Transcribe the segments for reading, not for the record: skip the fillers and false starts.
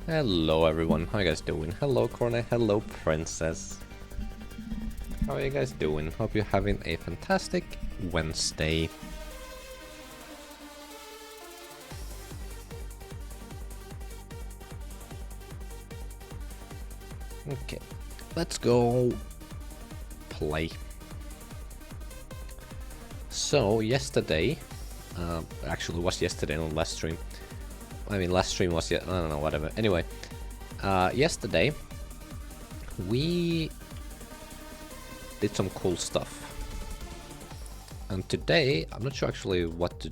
Hello everyone, how you guys doing? Hello Corne, hello Princess. How are you guys doing? Hope you're having a fantastic Wednesday. Okay, let's go play. So yesterday, actually it was yesterday on last stream. I mean last stream was I don't know, whatever. Anyway, yesterday we did some cool stuff. And today, I'm not sure actually what to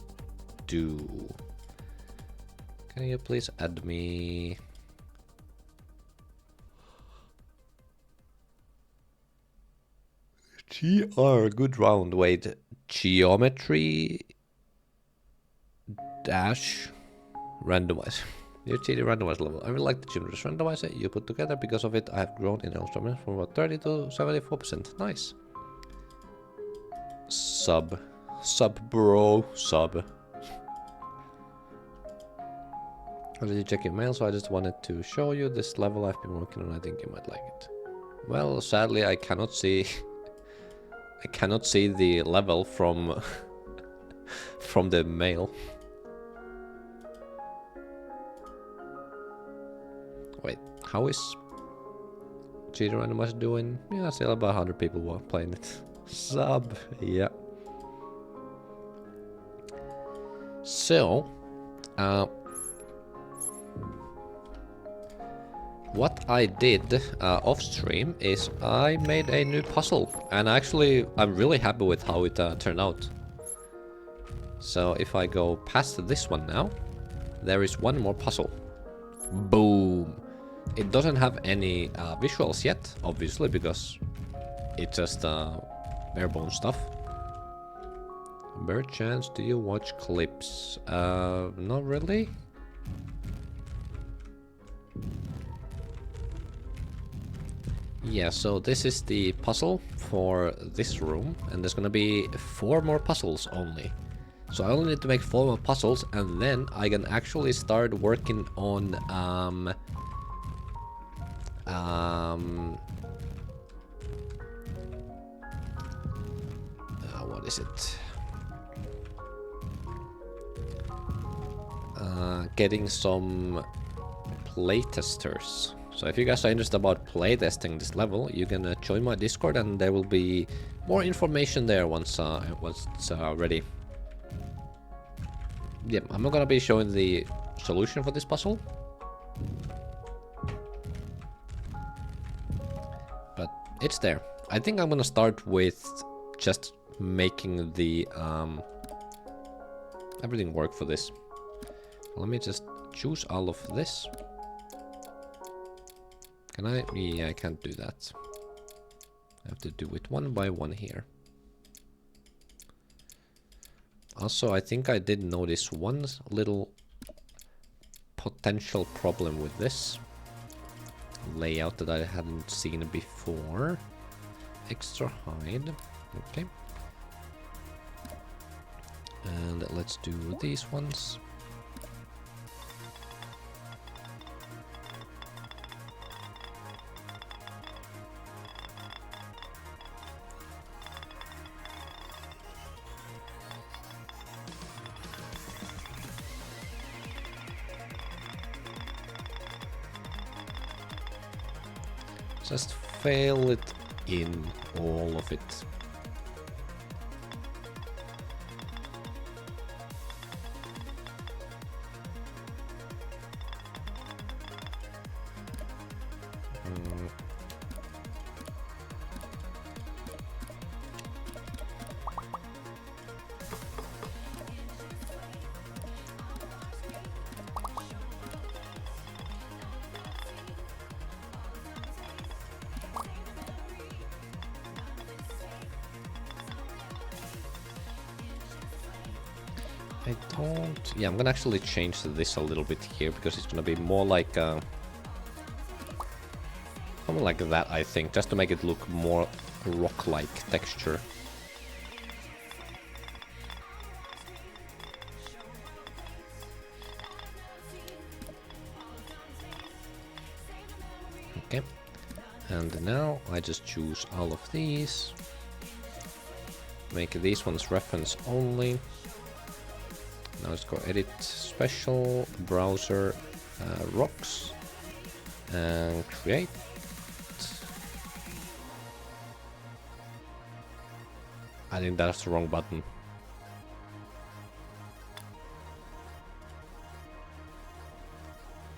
do. Can you please add me? GR, good round. Wait, geometry dash randomize. You see the randomize level. I really like the geometry randomizer you put together. Because of it, I have grown in instruments from about 30 to 74%. Nice. Sub bro, sub. I did check your mail, so I just wanted to show you this level I've been working on. I think you might like it. Well, sadly, I cannot see. I cannot see the level from from the mail. Wait, how is Cheater Randomizer doing? Yeah, still about 100 people were playing it. Sub, yeah. So, what I did off stream is I made a new puzzle, and actually I'm really happy with how it turned out. So if I go past this one now, there is one more puzzle. Boom! It doesn't have any visuals yet, obviously, because it's just bare bone stuff. Bird chance, do you watch clips? Not really. Yeah, so this is the puzzle for this room, and there's gonna be 4 more puzzles only. So I only need to make 4 more puzzles, and then I can actually start working on what is it? Getting some playtesters. So if you guys are interested about playtesting this level, you can join my Discord, and there will be more information there once it's ready. Yeah, I'm not gonna be showing the solution for this puzzle, but it's there. I think I'm gonna start with just making the everything work for this. Let me just choose all of this. Can I? Yeah, I can't do that. I have to do it one by one here. Also, I think I did notice one little potential problem with this layout that I hadn't seen before. Extra hide. Okay. And let's do these ones. Just fill it in, all of it. I don't... Yeah, I'm gonna actually change this a little bit here, because it's gonna be more like something like that, I think, just to make it look more rock-like texture. Okay. And now I just choose all of these. Make these ones reference only. Now let's go edit special browser rocks and create. I think that's the wrong button.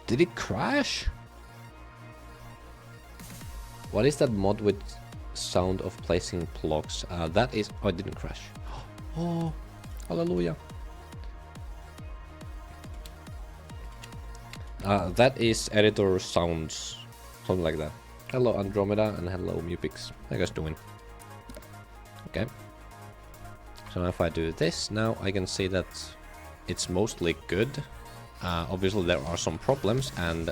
Did it crash? What is that mod with sound of placing blocks? That is... Oh, it didn't crash. Oh, hallelujah. That is editor sounds. Something like that. Hello Andromeda and hello Mupix. How you guys doing? Okay. So now if I do this, now I can see that it's mostly good. Obviously there are some problems, and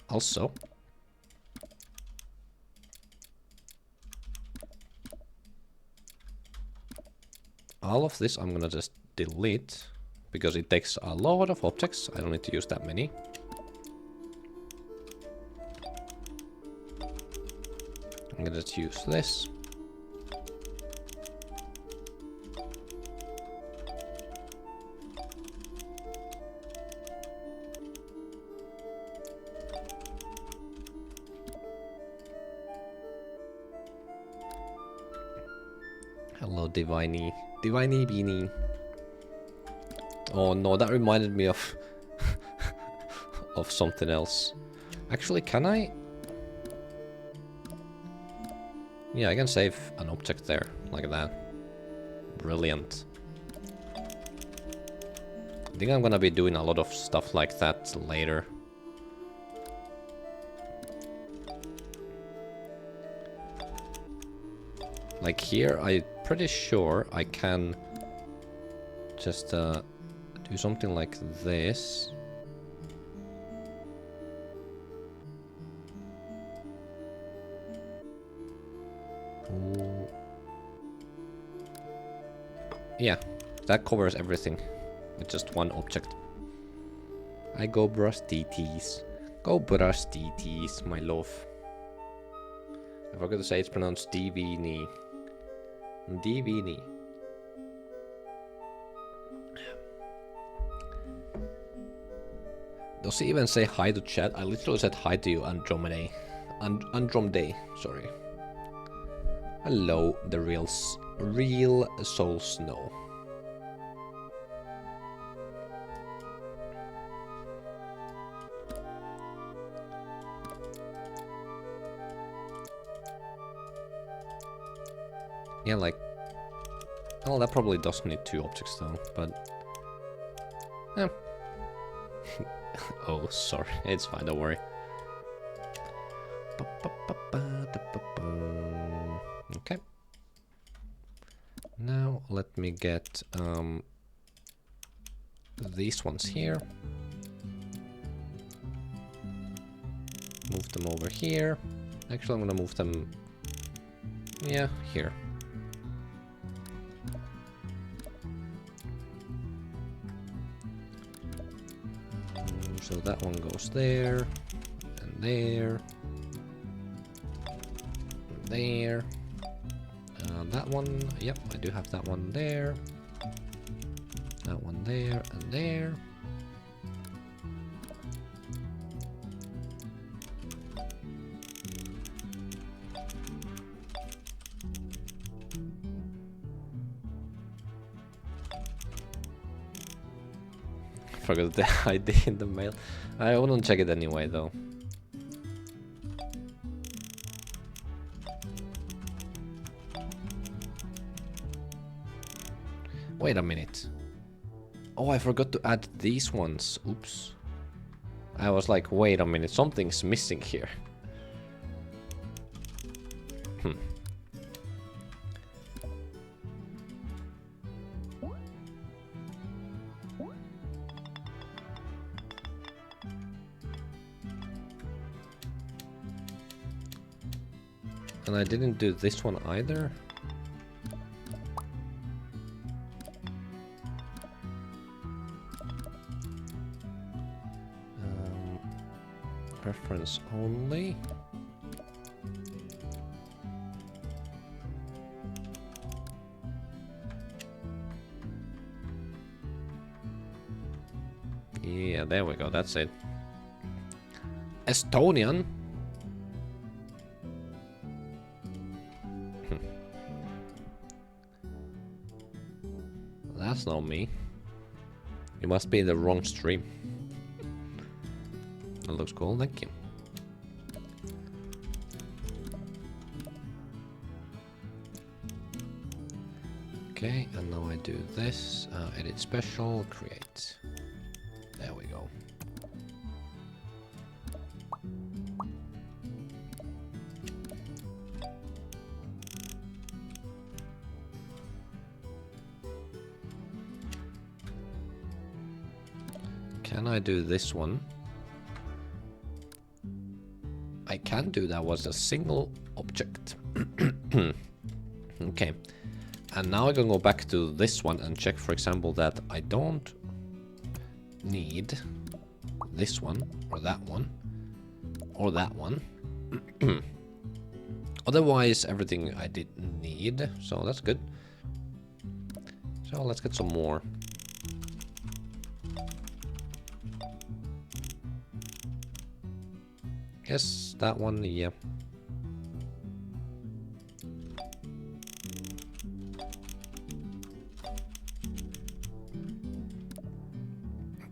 also all of this I'm gonna just delete because it takes a lot of objects. I don't need to use that many. I'm gonna just use this. Hello, Diviney. Diviney Beanie. Oh no, that reminded me of... of something else. Actually, can I? Yeah, I can save an object there, like that. Brilliant. I think I'm gonna be doing a lot of stuff like that later. Like here, I'm pretty sure I can just do something like this. Ooh. Yeah, that covers everything with just one object. I go brush DTs. Go brush DTs, my love. I forgot to say it's pronounced Divini. Divini. Does he even say hi to chat? I literally said hi to you, Andromeda. Andromeda, sorry. Hello, the real Soul Snow. Yeah, like... Well, that probably does need two objects though, but... Yeah. Oh, sorry. It's fine, don't worry. Okay. Now, let me get these ones here. Move them over here. Actually, I'm gonna move them... Yeah, here. So that one goes there, and there, and there. That one, yep, I do have that one there. That one there, and there. Forgot the ID in the mail. I wouldn't check it anyway, though. Wait a minute. Oh, I forgot to add these ones. Oops. I was like, wait a minute, something's missing here. And I didn't do this one either. Reference only. Yeah, there we go, that's it. Estonian? That's not me. You must be in the wrong stream. That looks cool, thank you. Okay, and now I do this, edit special, create. There we go. Can I do this one? I can do that was a single object. Okay. And now I can go back to this one and check, for example, that I don't need this one, or that one, or that one. Otherwise, everything I didn't need, so that's good. So let's get some more. Yes, that one, yeah.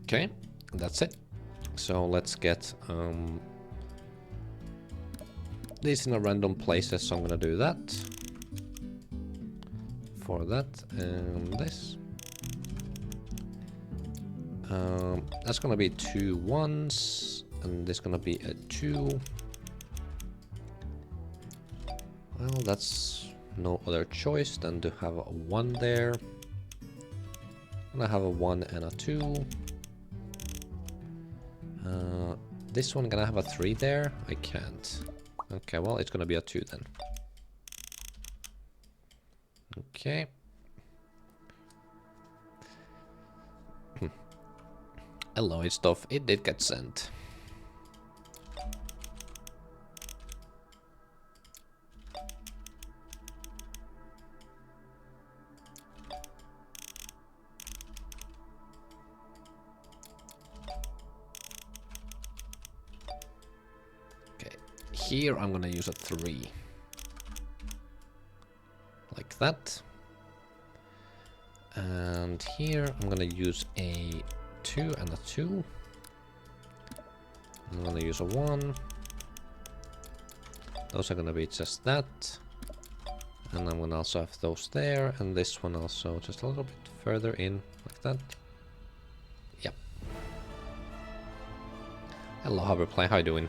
Okay, that's it. So let's get these in a random places, so I'm gonna do that. For that, and this. That's gonna be 2 1s, and this gonna be a 2. Well, that's no other choice than to have a 1 there. I'm gonna have a 1 and a 2. This one gonna have a 3 there? I can't. Okay, well, it's gonna be a 2 then. Okay. Hello, stuff. It did get sent. Here I'm gonna use a 3. Like that. And here I'm gonna use a 2 and a 2. I'm gonna use a 1. Those are gonna be just that. And I'm gonna also have those there, and this one also just a little bit further in, like that. Yep. Hello, Hoverplay, how you doing?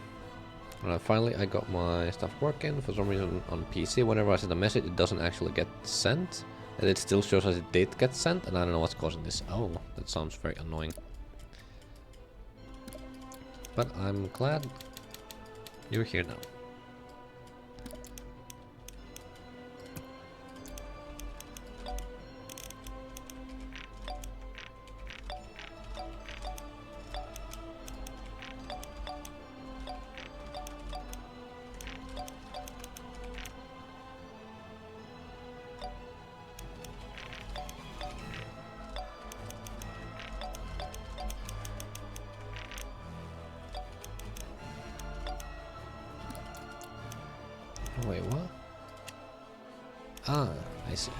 Finally, I got my stuff working. For some reason on PC, whenever I send a message, it doesn't actually get sent. And it still shows as it did get sent, and I don't know what's causing this. Oh, that sounds very annoying. But I'm glad you're here now. Wait, what? Ah, I see.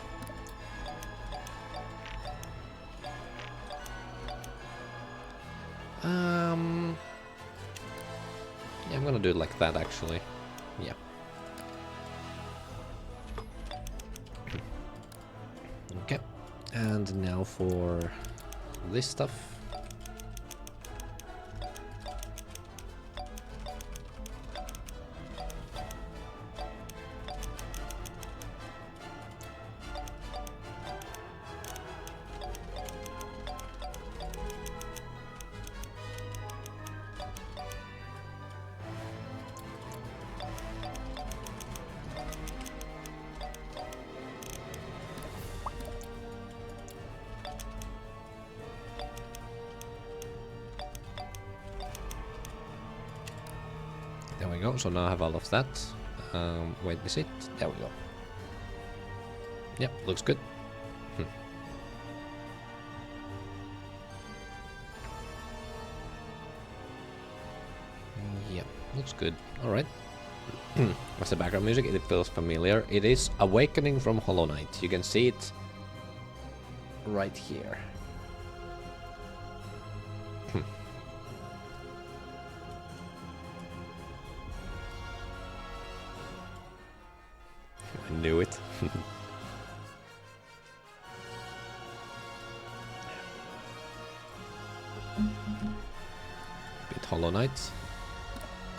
Yeah, I'm gonna do it like that, actually. Yeah. Okay. And now for this stuff. There we go, so now I have all of that. Wait, is it? There we go. Yep, looks good. Yeah, looks good. Alright. What's the background music? It feels familiar. It is Awakening from Hollow Knight. You can see it right here. I knew it. Bit Hollow Knight.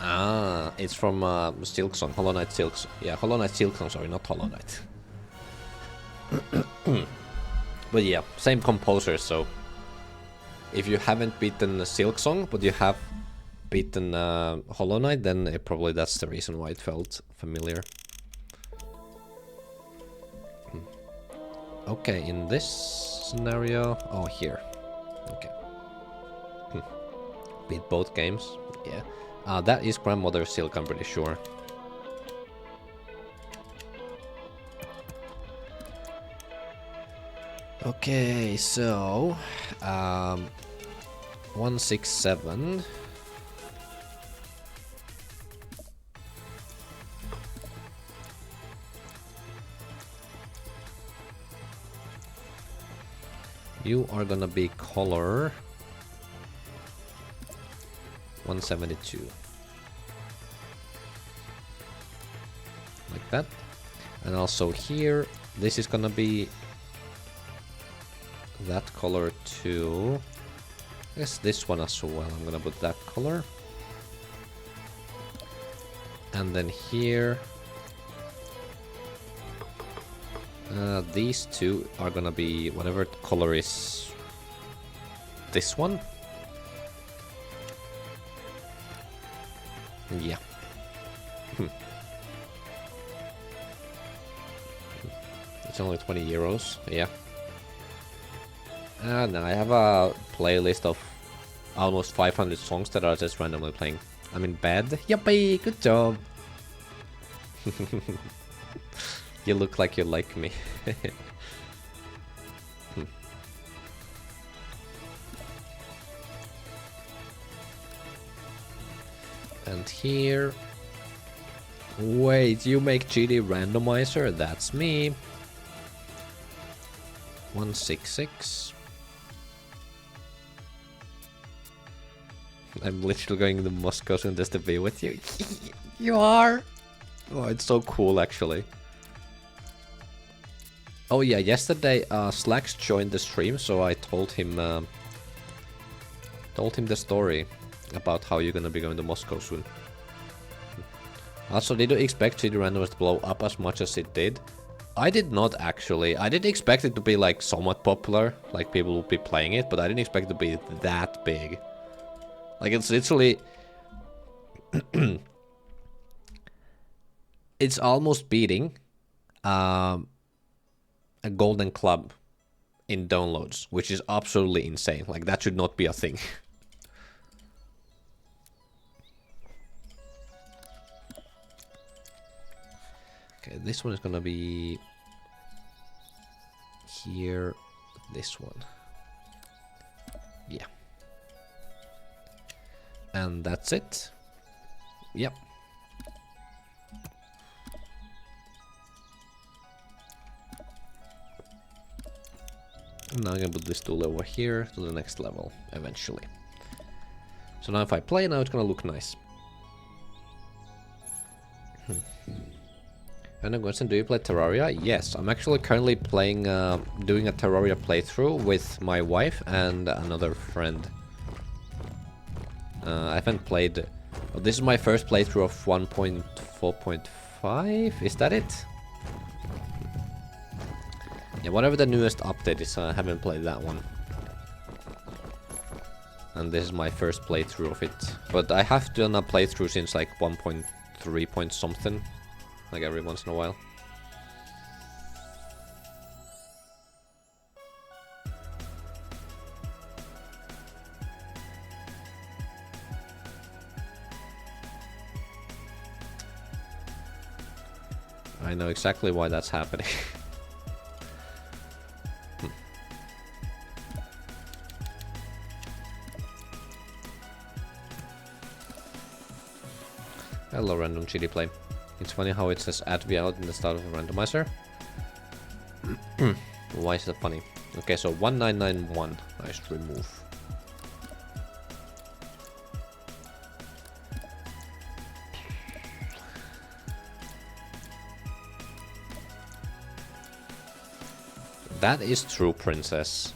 Ah, it's from Silksong. Hollow Knight Silksong. Yeah, Hollow Knight Silksong, sorry, not Hollow Knight. But yeah, same composer, so if you haven't beaten Silksong, but you have beaten Hollow Knight, then probably that's the reason why it felt familiar. Okay, in this scenario... Oh, here. Okay. Beat both games. Yeah. That is Grandmother Silk, I'm pretty sure. Okay, so... 167... You are gonna be color 172. Like that. And also here, this is gonna be that color too. I guess this one as well. I'm gonna put that color. And then here, these two are gonna be whatever color is this one. Yeah. It's only 20 euros. Yeah. No, I have a playlist of almost 500 songs that are just randomly playing. I'm in bed. Yuppie, good job. You look like you like me. And here... Wait, you make GD randomizer? That's me. 166. I'm literally going to Moscow soon just to be with you. You are! Oh, it's so cool actually. Oh yeah, yesterday Slacks joined the stream, so I told him the story about how you're gonna be going to Moscow soon. Also, did you expect CD Randomers to blow up as much as it did? I did not actually. I didn't expect it to be like somewhat popular, like people would be playing it, but I didn't expect it to be that big. Like it's literally... it's almost beating a Golden Club in downloads, which is absolutely insane. Like that should not be a thing. Okay, this one is gonna be here, this one. Yeah. And that's it. Yep. And now I'm gonna put this tool over here to the next level, eventually. So now if I play, now it's gonna look nice. And a question, do you play Terraria? Yes, I'm actually currently playing, doing a Terraria playthrough with my wife and another friend. I haven't played... Oh, this is my first playthrough of 1.4.5, is that it? Yeah, whatever the newest update is, I haven't played that one. And this is my first playthrough of it. But I have done a playthrough since like 1.3 point something. Like every once in a while. I know exactly why that's happening. Hello, random GD play. It's funny how it says add VOD in the start of a randomizer. Why is that funny? Okay, so 1991 I should remove. That is true, princess.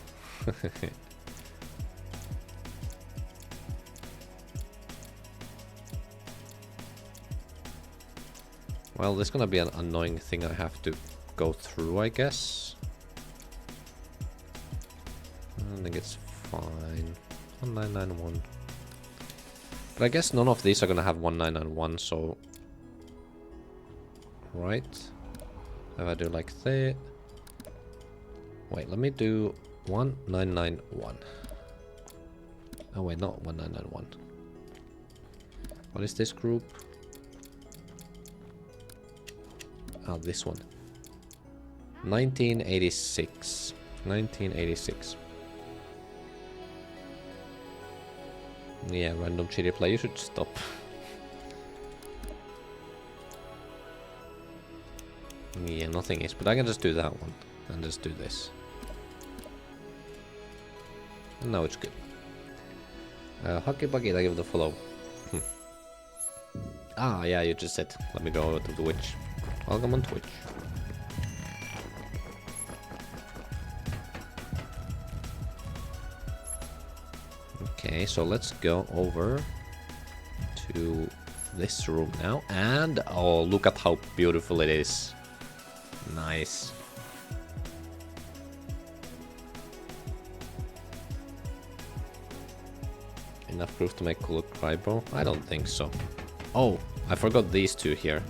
Well, there's gonna be an annoying thing I have to go through, I guess. I think it's fine. 1991. But I guess none of these are gonna have 1991, so... Right. If I do like that... Wait, let me do 1991. Oh wait, not 1991. What is this group? Oh, this one. 1986. 1986. Yeah, random GD play, you should stop. Yeah, nothing is, but I can just do that one. And just do this. And now it's good. Hockey Buggy, I give the follow. Ah, yeah, you just said. Let me go over to Twitch. Welcome on Twitch. Okay, so let's go over to this room now. And, oh, look at how beautiful it is. Nice. Enough proof to make Kulu cry, bro? I don't think so. Oh, I forgot these two here.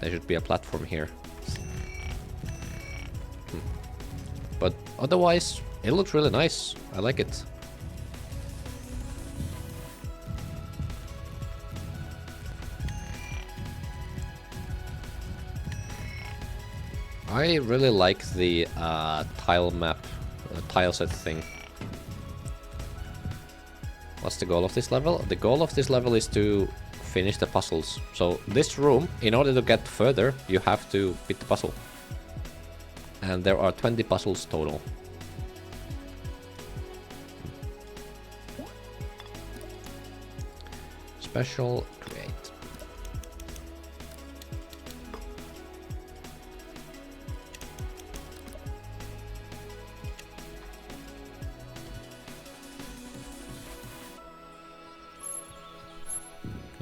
There should be a platform here. But otherwise, it looks really nice. I like it. I really like the tile map, tile set thing. What's the goal of this level? The goal of this level is to finish the puzzles. So this room, in order to get further, you have to beat the puzzle. And there are 20 puzzles total. Special create.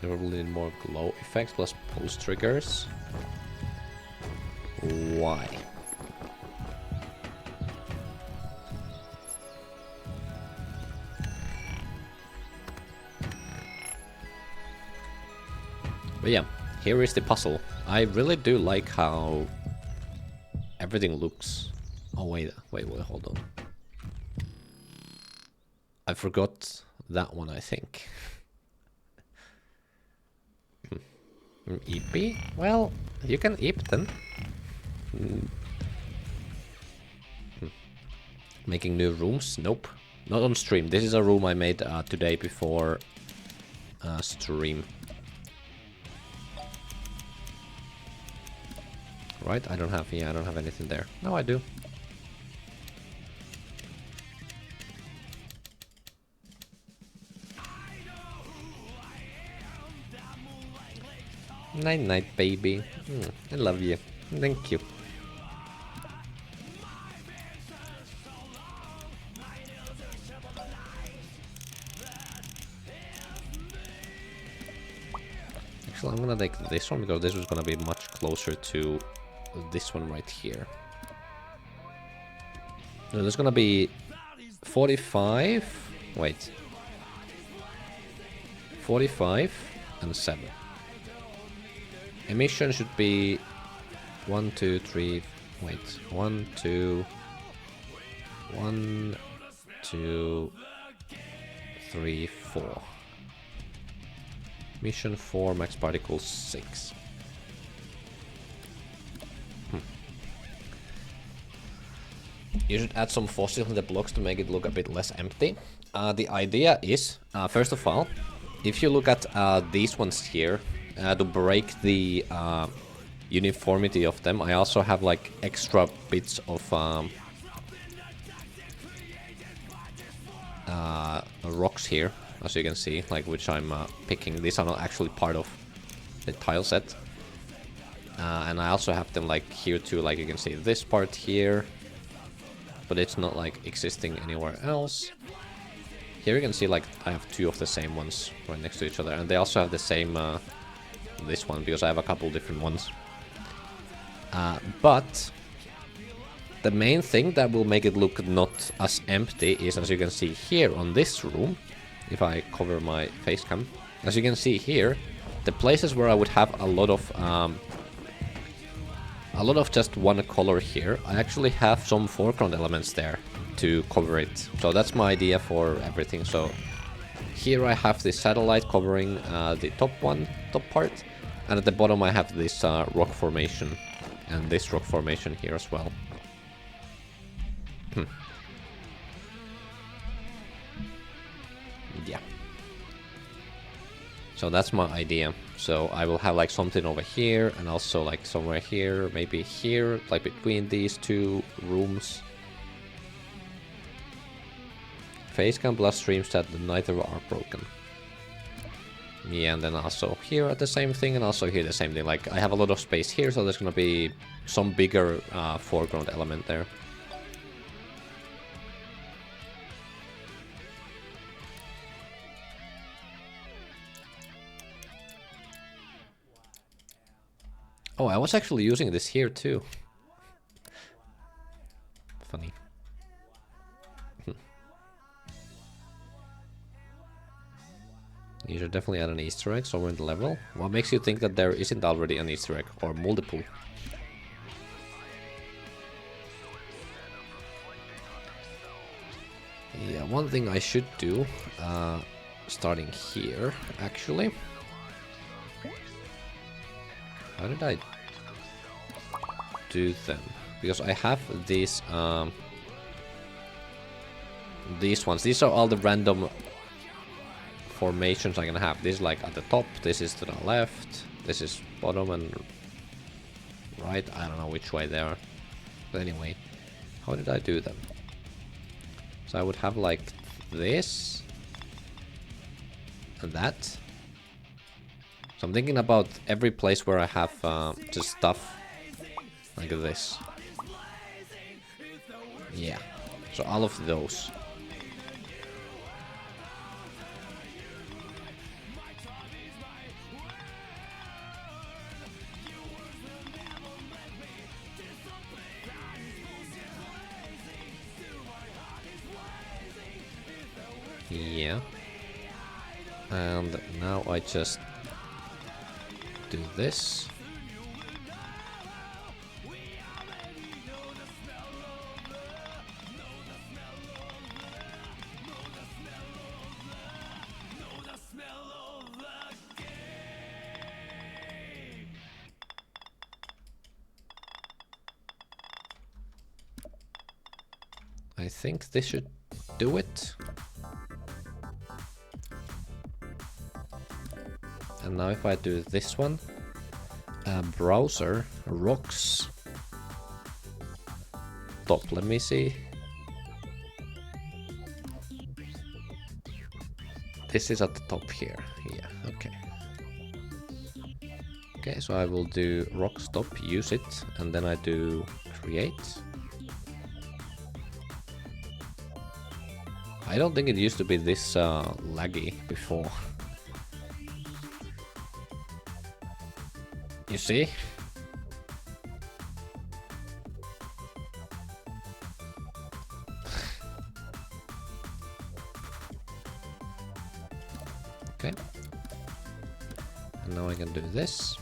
There will need more glow effects plus pulse triggers. Why? But yeah, here is the puzzle. I really do like how everything looks. Oh wait, hold on. I forgot that one, I think. EP? Well, you can EP then. Making new rooms? Nope. Not on stream. This is a room I made today before stream. Right? I don't have anything there. No, I do. Night night, baby. I love you. Thank you. Actually, I'm gonna take this one because this is gonna be much closer to this one right here. No, there's gonna be 45. Wait. 45 and 7. Emission should be 1, 2, 3. Wait, 1, 2, 1, 2, 3, 4. Mission 4, max particles 6. You should add some fossils in the blocks to make it look a bit less empty. The idea is, first of all, if you look at these ones here, to break the uniformity of them, I also have like extra bits of rocks here, as you can see, like which I'm picking. These are not actually part of the tile set. And I also have them like here too, like you can see this part here, but it's not like existing anywhere else. Here you can see like I have two of the same ones right next to each other, and they also have the same this one, because I have a couple different ones. But the main thing that will make it look not as empty is, as you can see here on this room, if I cover my face cam, as you can see here, the places where I would have a lot of just one color here, I actually have some foreground elements there to cover it. So that's my idea for everything. So here I have this satellite covering the top part, and at the bottom I have this rock formation, and this rock formation here as well. Yeah. So that's my idea. So I will have like something over here, and also like somewhere here, maybe here, like between these two rooms. Facecam plus stream stat, neither are broken. Yeah, and then also here at the same thing, and also here the same thing. Like I have a lot of space here, so there's gonna be some bigger foreground element there. Oh, I was actually using this here too. Funny. You should definitely add an Easter egg somewhere in the level. What makes you think that there isn't already an Easter egg, or multiple? Yeah, one thing I should do, starting here, actually. How did I do them? Because I have these ones. These are all the random formations I can have. This is like at the top, this is to the left, this is bottom and right. I don't know which way they are. But anyway, how did I do them? So I would have like this and that. So I'm thinking about every place where I have just stuff like this. Yeah, so all of those. Yeah. And now I just do this. I think this should do it. And now if I do this one, browser, rocks, top, let me see. This is at the top here, yeah, okay. Okay, so I will do rock stop, use it, and then I do create. I don't think it used to be this laggy before. You see? Okay. And now I can do this.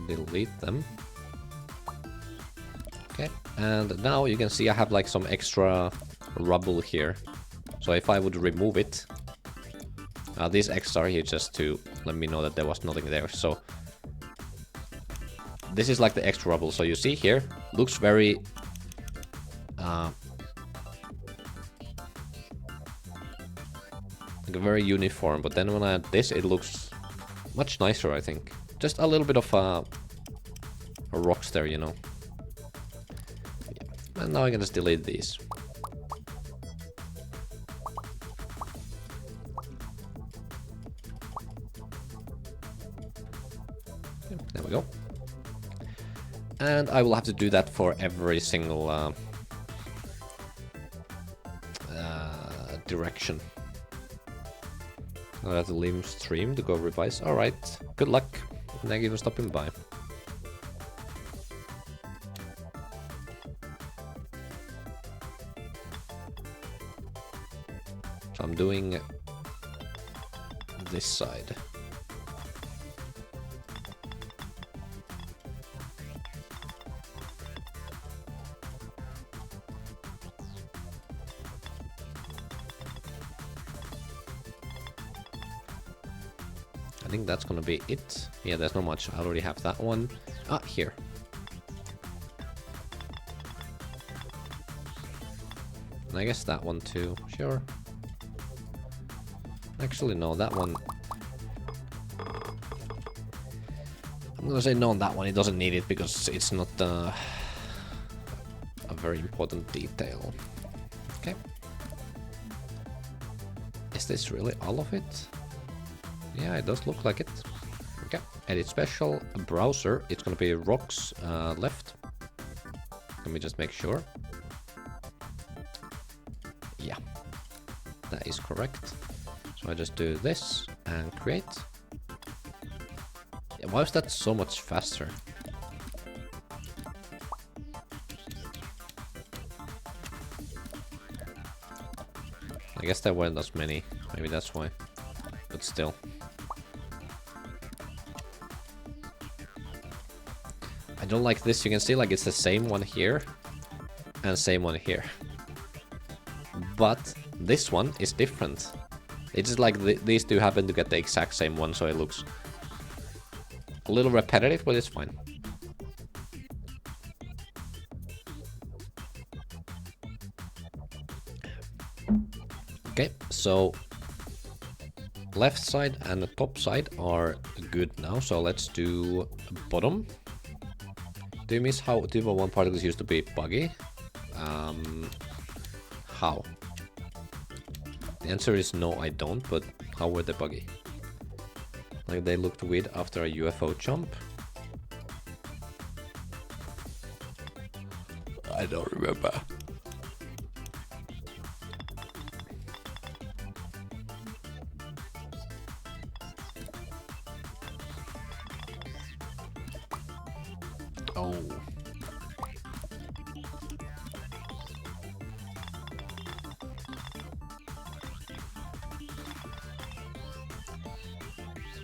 Delete them. Okay. And now you can see I have like some extra rubble here. So if I would remove it, these X are here just to let me know that there was nothing there. So this is like the extra rubble. So you see here, looks very like very uniform. But then when I add this, it looks Much nicer, I think. Just a little bit of rocks there, you know. Yeah. And now I can just delete these. Yeah, there we go. And I will have to do that for every single direction. I'll have to leave stream to go revise. Alright, good luck. Thank you for stopping by. So I'm doing this side. I think that's gonna be it. Yeah, there's not much. I already have that one. Ah, here. And I guess that one too. Sure. Actually, no, that one... I'm gonna say no on that one. It doesn't need it because it's not a very important detail. Okay. Is this really all of it? Yeah, it does look like it. Okay, edit special, browser, it's gonna be rocks left. Let me just make sure. Yeah, that is correct. So I just do this and create. Yeah, why is that so much faster? I guess there weren't as many, maybe that's why, but still. I don't like this. You can see like it's the same one here and same one here, but this one is different. It's just like these two happen to get the exact same one, so it looks a little repetitive, but it's fine. Okay, so left side and the top side are good now, so let's do bottom. Do you miss how Typo 1 particles used to be buggy? How? The answer is no, I don't, but how were they buggy? Like they looked weird after a UFO jump? I don't remember. Oh.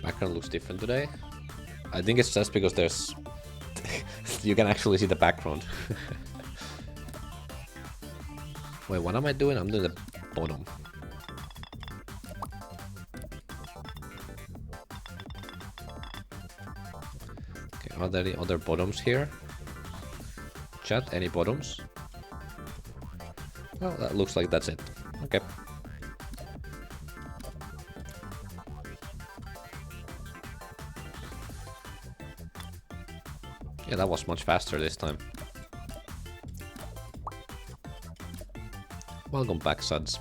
Background looks different today. I think it's just because there's... you can actually see the background. Wait, what am I doing? I'm doing the bottom. Okay, are there any other bottoms here? Chat, any bottoms? Well, that looks like that's it. Okay. Yeah, that was much faster this time. Welcome back, Suds.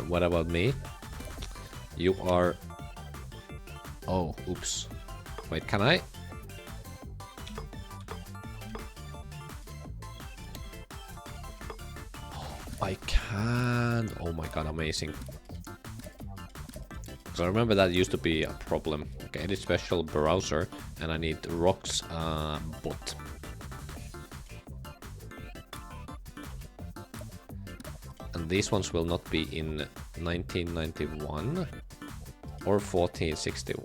What about me? You are... Oh, oops. Wait, can I? I can. Oh my god, amazing. So I remember that used to be a problem. Okay, edit special browser, and I need rocks bot. And these ones will not be in 1991 or 1461.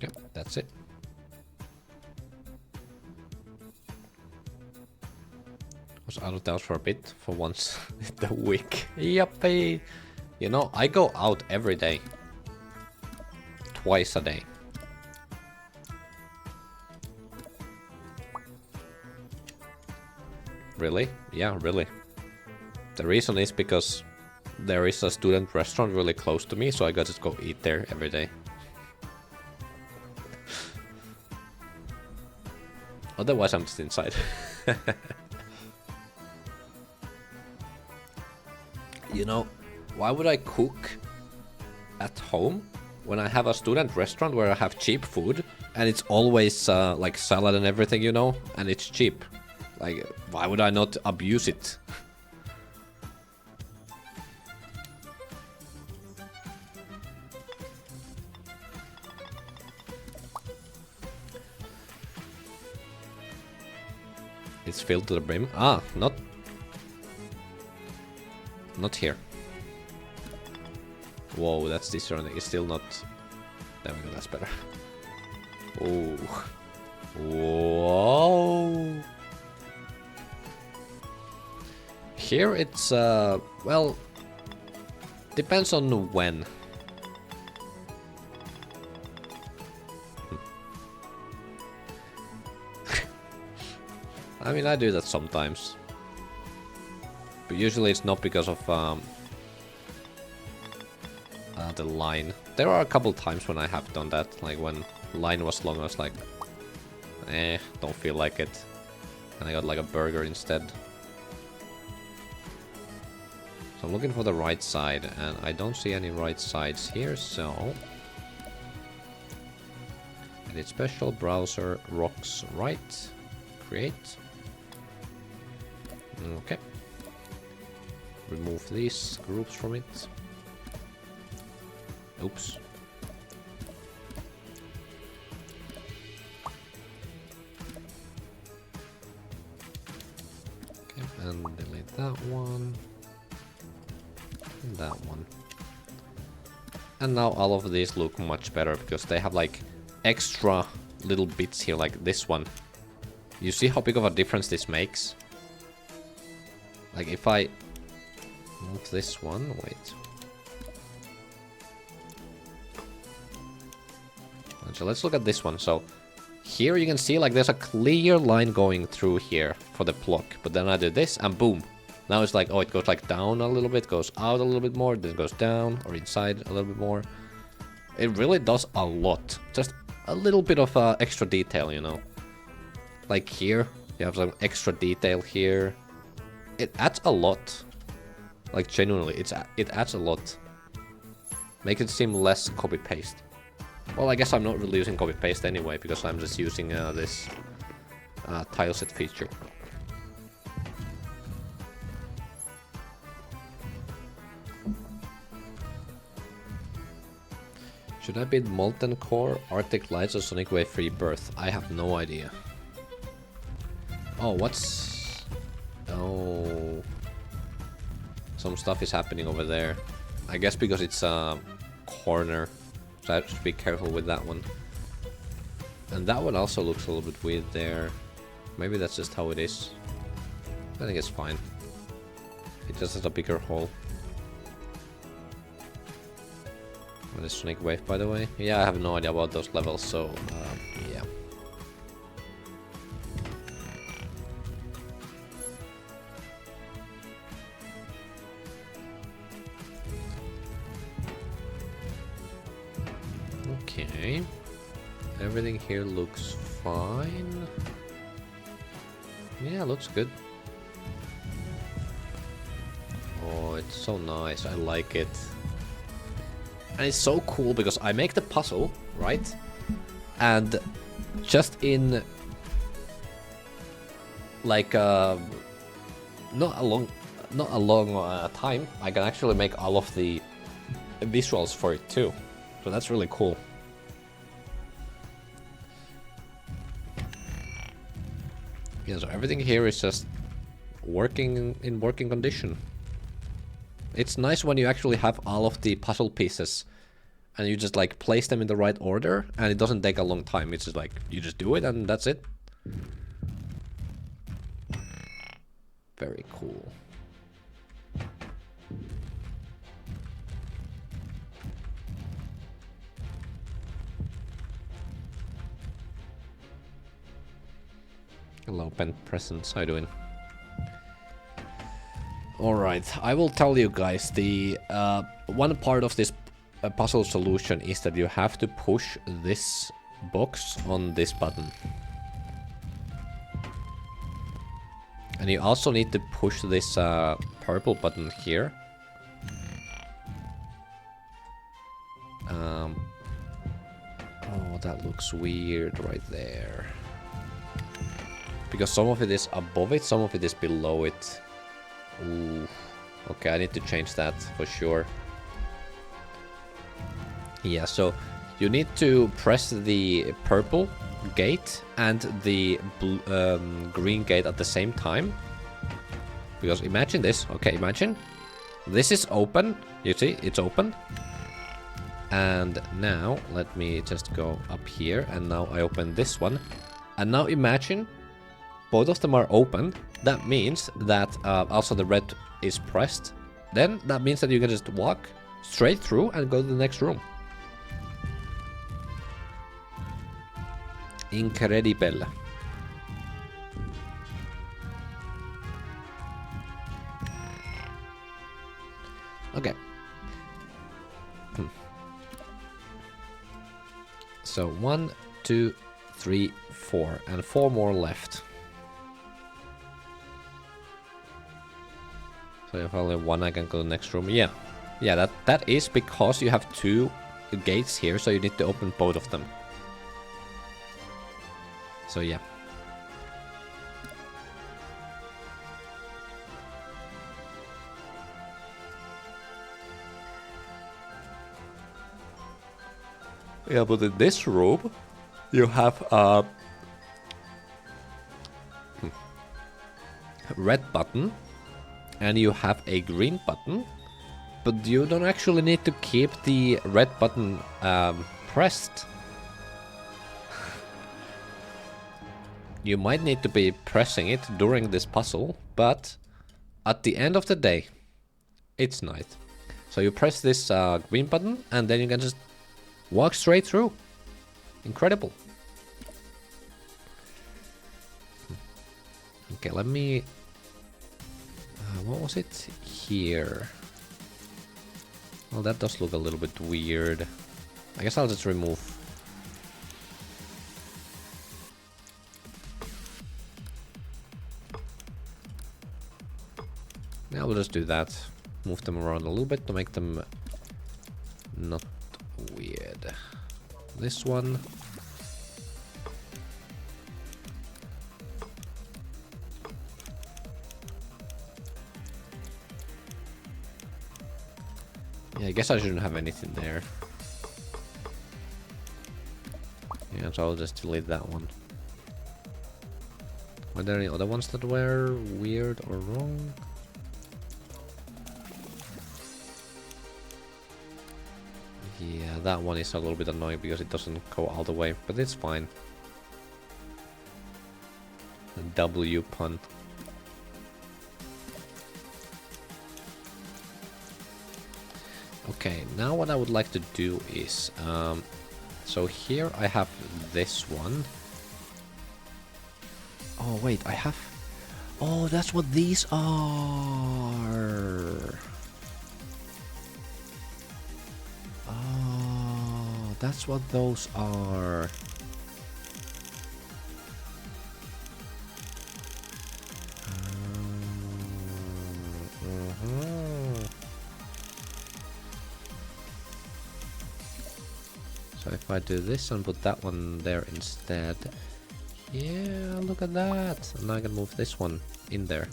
Yep, that's it. Was out of the house for a bit, for once the week. Yuppie! You know, I go out every day. Twice a day. Really? Yeah, really. The reason is because there is a student restaurant really close to me, so I gotta just go eat there every day. Otherwise, I'm just inside. You know, why would I cook at home when I have a student restaurant where I have cheap food and it's always like salad and everything, you know, and it's cheap? Like, why would I not abuse it? It's filled to the brim. Ah, not here. Whoa, that's discerning. It's still not. There we go. That's better. Oh, whoa. Here it's well, depends on when. I mean, I do that sometimes. But usually it's not because of the line. There are a couple times when I have done that, like when line was long, I was like, don't feel like it. And I got like a burger instead. So I'm looking for the right side, and I don't see any right sides here, so... Edit special, browser, rocks, right, create. Okay. Remove these groups from it. Oops. Okay, and delete that one. And that one. And now all of these look much better because they have like extra little bits here, like this one. You see how big of a difference this makes? Like if I move this one, wait. So let's look at this one. So here you can see like there's a clear line going through here for the block. But then I do this and boom. Now it's like, oh, it goes like down a little bit, goes out a little bit more, then goes down or inside a little bit more. It really does a lot. Just a little bit of extra detail, you know. Like here, you have some extra detail here. It adds a lot. Like genuinely, it adds a lot. Make it seem less copy-paste. Well, I guess I'm not really using copy-paste anyway, because I'm just using this tileset feature. Should I build Molten Core, Arctic Lights, or Sonic Wave Rebirth? I have no idea. Oh, what's... Oh... Some stuff is happening over there. I guess because it's a corner. So I have to be careful with that one. And that one also looks a little bit weird there. Maybe that's just how it is. I think it's fine. It just has a bigger hole. What is Sonic Wave, by the way? Yeah, I have no idea about those levels, so yeah. Okay. Everything here looks fine. Yeah, looks good. Oh, it's so nice. I like it. And it's so cool because I make the puzzle, right? And just in like not a long time, I can actually make all of the visuals for it too. So that's really cool. Yeah, so everything here is just working in working condition. It's nice when you actually have all of the puzzle pieces and you just like place them in the right order, and it doesn't take a long time. It's just like you just do it and that's it. Very cool. Hello, Pen Presents, how you doing? Alright, I will tell you guys, the one part of this puzzle solution is that you have to push this box on this button. And you also need to push this purple button here. Oh, that looks weird right there. Because some of it is above it, some of it is below it. Ooh. Okay, I need to change that for sure. Yeah, so you need to press the purple gate and the green gate at the same time. Because imagine this. Okay, imagine. This is open. You see, it's open. And now, let me just go up here. And now I open this one. And now imagine both of them are open. That means that also the red is pressed. Then that means that you can just walk straight through and go to the next room. Incredible. Okay. So 1, 2, 3, 4, and 4 more left. So if only one, I can go to the next room. Yeah, yeah. That is because you have 2 gates here, so you need to open both of them. So yeah. Yeah, but in this room, you have a red button, and you have a green button, but you don't actually need to keep the red button pressed. You might need to be pressing it during this puzzle, but at the end of the day, it's night. So you press this green button, and then you can just walk straight through. Incredible. Okay, let me... what was it? Here. Well, that does look a little bit weird. I guess I'll just remove. Yeah, we'll just do that. Move them around a little bit to make them not weird. This one. Yeah, I guess I shouldn't have anything there. Yeah, so I'll just delete that one. Were there any other ones that were weird or wrong? Yeah, that one is a little bit annoying because it doesn't go all the way, but it's fine. The W pun. Okay, now what I would like to do is, so here I have this one. Oh wait, I have... Oh, that's what these are! Oh, that's what those are. So if I do this and put that one there instead. Yeah, look at that. And now I can move this one in there.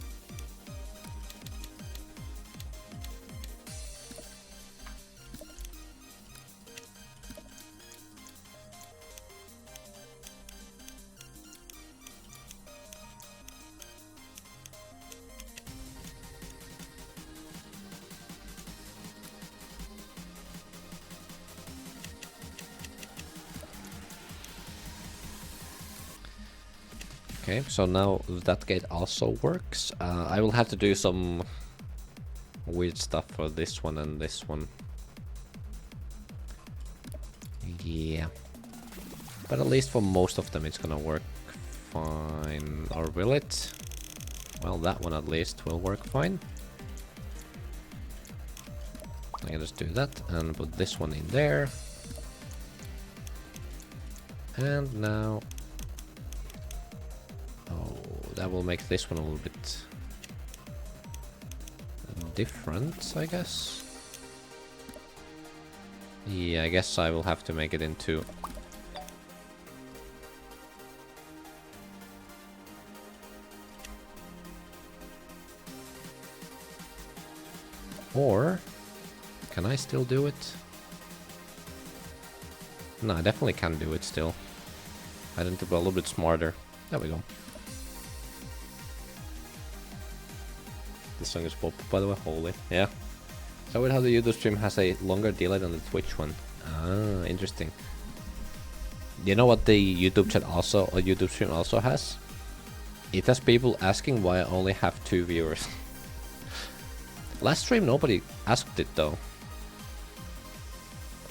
Okay, so now that gate also works. I will have to do some weird stuff for this one and this one. Yeah. But at least for most of them it's gonna work fine. Or will it? Well, that one at least will work fine. I can just do that and put this one in there. And now... Oh, that will make this one a little bit different, I guess. Yeah, I guess I will have to make it into... Or... Can I still do it? No, I definitely can do it still. I need to be a little bit smarter. There we go. This song is pop, by the way. Holy. Yeah. So with how the YouTube stream has a longer delay than the Twitch one. Ah, interesting. You know what the YouTube chat also, or YouTube stream also has? It has people asking why I only have 2 viewers. Last stream nobody asked it though.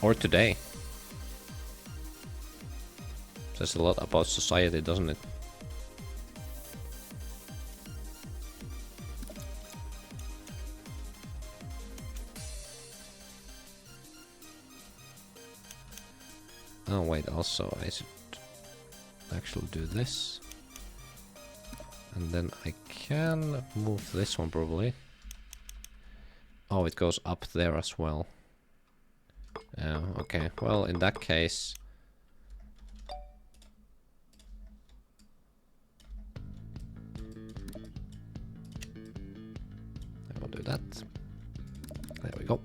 Or today. Says a lot about society, doesn't it? Oh wait, also I should actually do this. And then I can move this one probably. Oh, it goes up there as well. Okay, well in that case... I will do that. There we go.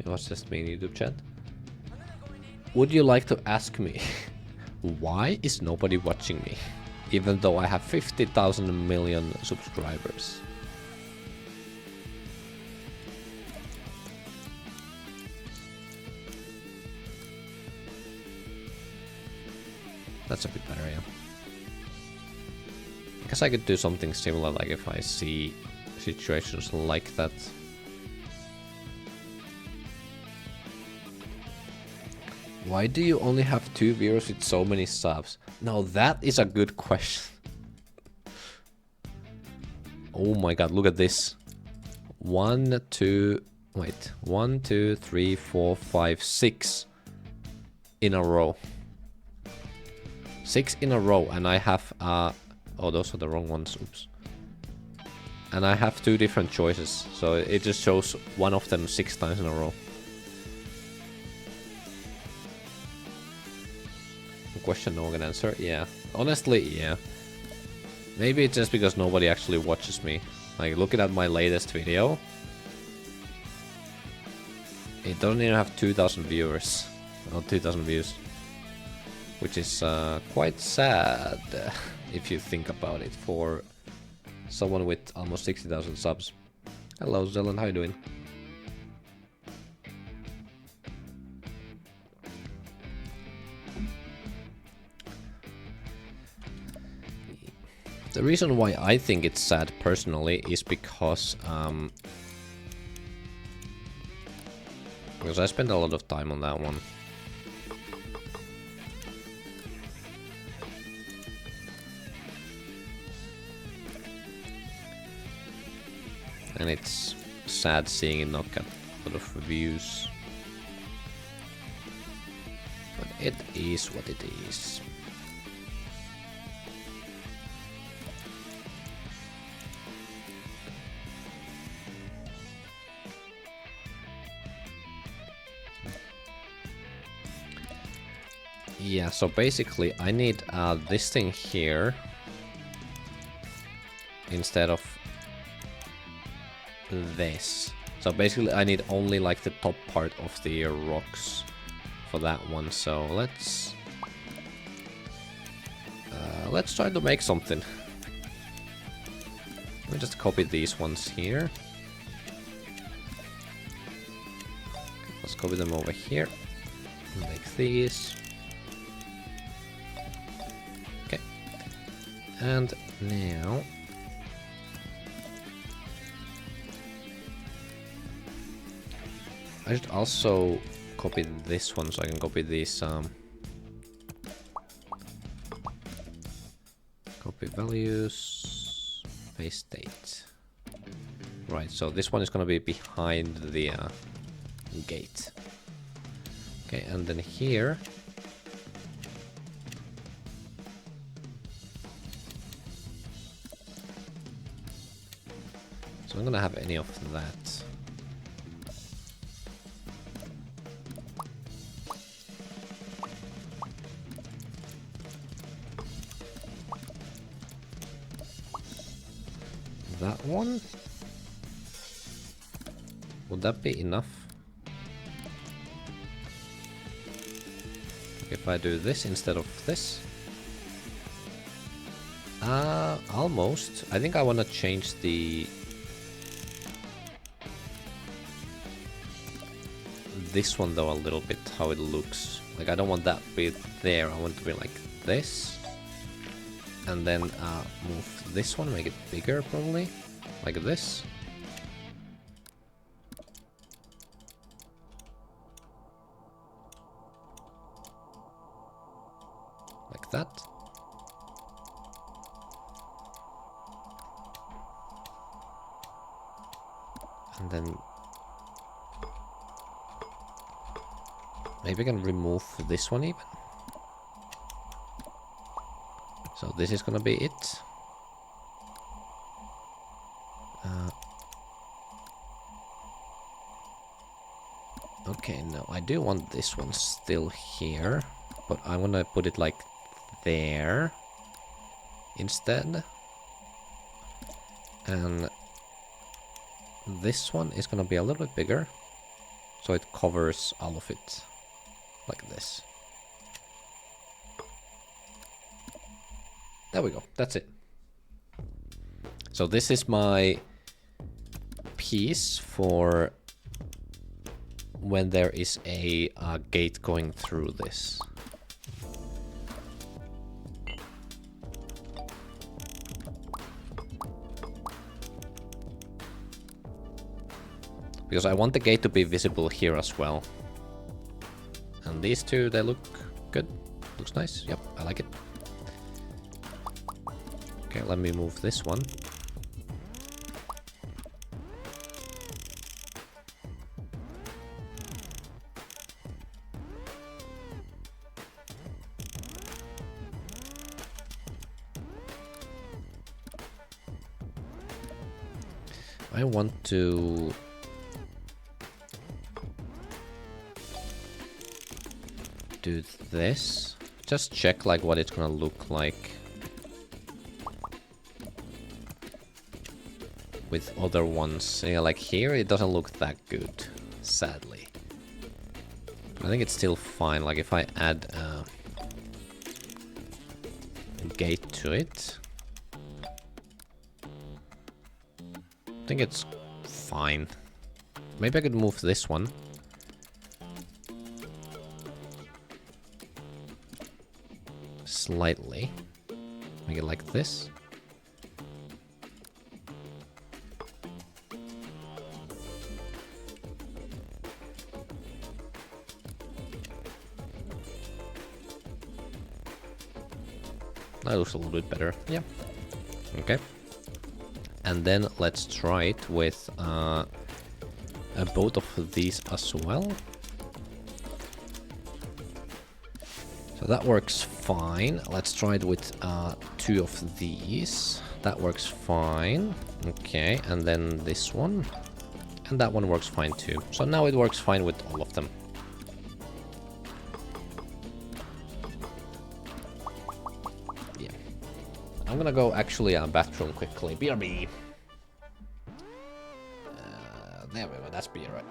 What's this mean, YouTube chat? Would you like to ask me why is nobody watching me, even though I have 50,000 million subscribers? That's a bit better, yeah. I guess I could do something similar, like if I see situations like that. Why do you only have 2 viewers with so many subs? Now that is a good question. Oh my god, look at this. 1, 2, wait. 1, 2, 3, 4, 5, 6 in a row. 6 in a row, and I have, oh, those are the wrong ones, oops. And I have 2 different choices, so it just shows one of them 6 times in a row. Question no one can answer. Yeah, honestly, yeah. Maybe it's just because nobody actually watches me. Like, looking at my latest video, it doesn't even have 2,000 viewers or 2,000 views, which is quite sad if you think about it for someone with almost 60,000 subs. Hello Zeland, how you doing? The reason why I think it's sad personally is because I spent a lot of time on that one. And it's sad seeing it not get a lot of views. But it is what it is. Yeah, so basically I need this thing here instead of this. So basically I need only like the top part of the rocks for that one. So let's try to make something. Let me just copy these ones here. copy them over here. Make these. Okay. And now I should also copy this one so I can copy these copy values, paste date. Right, so this one is gonna be behind the gate. Okay, and then here so I'm gonna have any of that. That one? Would that be enough? If I do this instead of this? Almost. I think I want to change this one though a little bit, how it looks. Like I don't want that bit there, I want it to be like this. And then move this one, make it bigger probably, like this. Like that. And then maybe I can remove this one even. So this is gonna be it. Okay, no, I do want this one still here, but I want to put it like there instead. And this one is gonna be a little bit bigger, so it covers all of it, like this. There we go, that's it. So this is my piece for when there is a gate going through this. Because I want the gate to be visible here as well. And these two, they look good. Looks nice. Yep, I like it. Okay, let me move this one. I want to do this. Just check like what it's gonna look like with other ones. Yeah, like here it doesn't look that good, sadly. I think it's still fine. Like if I add a gate to it, I think it's fine. Maybe I could move this one. Slightly. Make it like this. That looks a little bit better. Yeah. Okay. And then let's try it with both of these as well. So that works fine. Let's try it with two of these. That works fine. Okay, and then this one. And that one works fine too. So now it works fine with all of them. Yeah. I'm gonna go actually bathroom quickly. BRB. There we go, that's beer, right?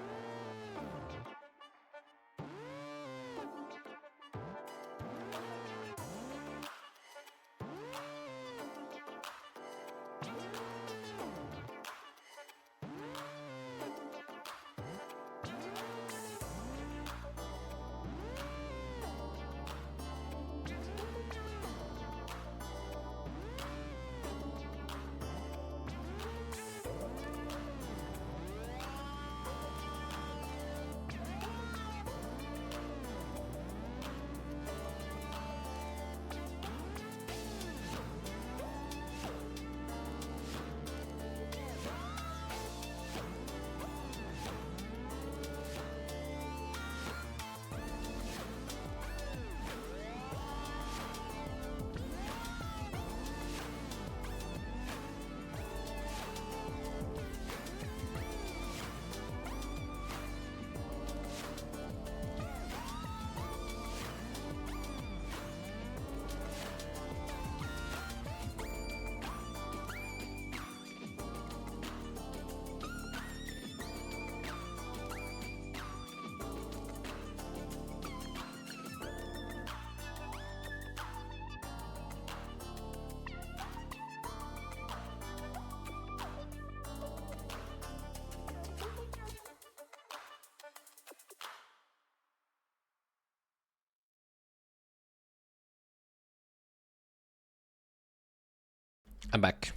I'm back.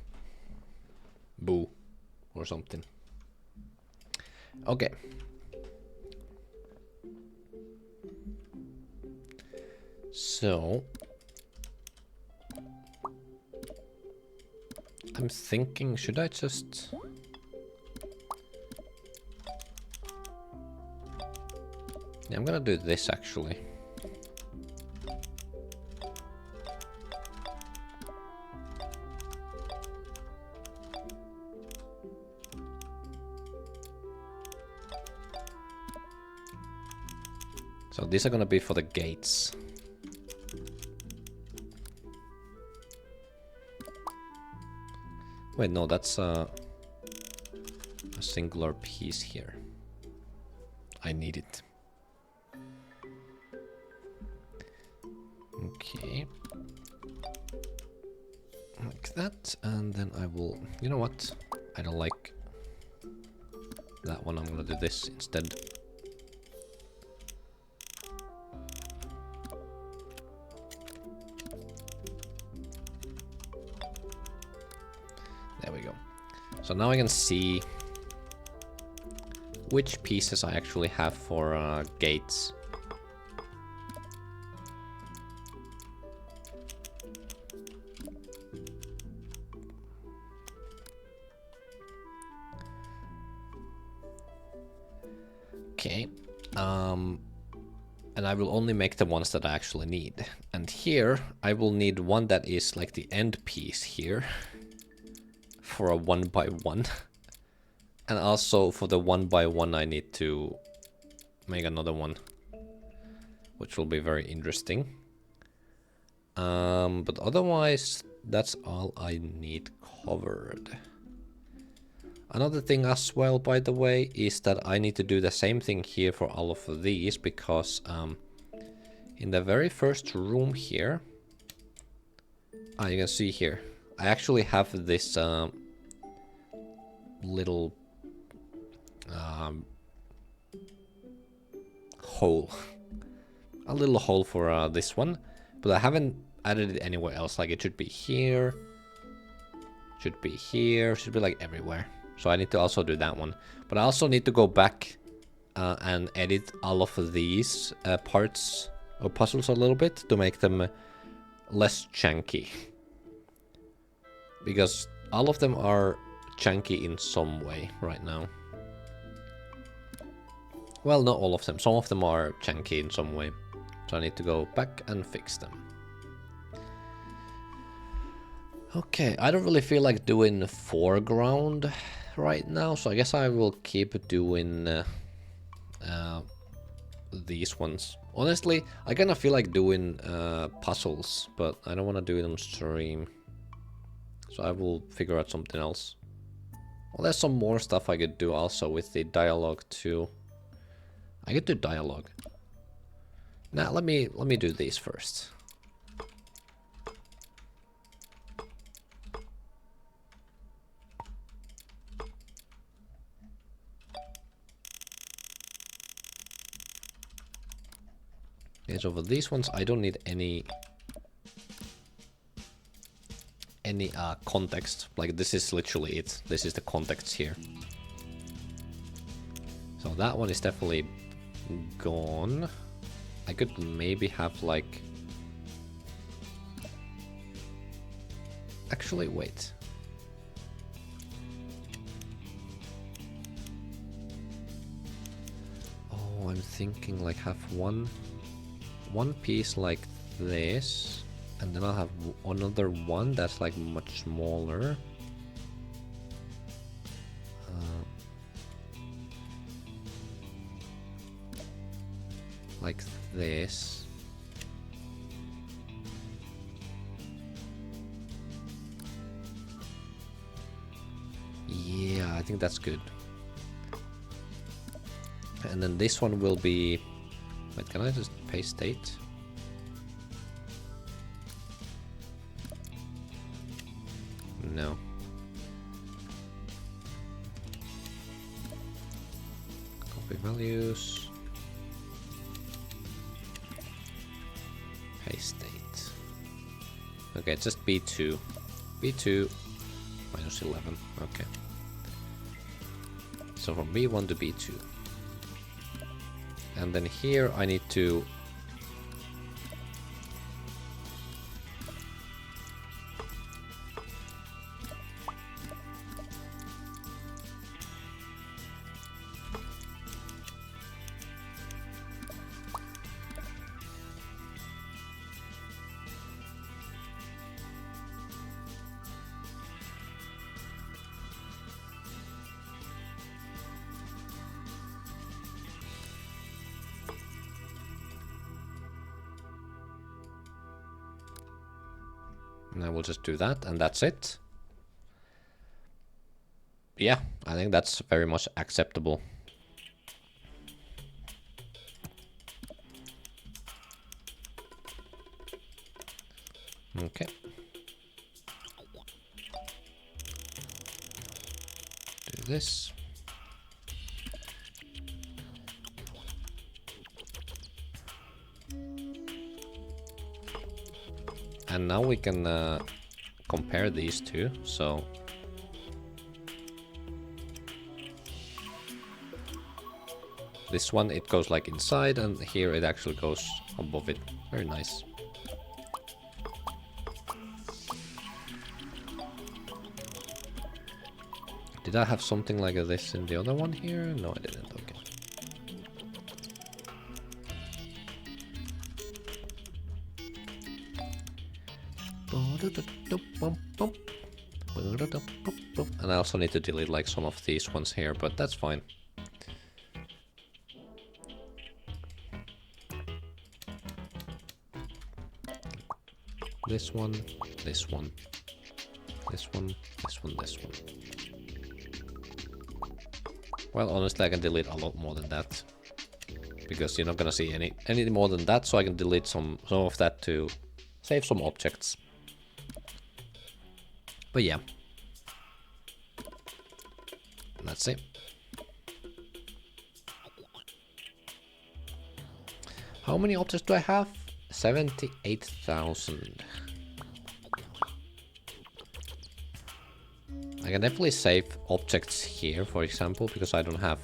Boo. Or something. Okay. So... I'm thinking, should I just... Yeah, I'm gonna do this actually. So these are gonna be for the gates. Wait, no, that's a singular piece here. I need it. Okay. Like that, and then I will... You know what? I don't like that one. I'm gonna do this instead. There we go. So now I can see which pieces I actually have for gates. Okay, and I will only make the ones that I actually need. And here, I will need one that is like the end piece here for a 1x1. And also for the 1x1 I need to make another one, which will be very interesting. But otherwise, that's all I need covered. Another thing as well, by the way, is that I need to do the same thing here for all of these, because in the very first room here, you can see here, I actually have this little hole. A little hole for this one, but I haven't added it anywhere else. Like, it should be here, should be here, should be like everywhere. So I need to also do that one. But I also need to go back and edit all of these parts or puzzles a little bit to make them less chunky. Because all of them are chunky in some way right now. Well, not all of them. Some of them are chunky in some way. So I need to go back and fix them. Okay, I don't really feel like doing foreground right now, so I guess I will keep doing these ones. Honestly, I kind of feel like doing puzzles, but I don't want to do it on stream. So I will figure out something else. Well, there's some more stuff I could do also with the dialogue too. I could do dialogue. Now let me do these first. Okay, so for these ones I don't need any context. Like, this is literally it. This is the context here. So that one is definitely gone. I could maybe have like... Actually, wait. Oh, I'm thinking like have one piece like this, and then I'll have another one that's like much smaller. Like this. Yeah, I think that's good. And then this one will be... Wait, can I just paste date? No. Copy values. Paste date. Okay, just B2. B2. minus 11. Okay. So from B1 to B2. And then here I need to... And I will just do that, and that's it. Yeah, I think that's very much acceptable. Okay. Do this. And now we can compare these two, so... This one, it goes like inside, and here it actually goes above it. Very nice. Did I have something like this in the other one here? No, I didn't. Okay. And I also need to delete like some of these ones here, but that's fine. This one, this one, this one, this one, this one. Well, honestly, I can delete a lot more than that, because you're not gonna see any more than that. So I can delete some of that to save some objects. But yeah, that's it. How many objects do I have? 78,000. I can definitely save objects here, for example, because I don't have...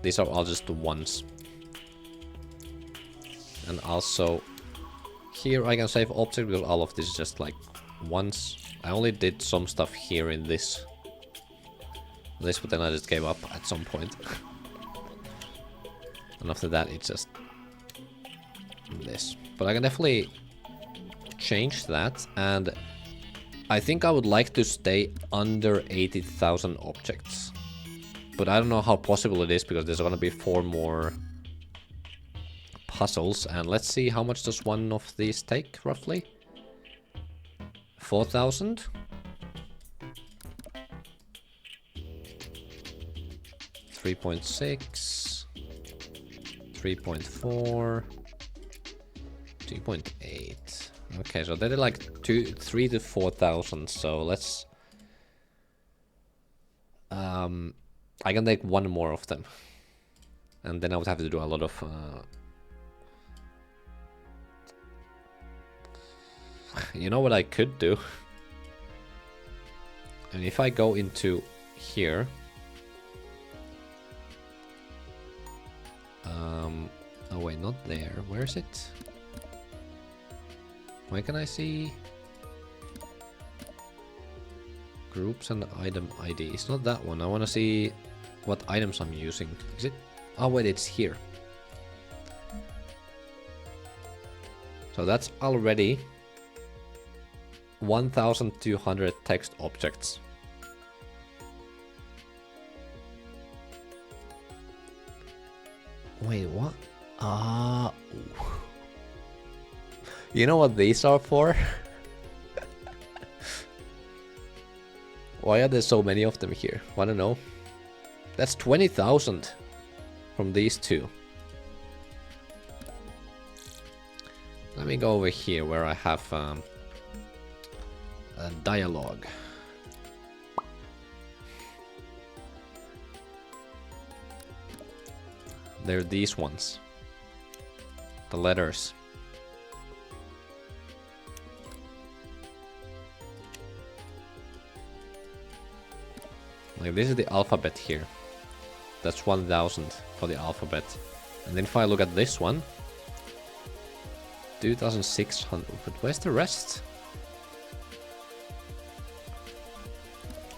these are all just the ones. And also, here I can save objects because all of this is just like ones. I only did some stuff here in this, but then I just gave up at some point. And after that, it's just this. But I can definitely change that, and I think I would like to stay under 80,000 objects. But I don't know how possible it is, because there's gonna be 4 more puzzles, and let's see how much does one of these take, roughly? 4,000? 3.6, 3.4, 2.8. Okay, so they did like 3 to 4,000. So let's I can take one more of them, and then I would have to do a lot of you know what I could do? And if I go into here, oh wait, not there. Where is it? Why can I see groups and item ID? It's not that one. I want to see what items I'm using. Is it? Oh wait, it's here. So that's already 1,200 text objects. Wait, what? You know what these are for? Why are there so many of them here? I don't know. That's 20,000 from these two. Let me go over here where I have a dialogue. They're these ones. The letters. Like this is the alphabet here. That's 1000 for the alphabet. And then if I look at this one, 2600, but where's the rest?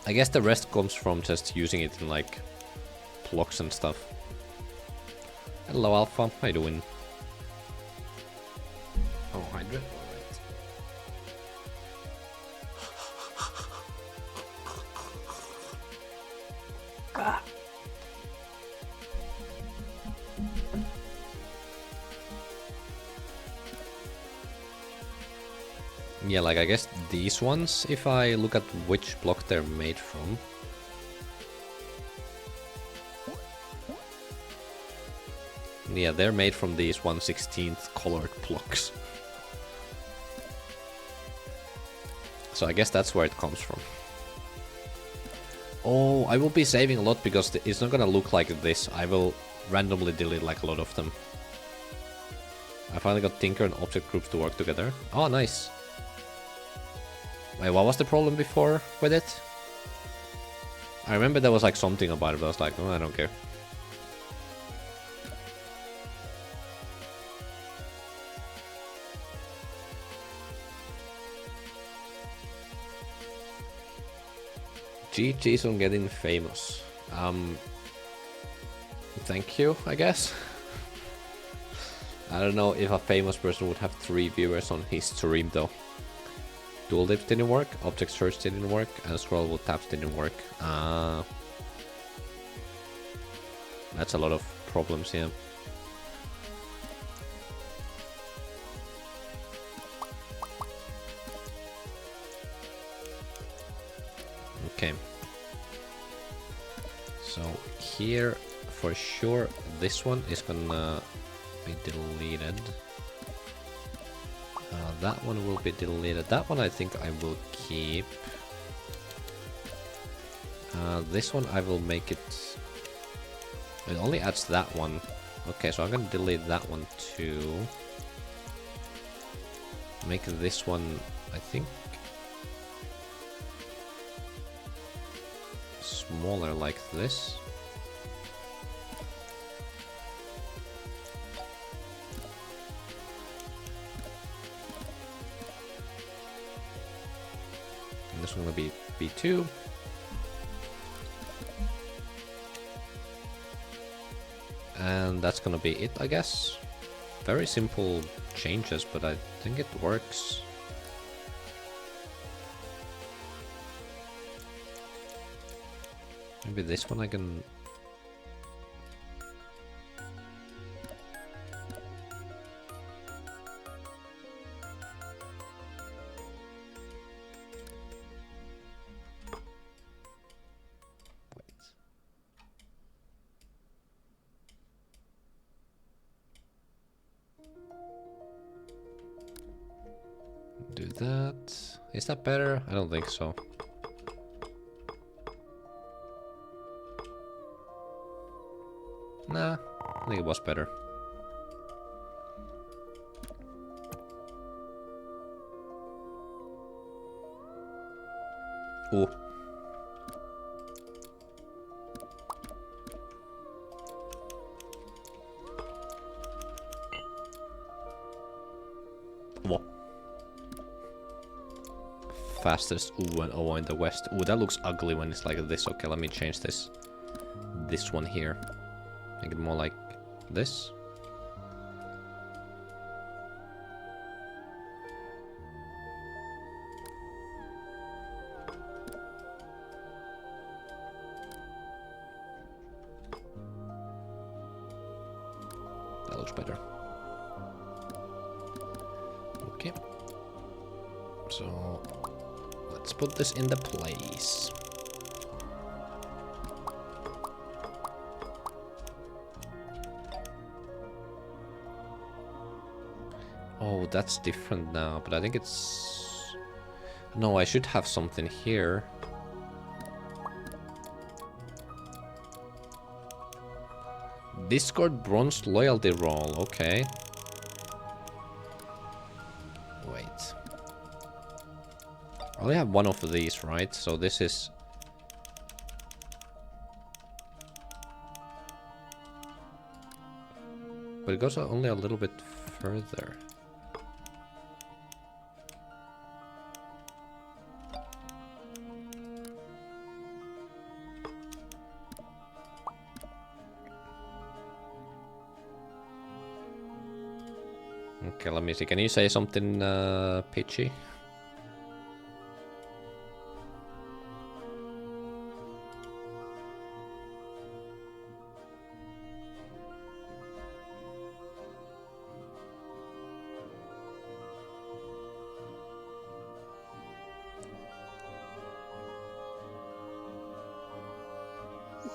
I guess the rest comes from just using it in like blocks and stuff. Hello Alpha, how you doing? Oh, hydrate, alright. Yeah, like I guess these ones, if I look at which block they're made from. Yeah, they're made from these 1/16th colored blocks. So I guess that's where it comes from. Oh, I will be saving a lot because it's not gonna look like this. I will randomly delete like a lot of them. I finally got Tinker and Object groups to work together. Oh, nice. Wait, what was the problem before with it? I remember there was like something about it, but I was like, oh, I don't care. GG's on getting famous. Thank you, I guess. I don't know if a famous person would have 3 viewers on his stream though. Dual lift didn't work, object search didn't work, and scrollable tabs didn't work. That's a lot of problems here. Okay. So here, for sure, this one is gonna be deleted. That one will be deleted. That one I think I will keep. This one I will make it... It only adds that one. Okay, so I'm gonna delete that one too. Make this one, I think, smaller like this. And this one will be B2. And that's gonna be it, I guess. Very simple changes, but I think it works. Maybe this one I can... do that. Is that better? I don't think so. Nah, I think it was better. Ooh. What? Fastest ooh and oh in the west. Ooh, that looks ugly when it's like this. Okay, let me change this. This one here. Make it more like this. That looks better. Okay. So let's put this into place. Oh, that's different now, but I think it's... No, I should have something here. Discord bronze loyalty roll, okay. Wait. I only have one of these, right? So this is But it goes only a little bit further. Okay, let me see. Can you say something pitchy?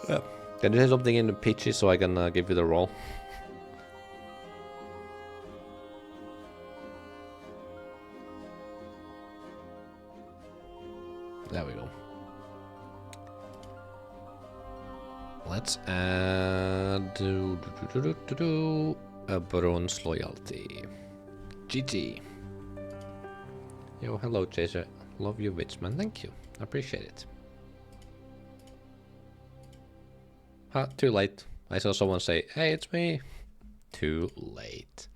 Yeah. Can you say something in pitchy so I can give you the roll? There we go. Let's add a bronze loyalty. GG. Yo, hello, Chaser. Love you, Witchman. Thank you. Appreciate it. Ah, too late. I saw someone say, hey, it's me. Too late.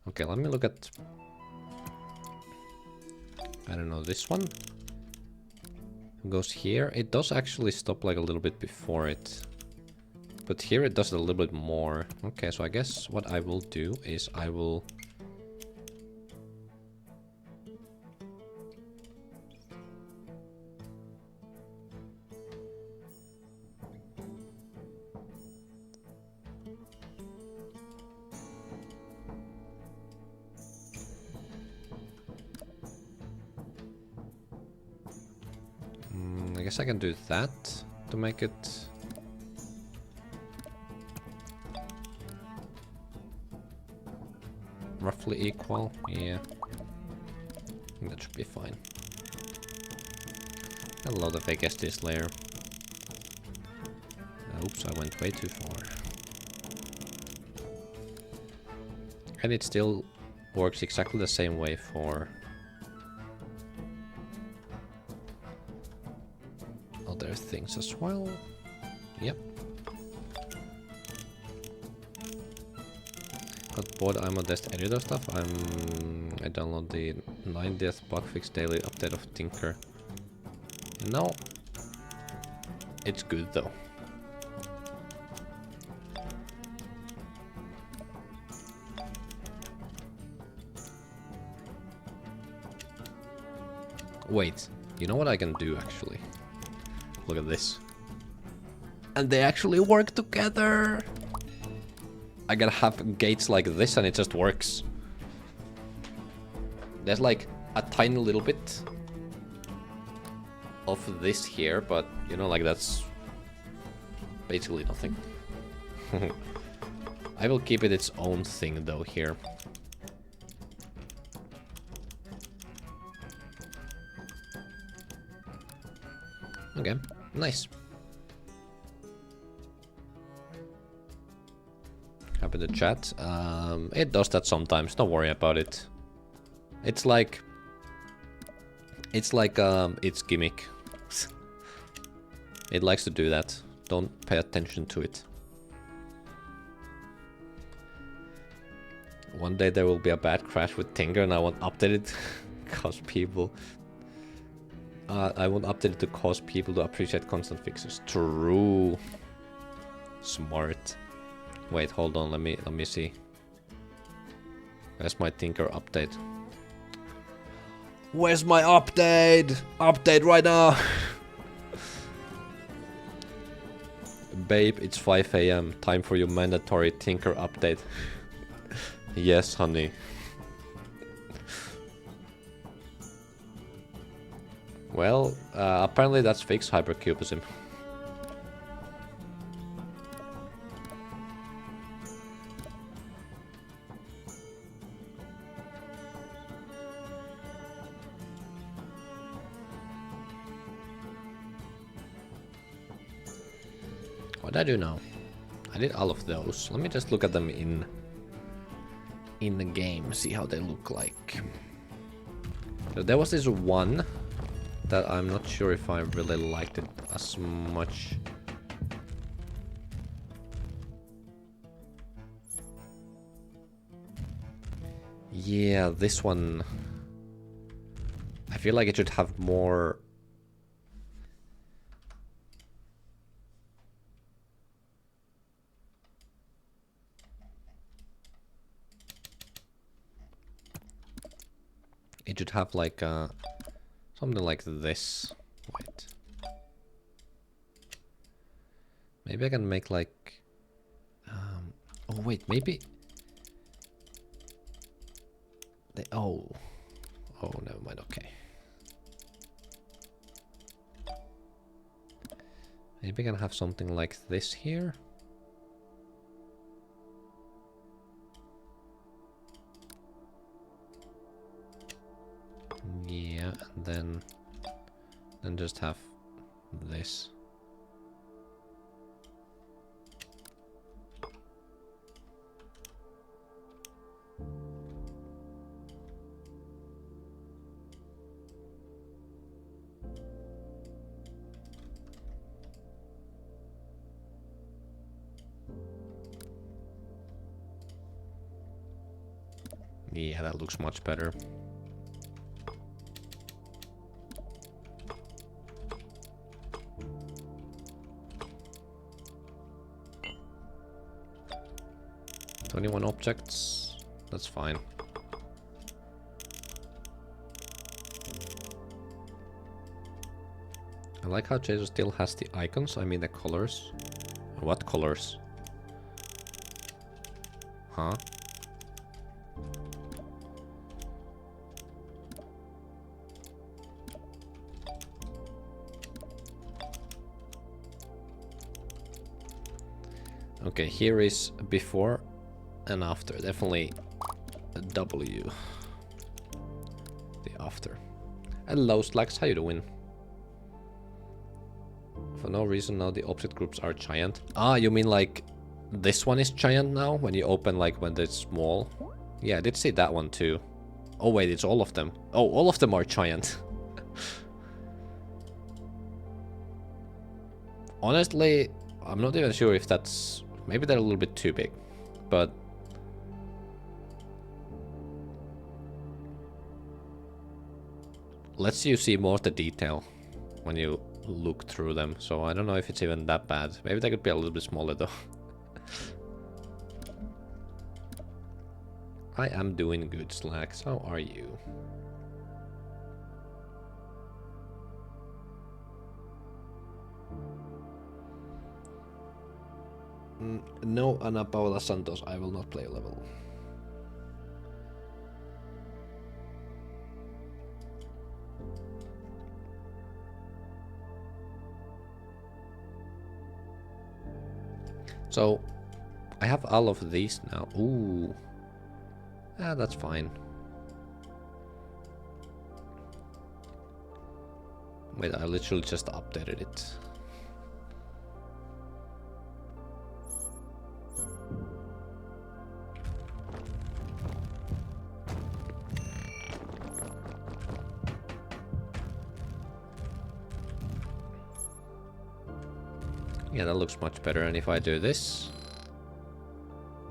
Okay, let me look at... I don't know, this one? It goes here. It does actually stop like a little bit before it. But here it does it a little bit more. Okay, so I guess what I will do is I will... I guess I can do that to make it roughly equal. Yeah, that should be fine. Hello, the fake SD Slayer. Oops, I went way too far. And it still works exactly the same way for other things as well. Yep. Got bored. I'm on test editor stuff. I download the 90th bug fix daily update of Tinker. No, it's good though. Wait, you know what I can do actually? Look at this. And they actually work together! I gotta have gates like this and it just works. There's like a tiny little bit of this here, but you know, like that's basically nothing. I will keep it its own thing though here. Okay, nice. Happy to chat. It does that sometimes, don't worry about it. It's like its gimmick. It likes to do that. Don't pay attention to it. One day there will be a bad crash with Tinker and I won't update it cause people... I won't update it to cause people to appreciate constant fixes. True. Smart. Wait, hold on, let me see. Where's my Tinker update? Where's my update? Update right now! Babe, it's 5 AM. Time for your mandatory Tinker update. Yes, honey. Well, apparently that's fixed hypercubism. What did I do now? I did all of those. Let me just look at them in the game, see how they look like. So there was this one that I'm not sure if I really liked it as much. Yeah, this one... I feel like it should have more... It should have like something like this. Wait. Maybe I can make like... oh wait, maybe... oh. Oh, never mind, okay. Maybe I can have something like this here. Yeah, and then just have this. Yeah, that looks much better. "21 objects." That's fine. I like how Jason still has the icons, I mean the colors. What colors? Huh? Okay, here is before and after. Definitely a W. The after. Hello, Slacks, how you doing? For no reason now the object groups are giant. Ah, you mean like this one is giant now? When you open like when it's small? Yeah, I did see that one too. Oh wait, it's all of them. Oh, all of them are giant. Honestly, I'm not even sure if that's... Maybe they're a little bit too big. But... lets you see more of the detail when you look through them. So I don't know if it's even that bad. Maybe they could be a little bit smaller though. I am doing good, Slacks. How are you? No, Ana Paula Santos, I will not play a level. So, I have all of these now. Ooh. Ah, that's fine. Wait, I literally just updated it. Yeah, that looks much better. And if I do this,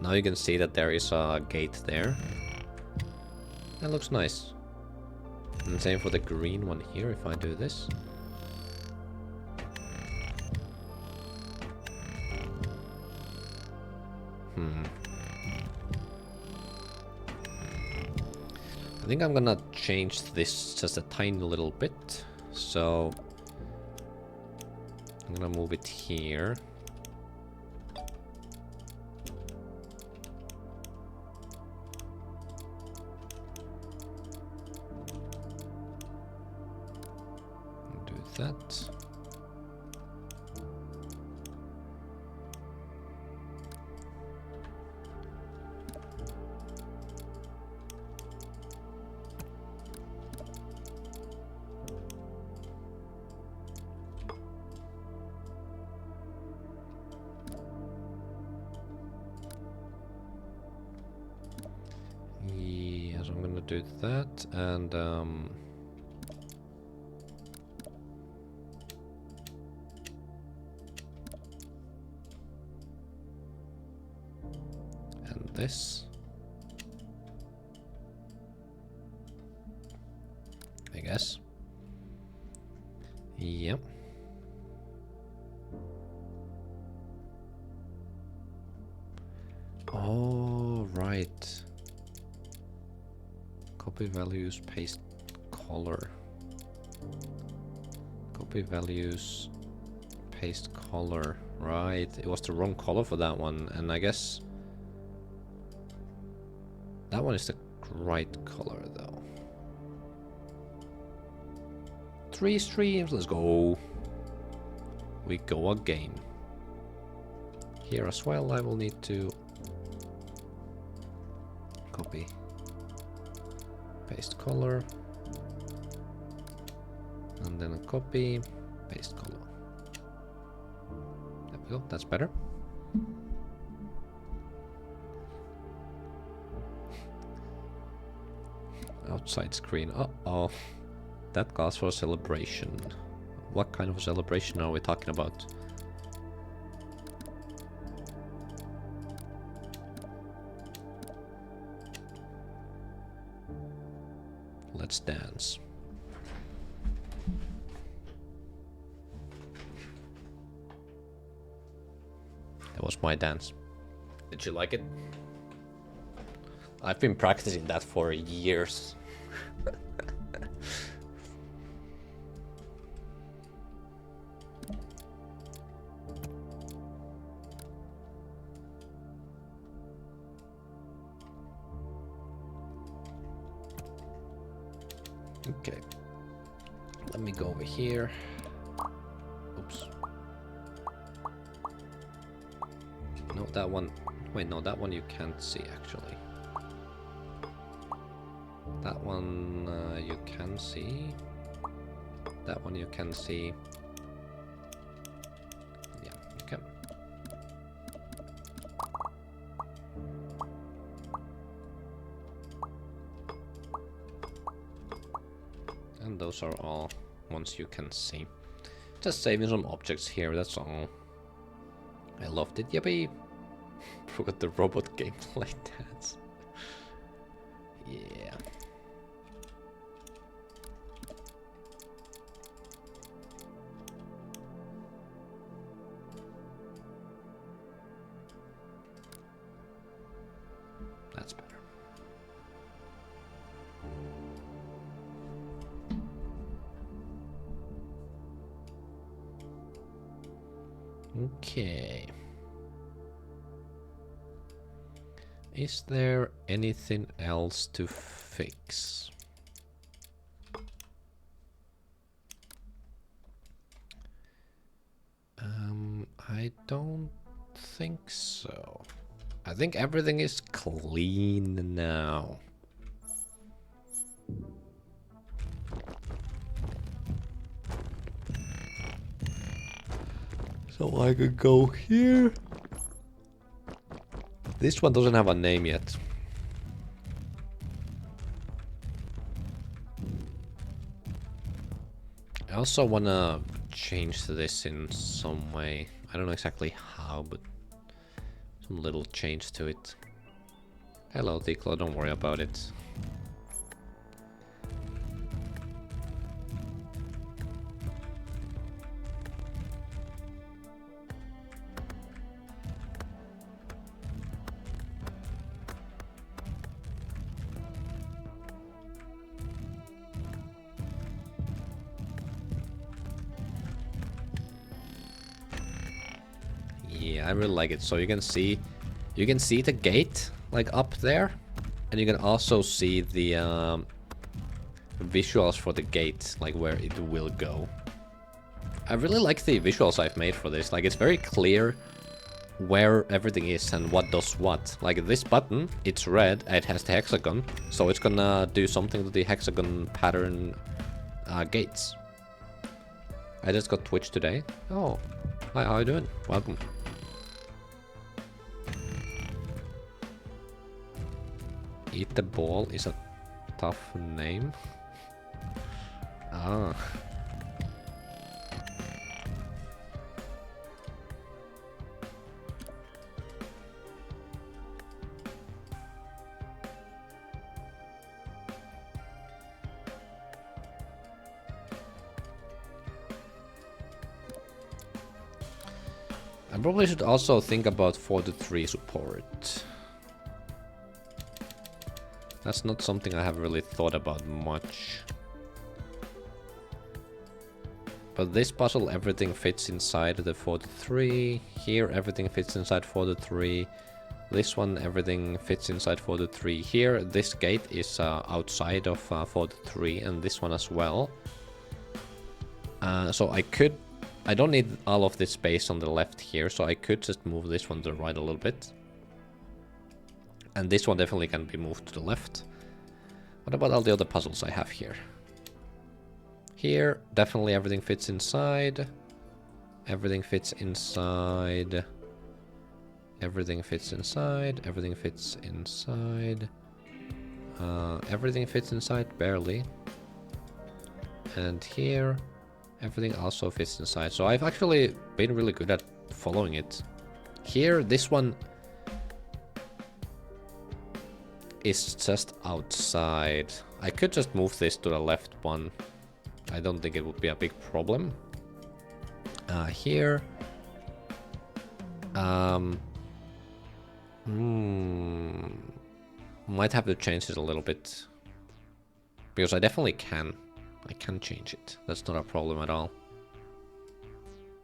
now you can see that there is a gate there. That looks nice. And same for the green one here, if I do this. I think I'm gonna change this just a tiny little bit. So I'm gonna move it here. Do that. Yes, I'm gonna do that, and this. guess. Yep. Oh, right. Copy values, paste color. Copy values, paste color. Right, it was the wrong color for that one, and I guess that one is the right color though. 3 streams, let's go. We go again. Here as well, I will need to copy, paste color, and then a copy, paste color. There we go, that's better. Outside screen, uh-oh. That calls for a celebration. What kind of a celebration are we talking about? Let's dance. That was my dance. Did you like it? I've been practicing that for years. Okay, let me go over here. Oops. No, that one. Wait, no, that one you can't see actually. That one you can see. That one you can see. Yeah, okay. And those are all ones you can see. Just saving some objects here, that's all. I loved it, yippee! Forgot the robot gameplay dance. Yeah. That's better. Okay. Is there anything else to fix? I don't think so. I think everything is clean now. So I could go here. This one doesn't have a name yet. I also wanna change this in some way. I don't know exactly how, but some little change to it. Hello, Diklo, don't worry about it. Yeah, I really like it. So you can see the gate like up there, and you can also see the visuals for the gate, like where it will go. I really like the visuals I've made for this. Like, it's very clear where everything is and what does what. Like this button, it's red, it has the hexagon, so it's gonna do something to the hexagon pattern gates. I just got Twitch today. Oh, hi, how are you doing? Welcome. Eat the ball is a tough name. Ah. probably should also think about 4-3 support. That's not something I have really thought about much. But this puzzle, everything fits inside the 4-3. Here, everything fits inside 4-3. This one, everything fits inside 4-3. Here, this gate is outside of 4-3, and this one as well. So I don't need all of this space on the left here, so I could just move this one to the right a little bit. And this one definitely can be moved to the left. What about all the other puzzles I have here? Here, definitely everything fits inside. Everything fits inside. Everything fits inside. Everything fits inside. Everything fits inside, barely. And here, everything also fits inside. So I've actually been really good at following it. Here, this one is just outside. I could just move this to the left one. I don't think it would be a big problem. Here. Might have to change it a little bit. Because I definitely can. I can change it. That's not a problem at all.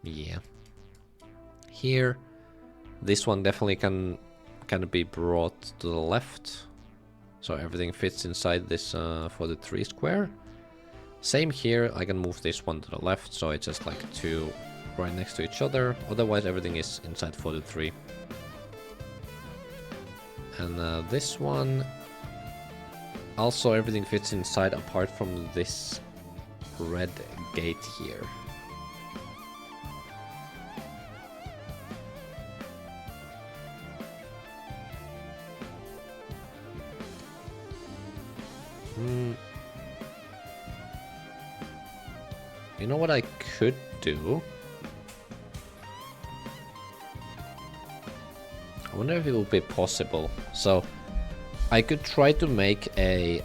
Yeah. Here. This one definitely can be brought to the left. So everything fits inside this 4-3 square. Same here, I can move this one to the left, so it's just like two right next to each other. Otherwise everything is inside 4-3. And this one, also everything fits inside apart from this red gate here. You know what I could do? I wonder if it would be possible. So, I could try to make a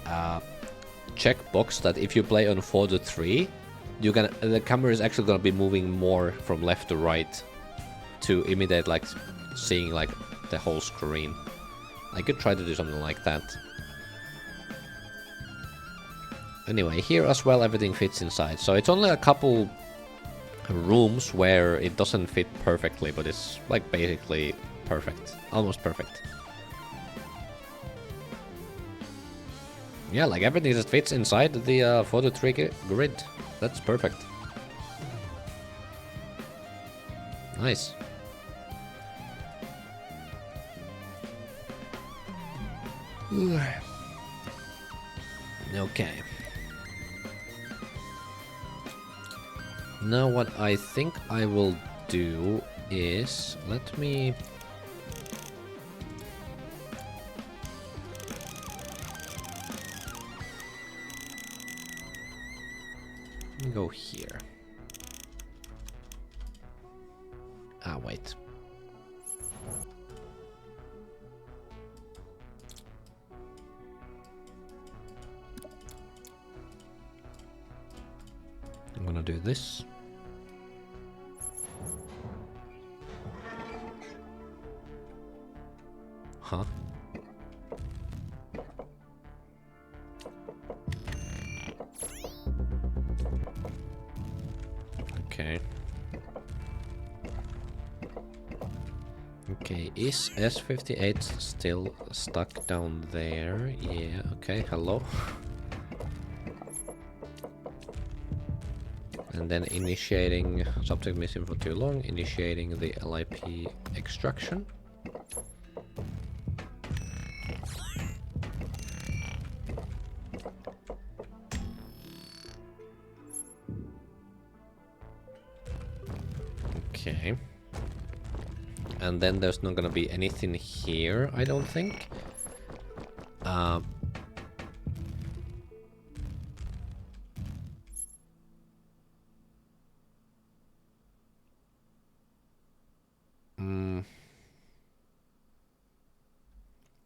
checkbox that if you play on 4-3, you can the camera is actually gonna be moving more from left to right to imitate like seeing like the whole screen. I could try to do something like that. Anyway, here as well everything fits inside. So it's only a couple rooms where it doesn't fit perfectly, but it's like basically perfect. Almost perfect. Yeah, like everything just fits inside the 4-3 grid. That's perfect. Nice. Okay. Now what I think I will do is, let me go here. Ah, wait. I'm gonna do this. Huh? Okay. Okay, is S58 still stuck down there? Yeah, okay, hello. And then initiating subject missing for too long, initiating the LIP extraction. Okay. And then there's not gonna be anything here, I don't think.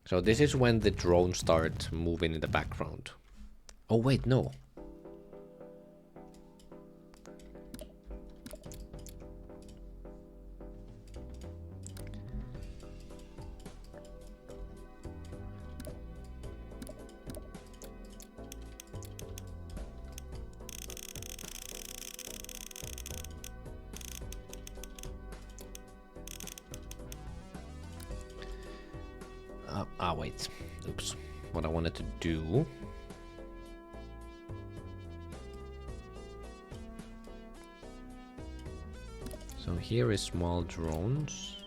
So this is when the drone starts moving in the background. Oh wait, no. Ah, wait. Oops. What I wanted to do. So here is small drones.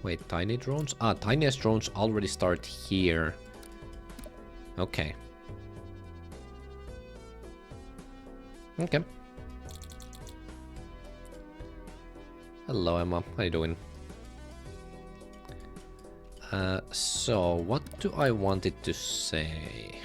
Wait, tiny drones? Ah, tiniest drones already start here. Okay. Okay. Hello, Emma. How you doing? So what do I want it to say?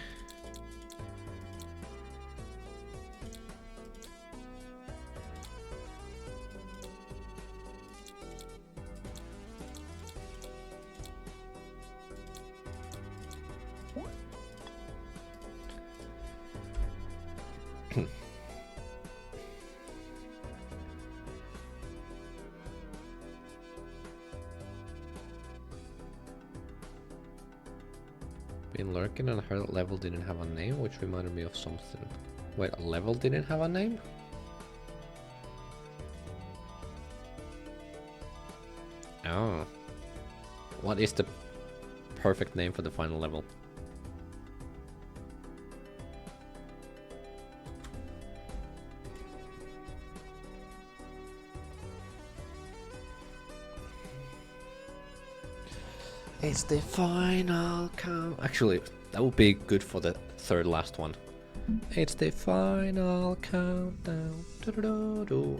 Been lurking and her level didn't have a name, which reminded me of something. Wait, a level didn't have a name? Oh. What is the perfect name for the final level? It's the final count. Actually, that would be good for the third last one. It's the final countdown.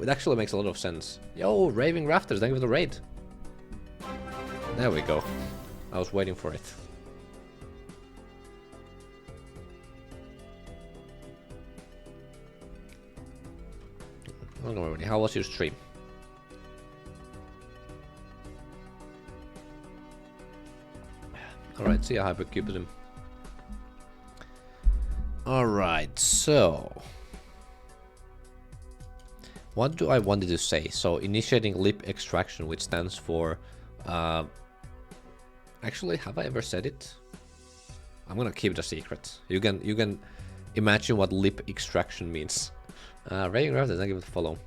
It actually makes a lot of sense. Yo, Raving Rafters, thank you for the raid. There we go. I was waiting for it. Alrighty, how was your stream? Alright, see ya, Hypercubism. Alright, so... what do I want it to say? So, initiating lip extraction, which stands for... actually, have I ever said it? I'm gonna keep it a secret. You can imagine what lip extraction means. Raving Raptors, thank you for the follow.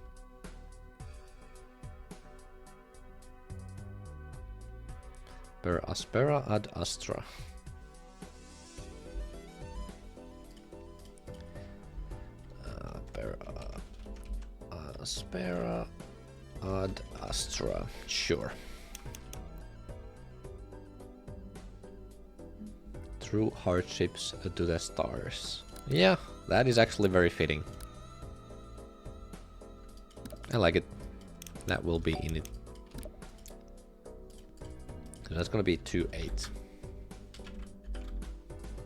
Per aspera ad astra. Per aspera ad astra. Sure. Through hardships to the stars. Yeah, that is actually very fitting. I like it. That will be in it. That's gonna be 2-8.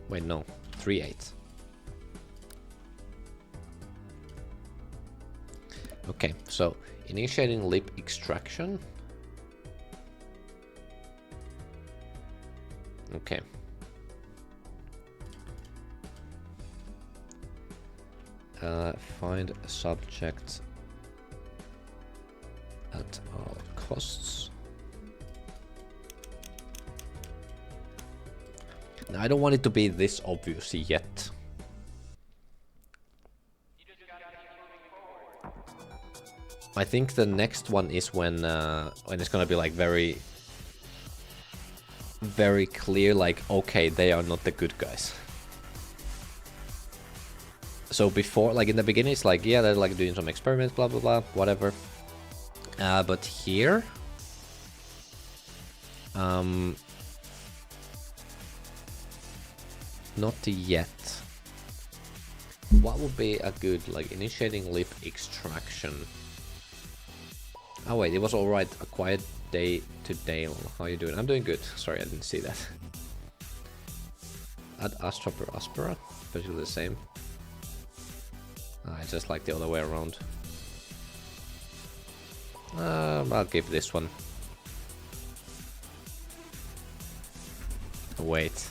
Wait, no, 3-8. Okay, so initiating lip extraction. Okay. Find subject at all costs. Now, I don't want it to be this obvious yet. I think the next one is when it's gonna be like very clear, like, okay, they are not the good guys. So before, like in the beginning, it's like, yeah, they're like doing some experiments, blah blah blah, whatever. But here, not yet. What would be a good, like, initiating lip extraction? Oh wait, it was alright. A quiet day to Dale. How you doing? I'm doing good. Sorry, I didn't see that. Ad Astra per Aspera, basically the same. I just like the other way around. I'll give this one. Wait.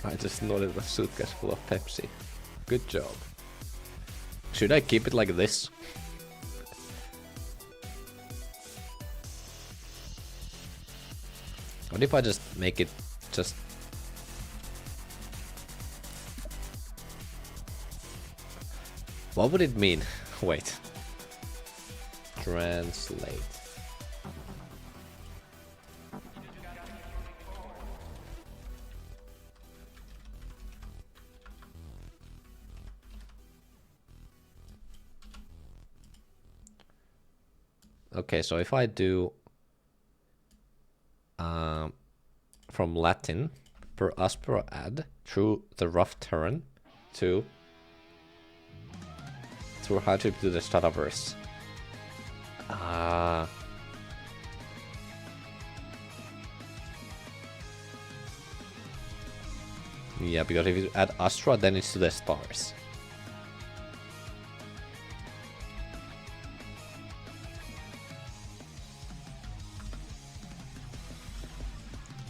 I just nodded a suitcase full of Pepsi. Good job. Should I keep it like this? What if I just make it just... What would it mean? Wait. Translate. Okay, so if I do from Latin per aspera ad through the rough terrain to through how to do the Strataverse. Yeah, because if you add Astra, then it's to the stars.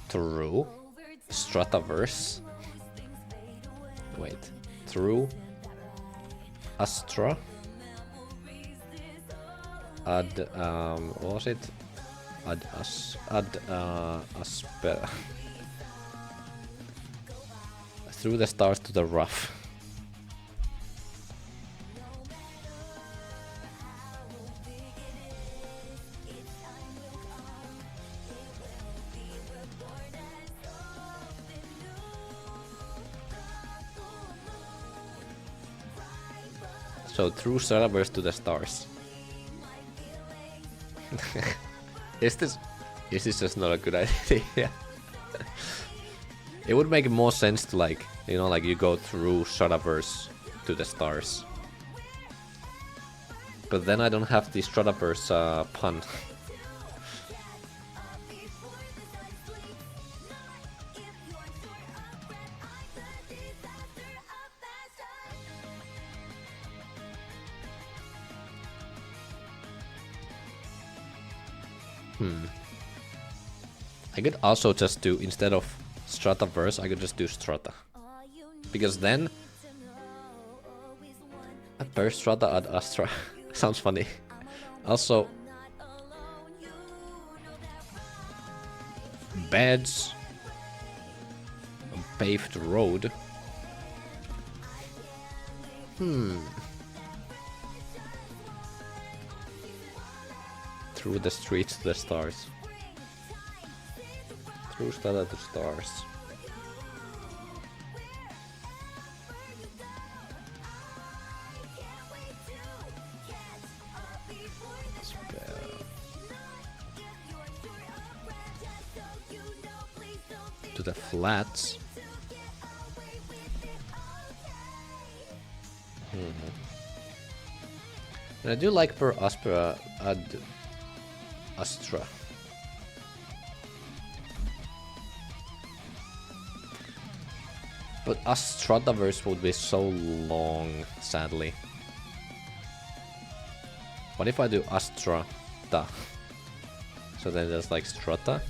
Through Strataverse. Wait. Through Astra. Ad what was it? Aspera. Through the stars to the rough. So through Strataverse to the stars. Is this just not a good idea? It would make more sense to, like, you know, like you go through Strataverse to the stars. But then I don't have the Strataverse pun. I could also just do, instead of Strataverse, I could just do Strata. Because then... Per Strata ad Astra. Sounds funny. Also... Beds... A paved road... Through the streets to the stars. Through Strata to stars. To the flats. And I do like per aspera ad Astra. But Strataverse would be so long, sadly. What if I do Astrata? So then there's like Strata.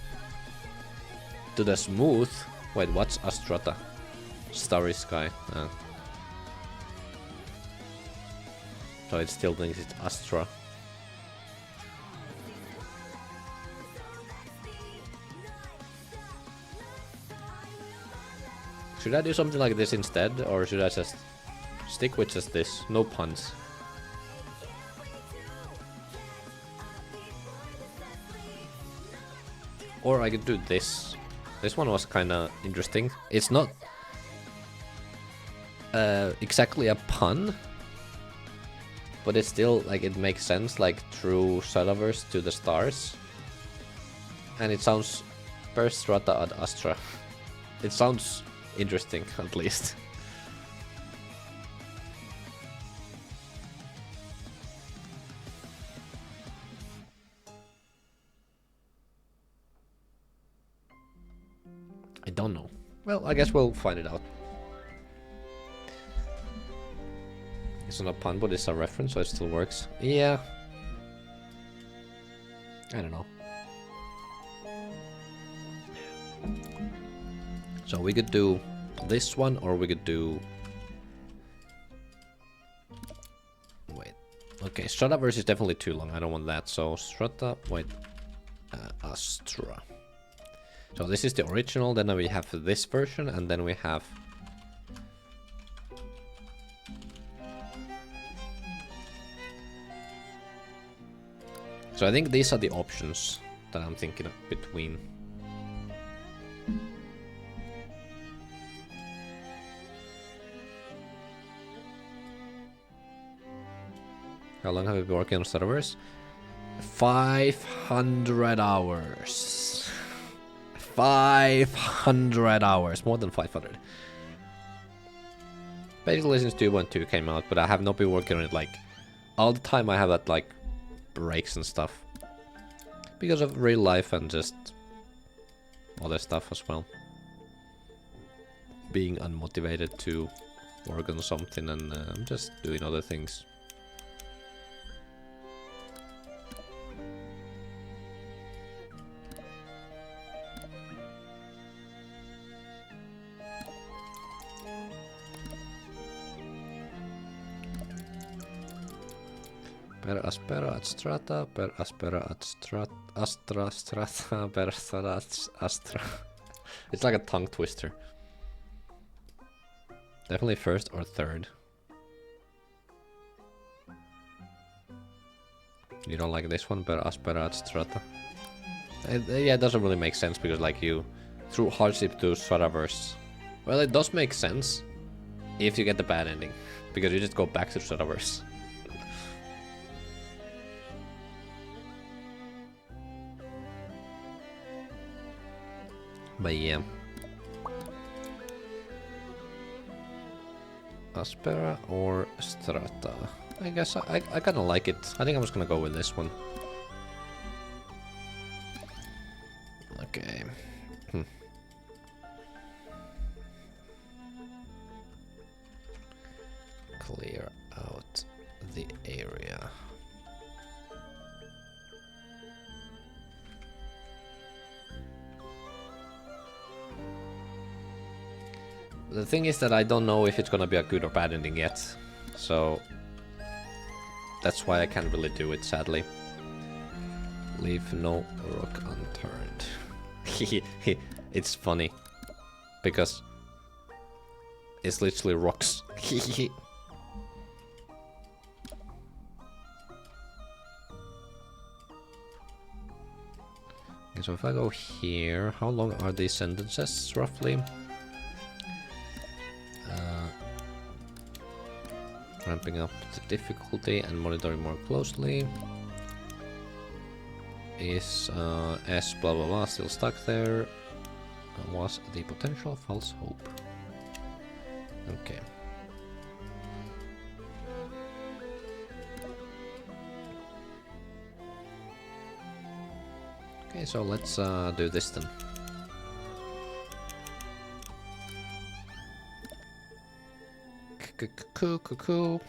To the smooth. Wait, what's Astrata? Starry sky. So it still thinks it's Astra. Should I do something like this instead, or should I just stick with just this? No puns. Or I could do this. This one was kinda interesting. It's not exactly a pun, but it's still, like, it makes sense, like, through Strataverse to the stars. And it sounds per Strata ad Astra. It sounds interesting, at least. I don't know. Well, I guess we'll find it out. It's not a pun, but it's a reference, so it still works. Yeah. I don't know. So we could do this one, or we could do Okay, Strataverse is definitely too long. I don't want that. So Astra. So this is the original. Then we have this version, and then we have. So I think these are the options that I'm thinking of between. How long have we been working on Strataverse? 500 hours. 500 hours. More than 500. Basically since 2.2 came out, but I have not been working on it like all the time. I have that like breaks and stuff. Because of real life and just other stuff as well. Being unmotivated to work on something and just doing other things. Per aspera ad strata, per aspera ad astra strata, per astra. It's like a tongue twister. Definitely first or third. You don't like this one, per aspera ad strata? Yeah, it doesn't really make sense because like you threw hardship to Strataverse. Well, it does make sense if you get the bad ending, because you just go back to Strataverse. But yeah. Aspera or Strata? I guess I kinda like it. I think I'm just gonna go with this one. Okay. Clear out the area. The thing is that I don't know if it's gonna be a good or bad ending yet, so that's why I can't really do it, sadly. Leave no rock unturned. It's funny, because it's literally rocks. Okay, so if I go here, how long are these sentences, roughly? Ramping up the difficulty and monitoring more closely. Is S blah blah blah still stuck there? Was the potential false hope? Okay. Okay, so let's do this then. Cool.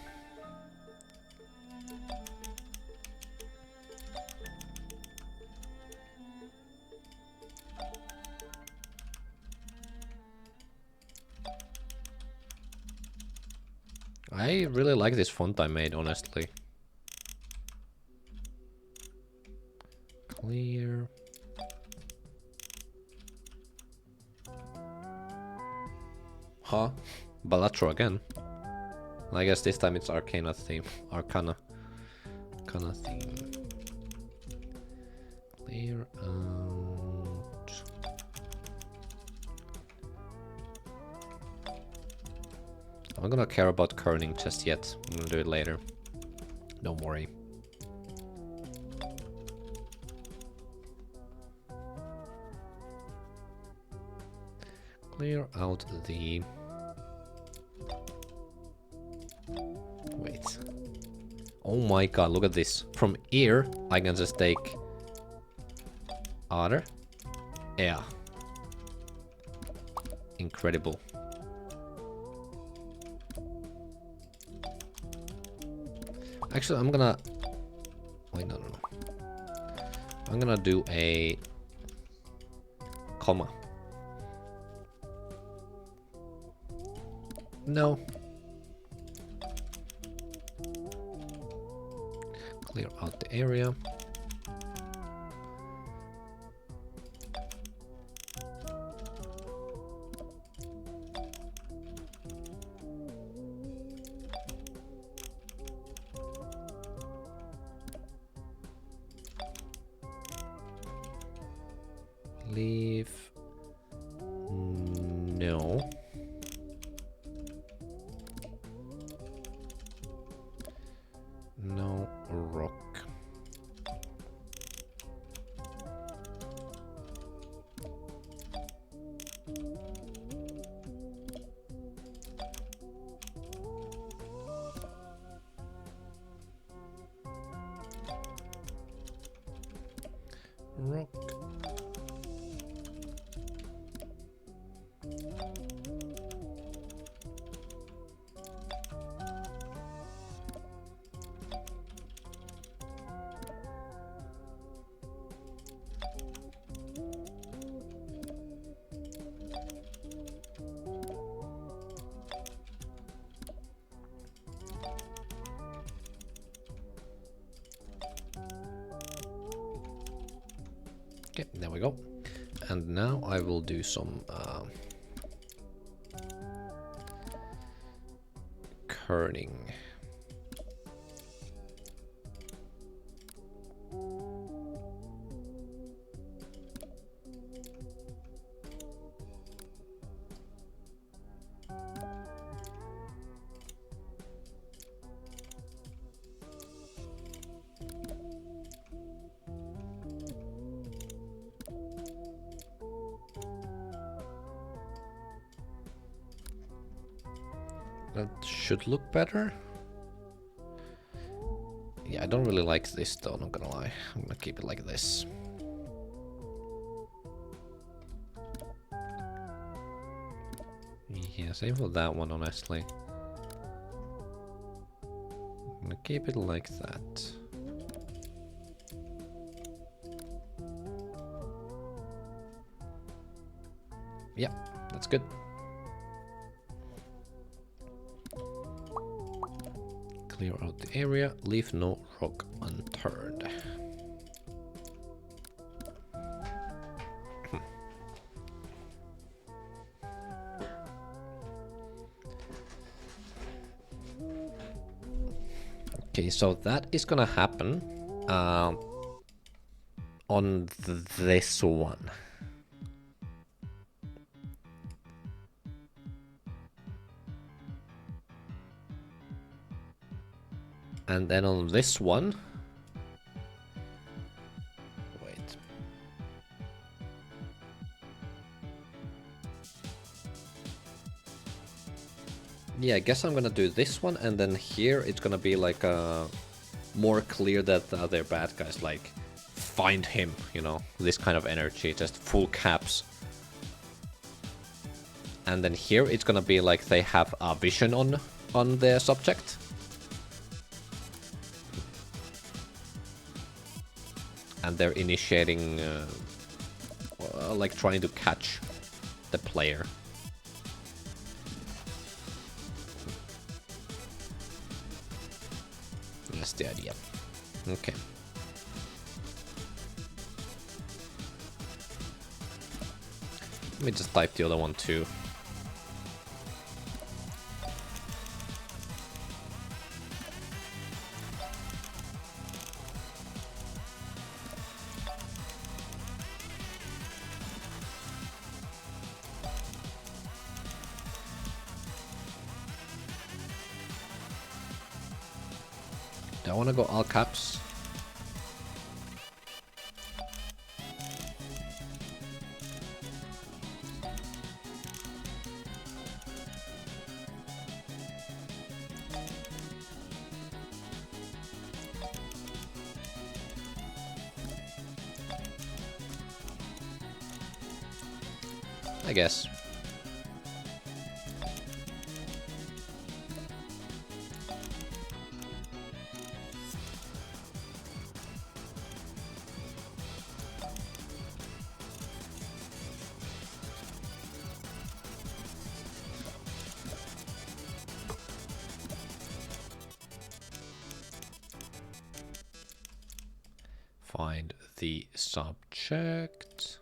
I really like this font I made, honestly. Clear. Huh? Balatro again. I guess this time it's Arcana theme. Arcana theme. Clear out. I'm not gonna care about kerning just yet. I'm gonna do it later. Don't worry. Clear out the... Wait. Oh my god, look at this. From here, I can just take... Otter. Yeah. Incredible. Actually, I'm gonna... Wait, no. I'm gonna do a... comma. No. Clear out the area. Leave. No. No rock. Rock. Okay, there we go. And now I will do some kerning. That should look better. Yeah, I don't really like this though, not gonna lie. I'm gonna keep it like this. Yeah, same for that one, honestly. I'm gonna keep it like that. Yeah, that's good. Clear out the area, leave no rock unturned. Okay, so that is gonna happen on this one. And then on this one, wait. Yeah, I guess I'm gonna do this one, and then here it's gonna be like more clear that the other bad guys like find him, you know, this kind of energy, just full caps. And then here it's gonna be like they have a vision on their subject. And they're initiating, like trying to catch the player. That's the idea. Okay. Let me just type the other one too. Do I want to go all caps? I guess. find the subject.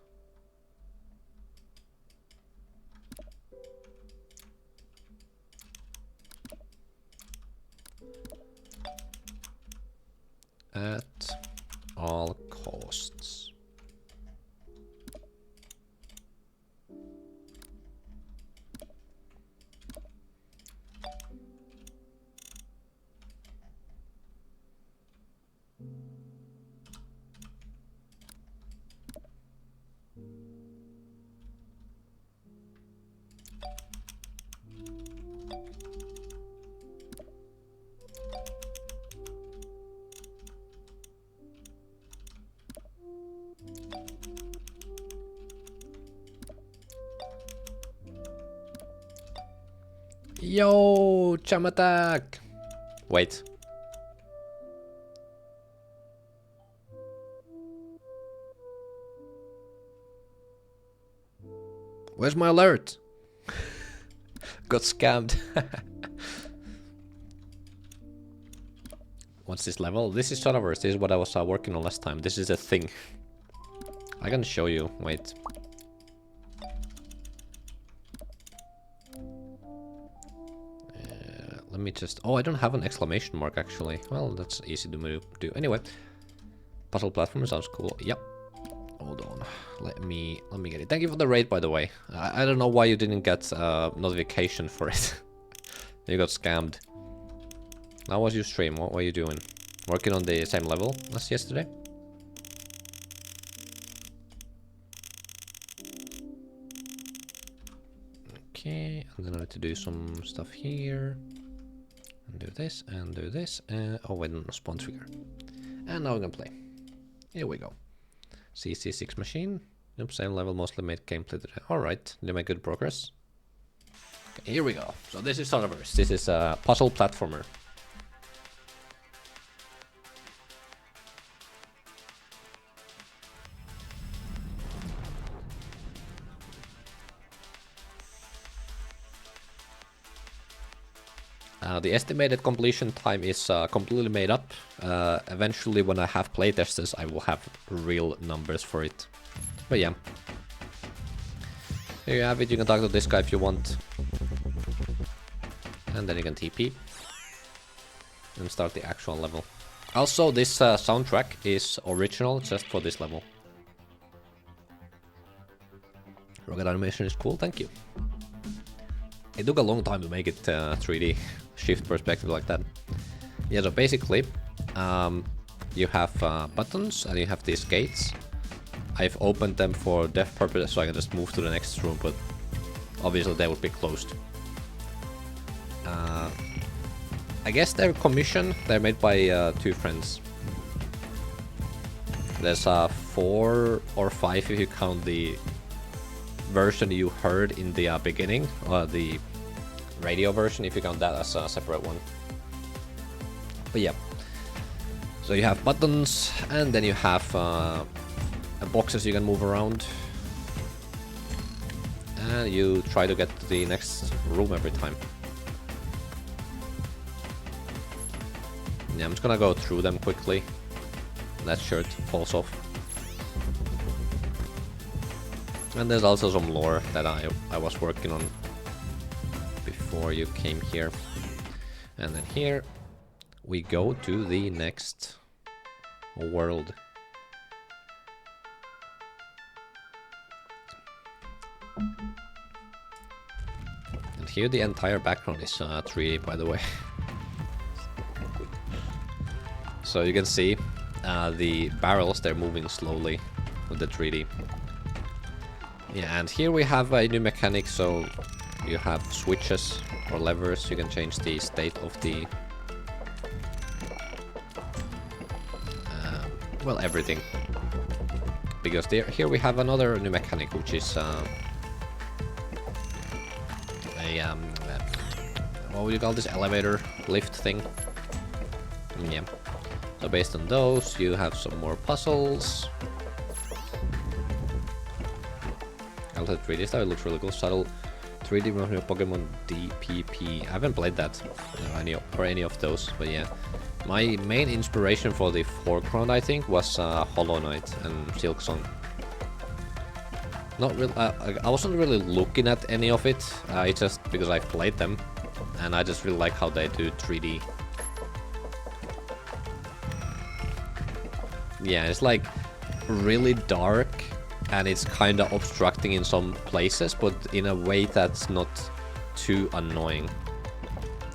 At all costs. Yo, jam attack! Wait. Where's my alert? Got scammed. What's this level? This is Strataverse. This is what I was working on last time. This is a thing. I can show you. Wait. Let me just... Oh, I don't have an exclamation mark actually. Well, that's easy to do. Anyway. Puzzle platform sounds cool. Yep. Hold on. Let me get it. Thank you for the raid, by the way. I don't know why you didn't get notification for it. You got scammed. How was your stream? What were you doing? Working on the same level as yesterday? Okay, and then I need to do some stuff here. And do this, and do this. Oh, wait, no, spawn trigger. And now we can play. Here we go. CC6 machine. Nope, same level, mostly made gameplay today. Alright, did I make good progress? Okay, here we go. So this is Strataverse. This is a puzzle platformer. The estimated completion time is completely made up. Eventually, when I have playtesters, I will have real numbers for it. But yeah. Here you have it. You can talk to this guy if you want. And then you can TP. And start the actual level. Also, this soundtrack is original just for this level. Rocket animation is cool, thank you. It took a long time to make it 3D shift perspective like that. Yeah, so basically, you have buttons and you have these gates. I've opened them for dev purposes so I can just move to the next room, but obviously they would be closed. I guess they're commissioned. They're made by 2 friends. There's 4 or 5 if you count the version you heard in the beginning, or the radio version if you count that as a separate one. But yeah, so you have buttons and then you have boxes you can move around, and you try to get to the next room every time. Yeah, I'm just gonna go through them quickly. That shirt falls off. And there's also some lore that I was working on before you came here. And then here we go to the next world. And here the entire background is 3D, by the way. So you can see the barrels, they're moving slowly with the 3D. Yeah, and here we have a new mechanic, so you have switches or levers, you can change the state of the... well, everything. Because here we have another new mechanic, which is what would you call this? Elevator lift thing. Yeah. So based on those, you have some more puzzles. Also 3D style looks really cool. Subtle 3D version of Pokemon DPP. I haven't played that or any of those, but yeah. My main inspiration for the foreground, I think, was Hollow Knight and Silksong. Not really. I wasn't really looking at any of it. It's just because I've played them, and I just really like how they do 3D. Yeah, it's like really dark, and it's kind of obstructing in some places, but in a way that's not too annoying.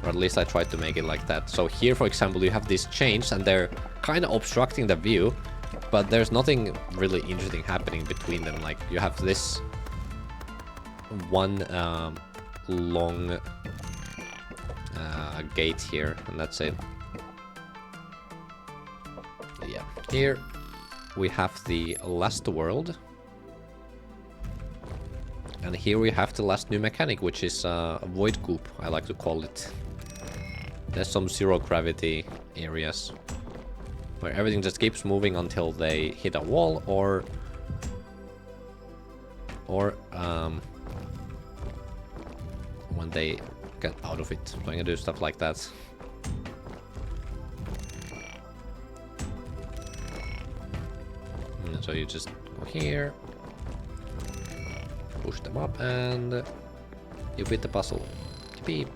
Or at least I tried to make it like that. So here, for example, you have these chains, and they're kind of obstructing the view, but there's nothing really interesting happening between them. Like, you have this one long gate here, and that's it. Yeah, here we have the last world. And here we have the last new mechanic, which is a void goop, I like to call it. There's some zero gravity areas where everything just keeps moving until they hit a wall or when they get out of it. So I'm gonna do stuff like that. And so you just go here, push them up, and you beat the puzzle. Beep.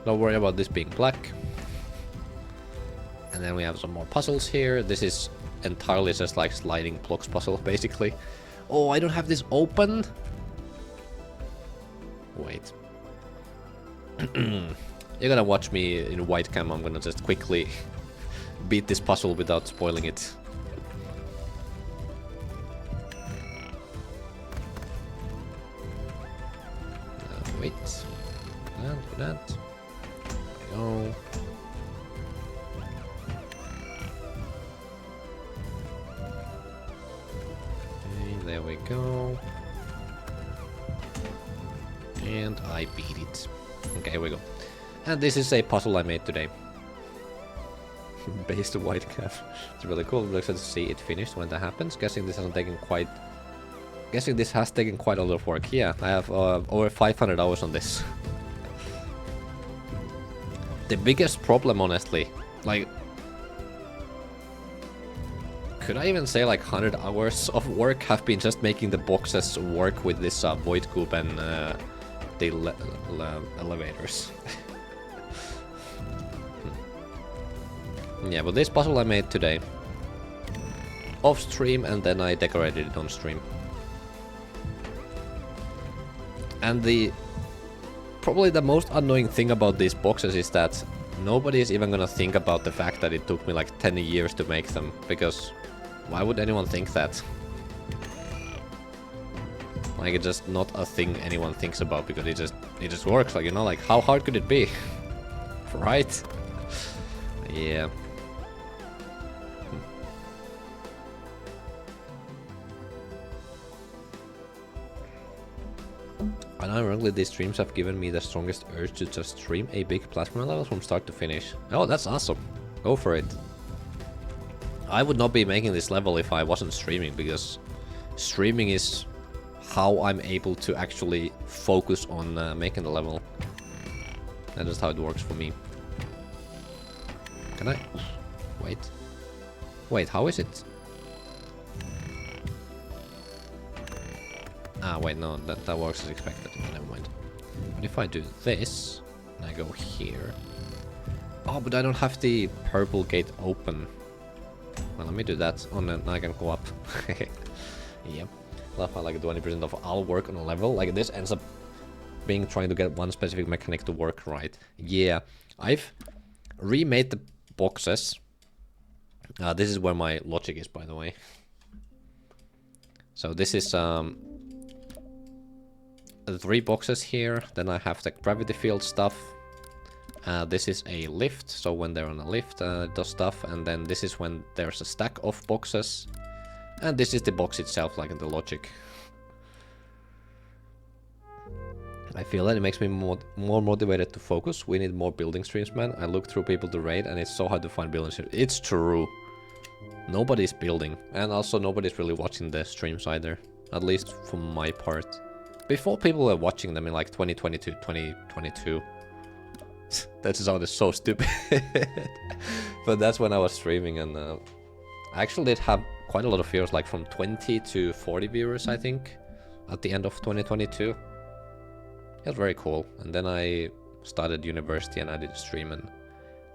Don't worry about this being black. And then we have some more puzzles here. This is entirely just like sliding blocks puzzle, basically. Oh, I don't have this open. Wait. You're gonna watch me in white cam. I'm gonna just quickly beat this puzzle without spoiling it. Wait. Do that. There we go. Okay, there we go. And I beat it. Okay, here we go. And this is a puzzle I made today. Based on white calf. It's really cool. I'm excited to see it finished when that happens. Guessing this has taken quite a lot of work. Yeah, I have over 500 hours on this. The biggest problem, honestly, like, could I even say like 100 hours of work have been just making the boxes work with this void goop and the elevators. Yeah, but this puzzle I made today. Off stream, and then I decorated it on stream. And probably the most annoying thing about these boxes is that nobody is even gonna think about the fact that it took me like 10 years to make them, because why would anyone think that? Like, it's just not a thing anyone thinks about, because it just works. Like, you know, like, how hard could it be? Right? Yeah. Unironically, these streams have given me the strongest urge to just stream a big platform level from start to finish. Oh, that's awesome. Go for it. I would not be making this level if I wasn't streaming, because streaming is how I'm able to actually focus on making the level. That is how it works for me. Can I? Wait. Wait, how is it? Ah, wait, no, that works as expected. Never mind. But if I do this, and I go here... Oh, but I don't have the purple gate open. Well, let me do that, and then I can go up. Yep. Left by like 20% of all work on a level. Like, this ends up being trying to get one specific mechanic to work right. Yeah, I've remade the boxes. This is where my logic is, by the way. So this is the 3 boxes here. Then I have the gravity field stuff. This is a lift, so when they're on a lift, it does stuff. And then this is when there's a stack of boxes. And this is the box itself, like in the logic. I feel that it makes me more motivated to focus. We need more building streams, man. I look through people to raid, and it's so hard to find building streams. It's true. Nobody's building. And also nobody's really watching the streams either. At least for my part. Before, people were watching them in like 2022. That sounded so stupid. But that's when I was streaming, and I actually did have quite a lot of viewers, like from 20 to 40 viewers, I think, at the end of 2022. It was very cool. And then I started university and I did a stream, and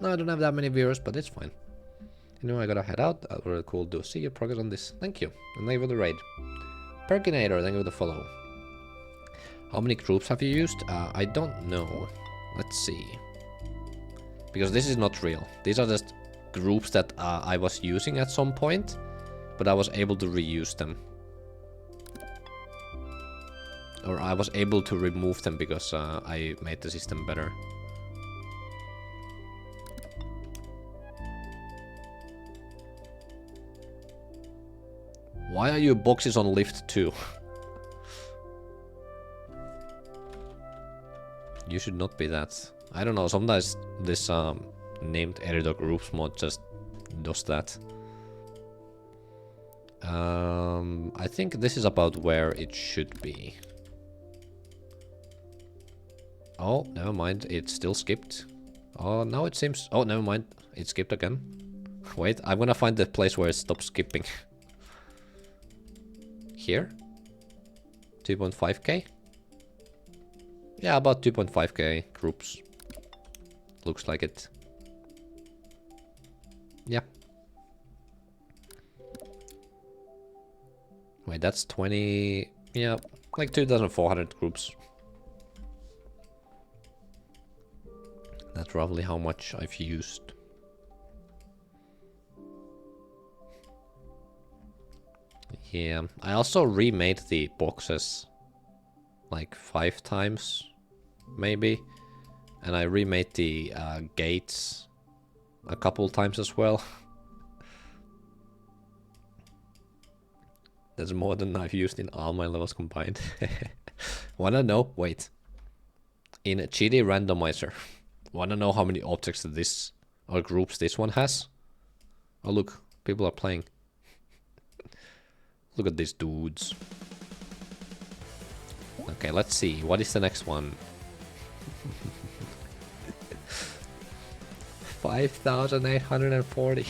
now I don't have that many viewers, but it's fine. Anyway, I gotta head out. That was really cool to see your progress on this. Thank you. And thank you for the raid. Perkinator, thank you for the follow. How many groups have you used? I don't know. Let's see. Because this is not real. These are just groups that I was using at some point, but I was able to reuse them. Or I was able to remove them because I made the system better. Why are your boxes on lift 2? You should not be that. I don't know, sometimes this named editor groups mod just does that. I think this is about where it should be. Oh, never mind, it still skipped. Oh, now it seems... Oh, never mind, it skipped again. Wait, I'm gonna find the place where it stops skipping. Here? 2.5k? Yeah, about 2.5k groups. Looks like it. Yeah. Wait, that's 20... Yeah, like 2,400 groups. That's roughly how much I've used. Yeah, I also remade the boxes like 5 times, maybe. And I remade the gates a couple times as well. That's more than I've used in all my levels combined. Wanna know? Wait. In GD randomizer, wanna know how many objects this or groups this one has? Oh look, people are playing. Look at these dudes. Okay, let's see. What is the next one? 5,840.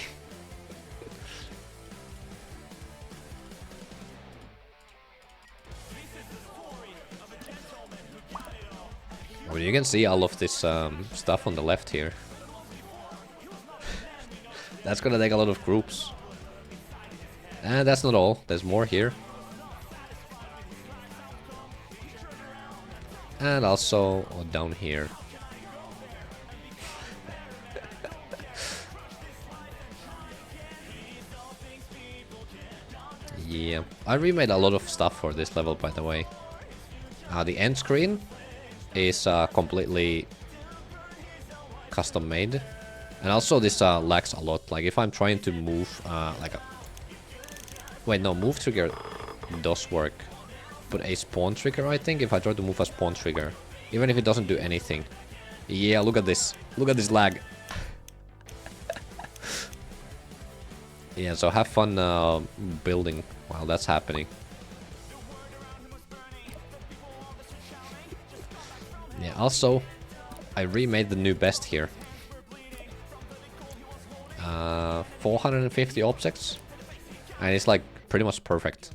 Well, you can see all of this stuff on the left here. That's gonna take a lot of groups. And that's not all. There's more here. And also down here. Yeah, I remade a lot of stuff for this level, by the way. The end screen is completely custom made. And also this lags a lot. Like if I'm trying to move like a... Wait, no, move trigger does work. But a spawn trigger, I think, if I try to move a spawn trigger. Even if it doesn't do anything. Yeah, look at this. Look at this lag. Yeah, so have fun building while that's happening. Yeah, also, I remade the new best here. 450 objects. And it's like pretty much perfect.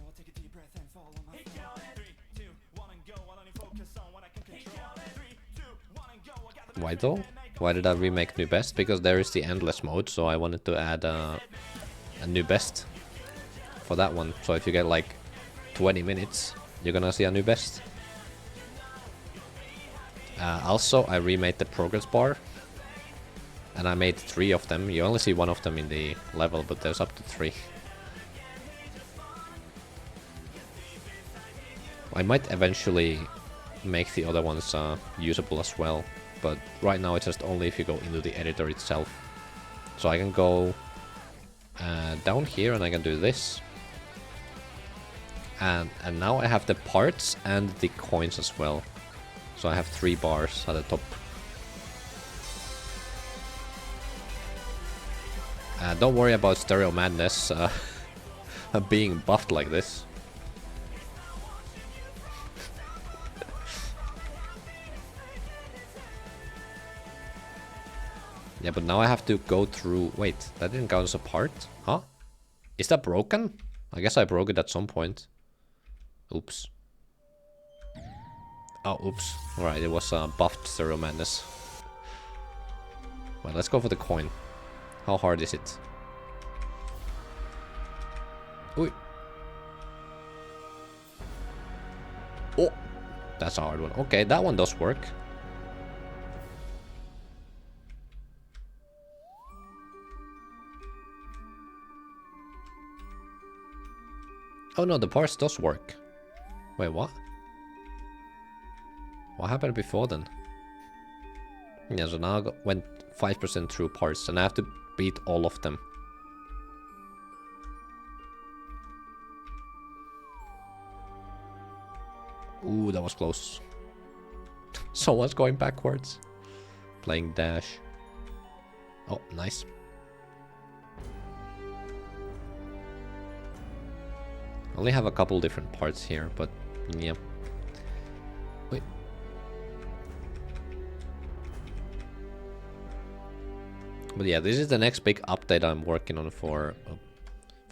Why though? Why did I remake new best? Because there is the endless mode, so I wanted to add a new best for that one. So if you get like 20 minutes, you're gonna see a new best. Also, I remade the progress bar. And I made 3 of them. You only see 1 of them in the level, but there's up to 3. I might eventually make the other ones usable as well. But right now it's just only if you go into the editor itself. So I can go down here and I can do this. And now I have the parts and the coins as well. So I have 3 bars at the top. Don't worry about Stereo Madness being buffed like this. Yeah, but now I have to go through... Wait, that didn't count as a part? Huh? Is that broken? I guess I broke it at some point. Oops. Oh, oops. Alright, it was buffed Zero Madness. Well, let's go for the coin. How hard is it? Oi. Oh! That's a hard one. Okay, that one does work. Oh no, the parts does work. Wait, what? What happened before then? Yeah, so now I went 5% through parts, and I have to beat all of them. Ooh, that was close. Someone's going backwards. Playing dash. Oh, nice. Only have a couple different parts here, but yeah. Wait. But yeah, this is the next big update I'm working on for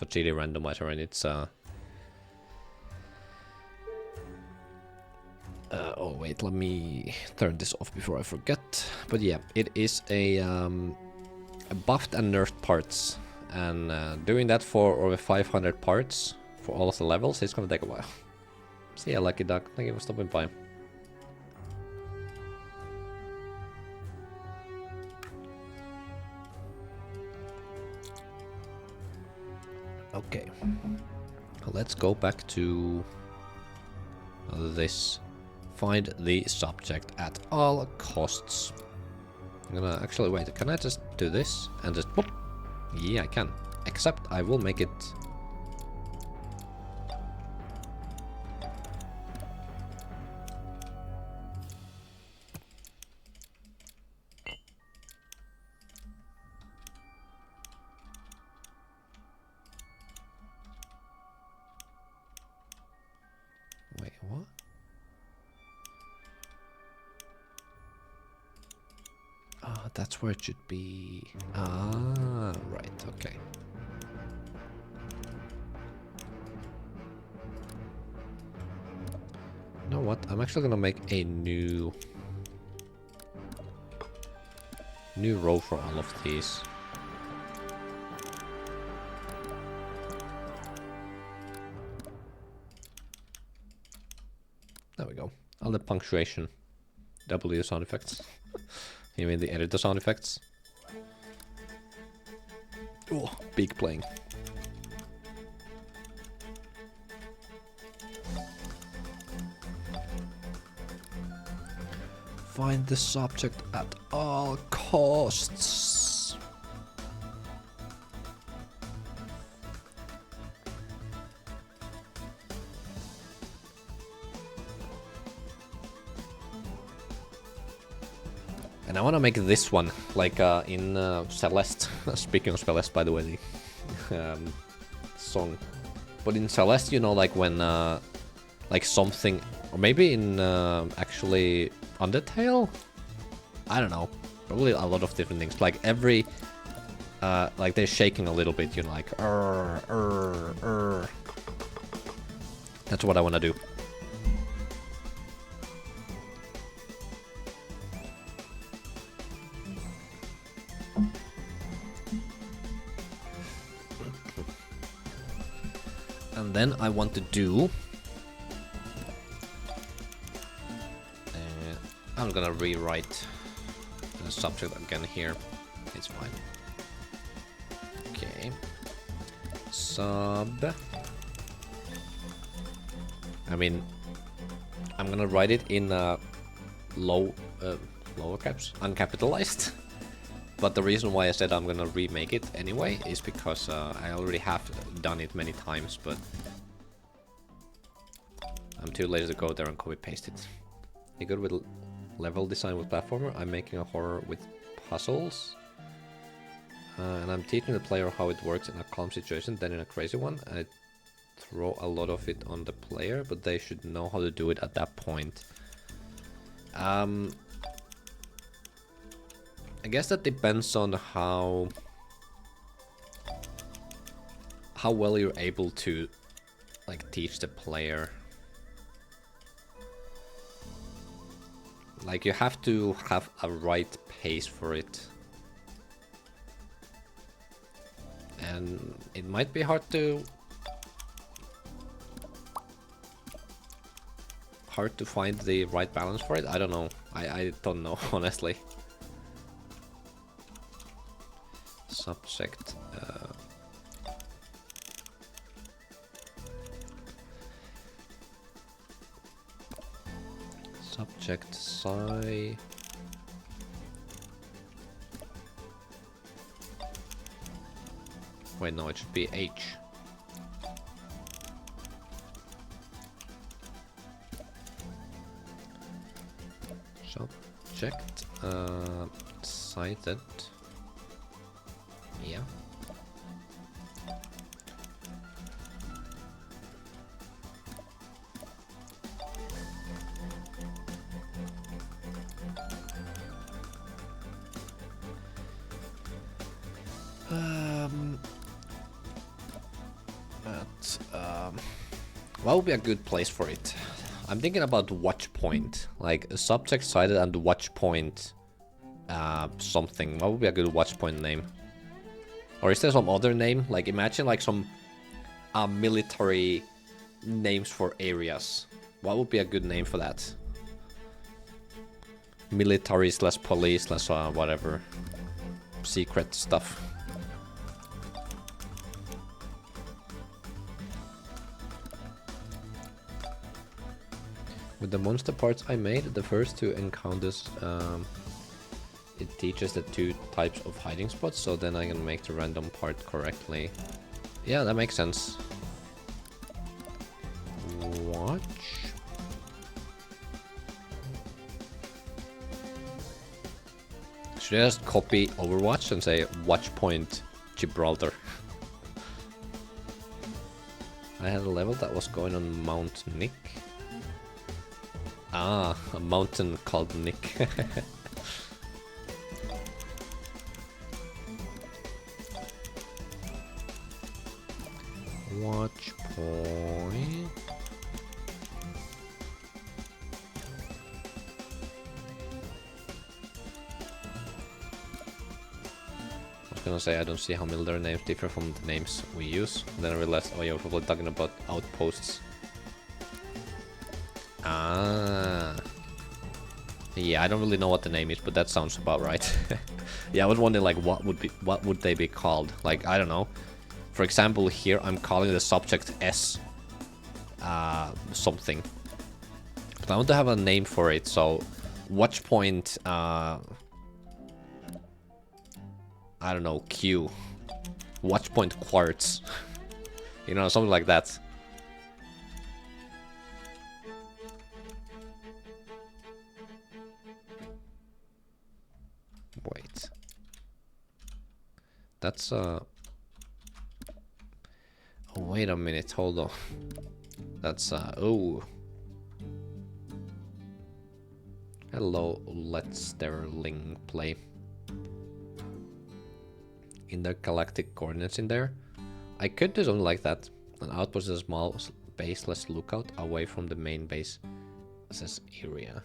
GD Randomizer, and it's oh wait, let me turn this off before I forget. But yeah, it is a buffed and nerfed parts, and doing that for over 500 parts for all of the levels, it's gonna take a while. See ya, Lucky Duck. Thank you for stopping by. Okay, let's go back to this. Find the subject at all costs. I'm gonna actually wait. Can I just do this and just whoop? Yeah, I can. Except I will make it. Wait, what? Ah, that's where it should be. Ah, right, okay. You know what? I'm actually gonna make a new row for all of these. There we go. All the punctuation. W sound effects. You mean the editor sound effects? Oh, big playing. Find the subject at all costs. And I want to make this one like in Celeste. Speaking of Celeste, by the way, the song. But in Celeste, you know, like when like something, or maybe in actually Undertale? I don't know. Probably a lot of different things. Like every, like they're shaking a little bit, you know, like That's what I want to do. And then I want to do... I'm gonna rewrite the subject again here. It's fine. Okay. Sub. I mean, I'm gonna write it in lower caps, uncapitalized. But the reason why I said I'm gonna remake it anyway is because I already have done it many times, but I'm too lazy to go there and copy paste it. You good with level design with platformer? I'm making a horror with puzzles. And I'm teaching the player how it works in a calm situation, then in a crazy one. I throw a lot of it on the player, but they should know how to do it at that point. I guess that depends on how well you're able to like teach the player. Like you have to have a right pace for it. And it might be hard to find the right balance for it. I don't know. I don't know, honestly. Subject. Subject psi. Wait, no, it should be H. Subject cited. Yeah. What would be a good place for it? I'm thinking about watch point, like a subject cited and watch point something. What would be a good watch point name? Or is there some other name? Like imagine like some military names for areas. What would be a good name for that? Military / police / whatever. Secret stuff. With the monster parts I made, the first two encounters, it teaches the 2 types of hiding spots, so then I can make the random part correctly. Yeah, that makes sense. Watch. Should I just copy Overwatch and say watch point Gibraltar? I had a level that was going on Mount Nick. Ah, a mountain called Nick. Watch point. I was gonna say I don't see how military names differ from the names we use. Then I realized, oh yeah, we're probably talking about outposts. Ah. Yeah, I don't really know what the name is, but that sounds about right. Yeah, I was wondering like what would they be called? Like, I don't know. For example, here I'm calling the subject S something. But I want to have a name for it, so watch point I don't know, Q. Watch point quartz. You know, something like that. Wait. That's Oh, wait a minute, hold on. That's oh. Hello, let's Sterling play. Intergalactic coordinates in there. I could do something like that. An outpost is a small baseless lookout away from the main base. This area.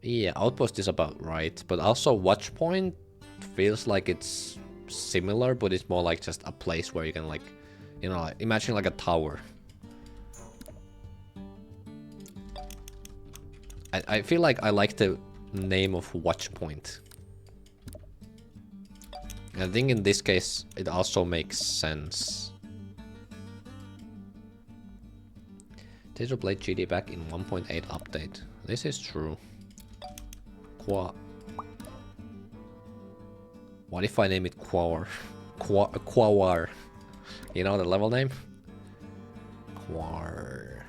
Yeah, outpost is about right, but also watch point feels like it's similar, but it's more like just a place where you can like, you know, imagine like a tower. I feel like I like the name of watch point. I think in this case it also makes sense. Taser Blade GD back in 1.8 update. This is true. What if I name it Quawar? Quawar. You know the level name? Quawar.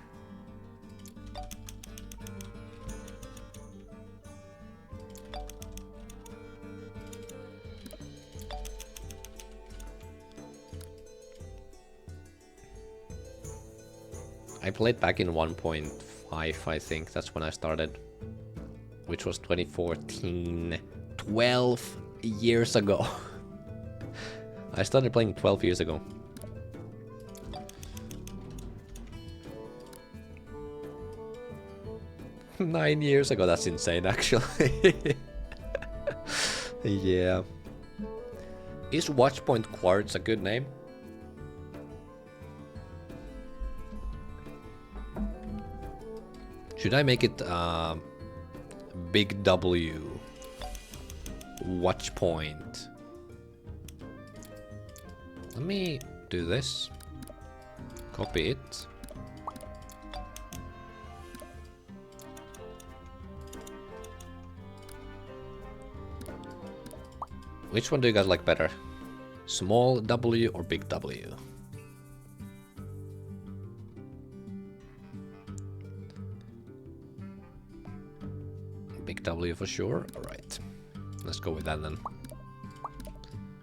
I played back in 1.5, I think. That's when I started. Which was 2014. 12 years ago. I started playing 12 years ago. Nine years ago, that's insane actually. Yeah. Is Watchpoint Quartz a good name? Should I make it Big W Watchpoint? Let me do this. Copy it. Which one do you guys like better? Small W or big W? Big W for sure. Alright. Let's go with that then.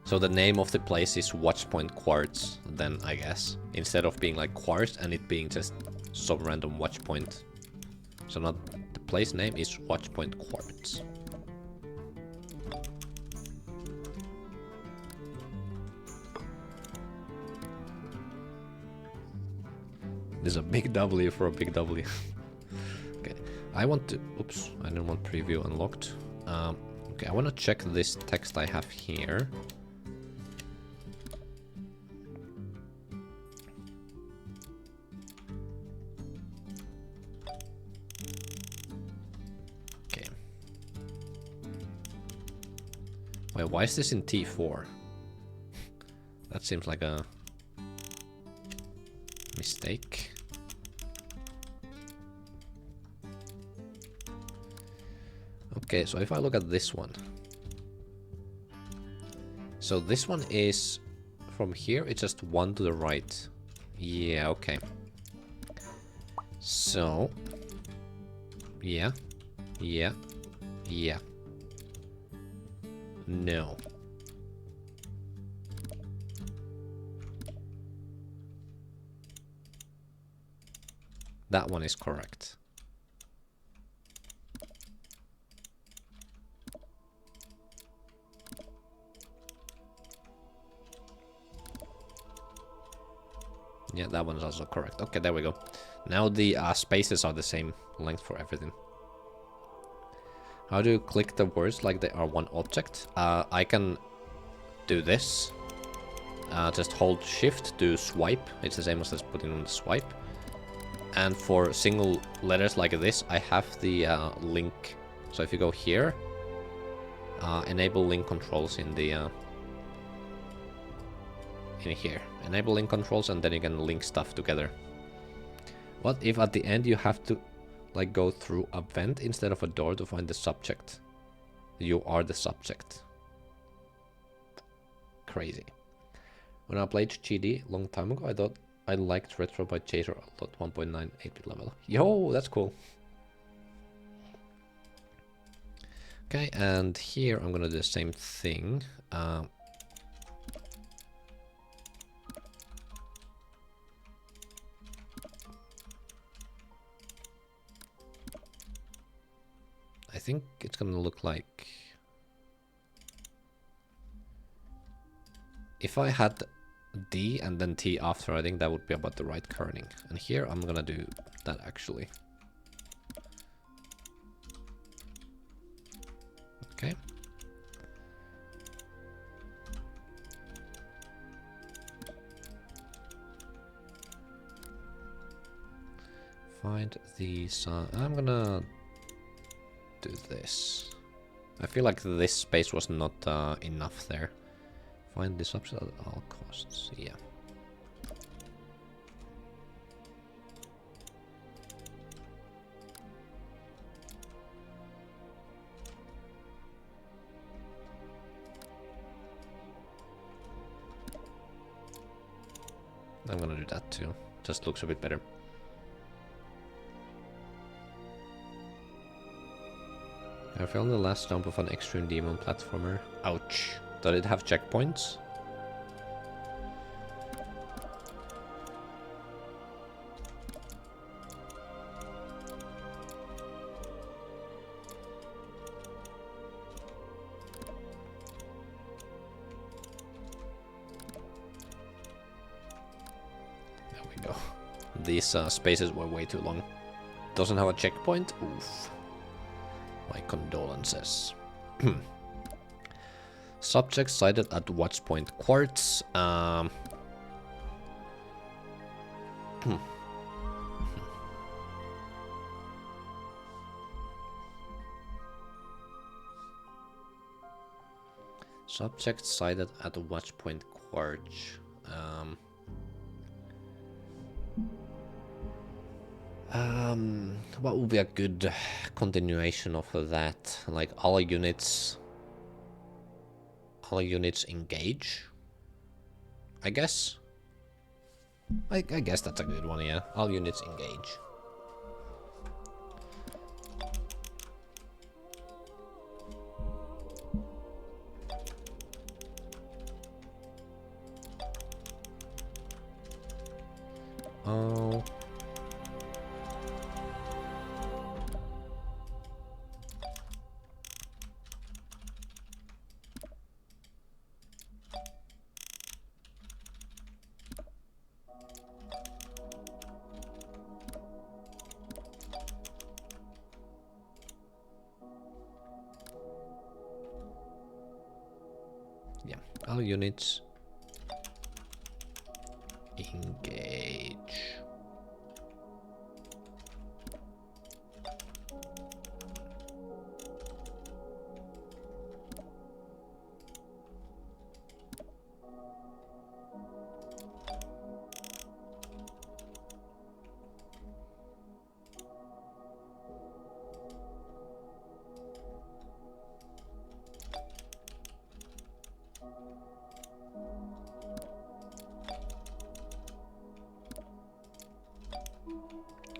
So the name of the place is Watchpoint Quartz, then I guess. Instead of being like Quartz and it being just some random Watchpoint. So not the place name is Watchpoint Quartz. There's a big W for a big W. Okay, I want to... Oops, I didn't want preview unlocked. Okay, I want to check this text I have here. Okay. Wait, why is this in T4? That seems like a mistake. Okay, so if I look at this one. So this one is from here, it's just one to the right. Yeah, okay. So, yeah, yeah, yeah. No. That one is correct. Yeah, that one is also correct. Okay, there we go. Now the spaces are the same length for everything. How do you click the words like they are one object? I can do this. Just hold shift to swipe. It's the same as just putting on the swipe. And for single letters like this, I have the link. So if you go here, enable link controls in the in here. Enable link controls, and then you can link stuff together. What if at the end you have to like go through a vent instead of a door to find the subject? You are the subject. Crazy. When I played GD long time ago, I thought I liked Retro by Chaser a lot. 1.9 8-bit level. Yo, that's cool. Okay, and here I'm gonna do the same thing. I think it's gonna look like... If I had D and then T after, I think that would be about the right kerning. And here I'm gonna do that actually. Okay. Find these. I'm gonna do this. I feel like this space was not enough there. Find this option at all costs. Yeah. I'm gonna do that too. Just looks a bit better. I found the last jump of an extreme demon platformer. Ouch. Does it have checkpoints? these spaces were way too long. Doesn't have a checkpoint? Oof. My condolences. Subject sighted at watchpoint quartz. Subject sighted at watchpoint quartz. What would be a good continuation of that? Like all units engage, I guess. I guess that's a good one, yeah. All units engage. Oh. Yeah, all units engage.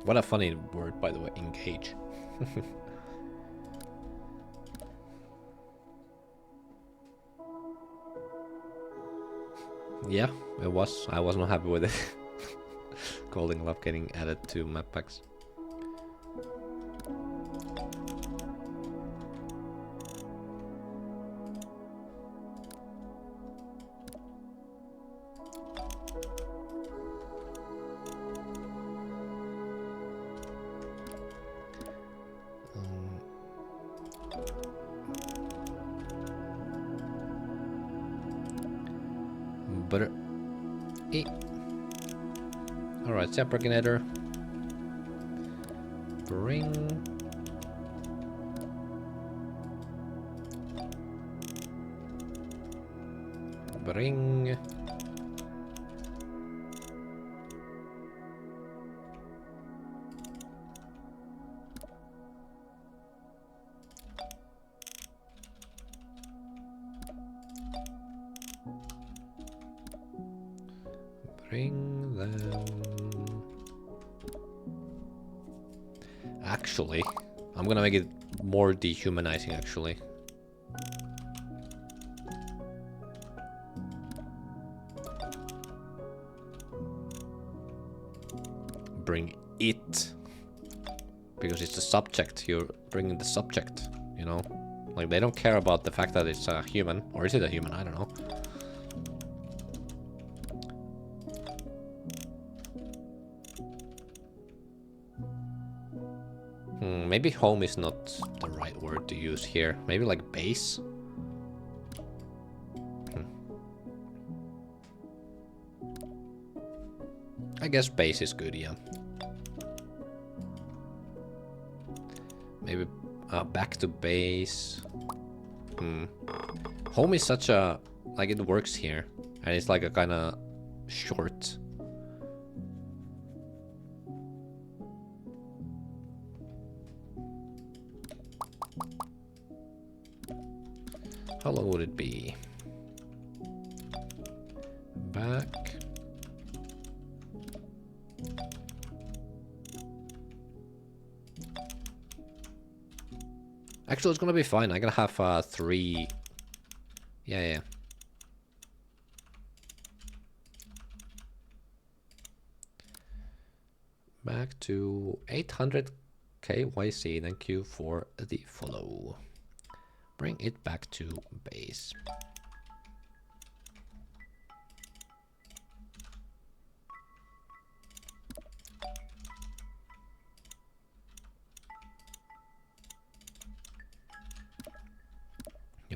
What a funny word, by the way, engage. Yeah, it was. I was not happy with it. Golden Glove getting added to map packs. But alright, Zeppreginator. Bring them. Actually, I'm gonna make it more dehumanizing, actually. Bring it. Because it's the subject, you're bringing the subject, you know? Like, they don't care about the fact that it's a human. Or is it a human? I don't know. Maybe home is not the right word to use here. Maybe like base? I guess base is good, yeah. Maybe back to base. Home is such a... like, it works here. And it's like a kind of short... How long would it be? Back. Actually, it's gonna be fine. I'm gonna have 3. Yeah. Back to 800 KYC. Thank you for the follow. Bring it back to base.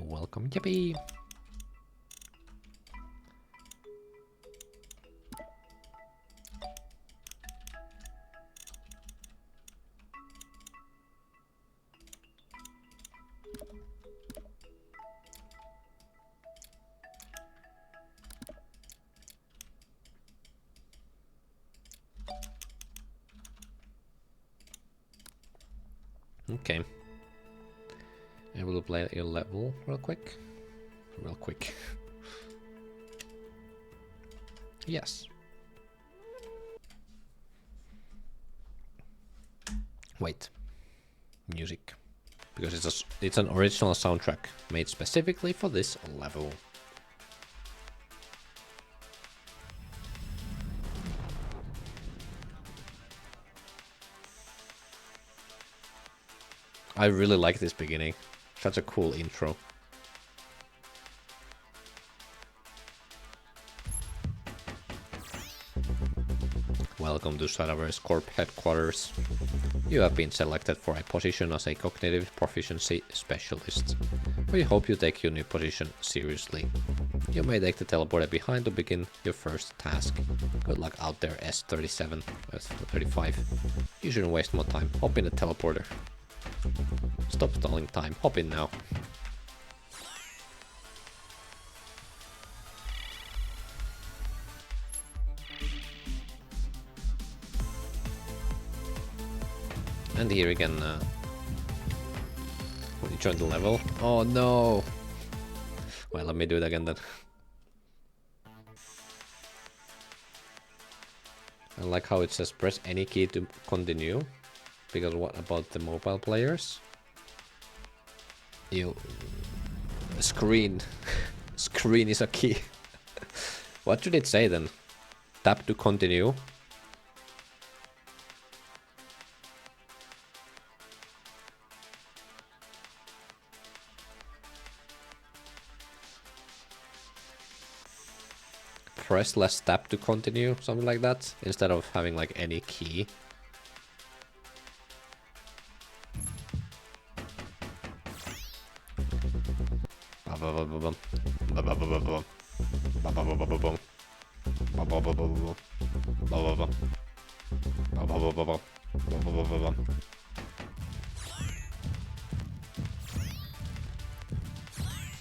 welcome. Yippee! Okay. Able to play your level real quick. Real quick. Yes. Wait. Music. Because it's an original soundtrack made specifically for this level. I really like this beginning. Such a cool intro. Welcome to Strataverse Corp headquarters. You have been selected for a position as a cognitive proficiency specialist. We hope you take your new position seriously. You may take the teleporter behind to begin your first task. Good luck out there, S37, S35. You shouldn't waste more time. Hop in the teleporter. Stop stalling time. Hop in now. And here again, when you join the level. Oh no! Well, let me do it again then. I like how it says press any key to continue. Because what about the mobile players? You... Screen. Screen is a key. What should it say then? Tap to continue. Press less tap to continue, something like that, instead of having like any key.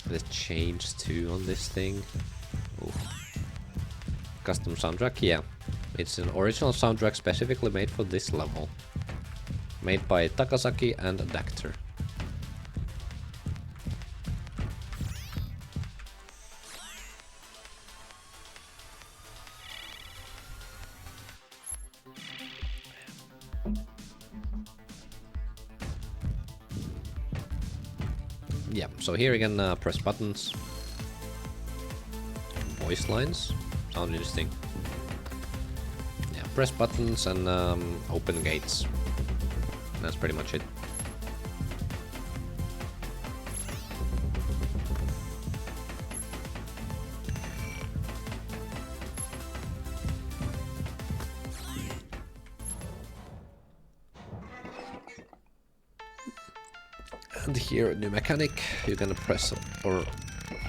The change too on this thing. Ooh. Custom soundtrack, yeah. It's an original soundtrack specifically made for this level. Made by Takasaki and Dactor. Yeah, so here you can press buttons. Voice lines. Sounds interesting. Yeah, press buttons and open gates. That's pretty much it. And here, new mechanic. You can press or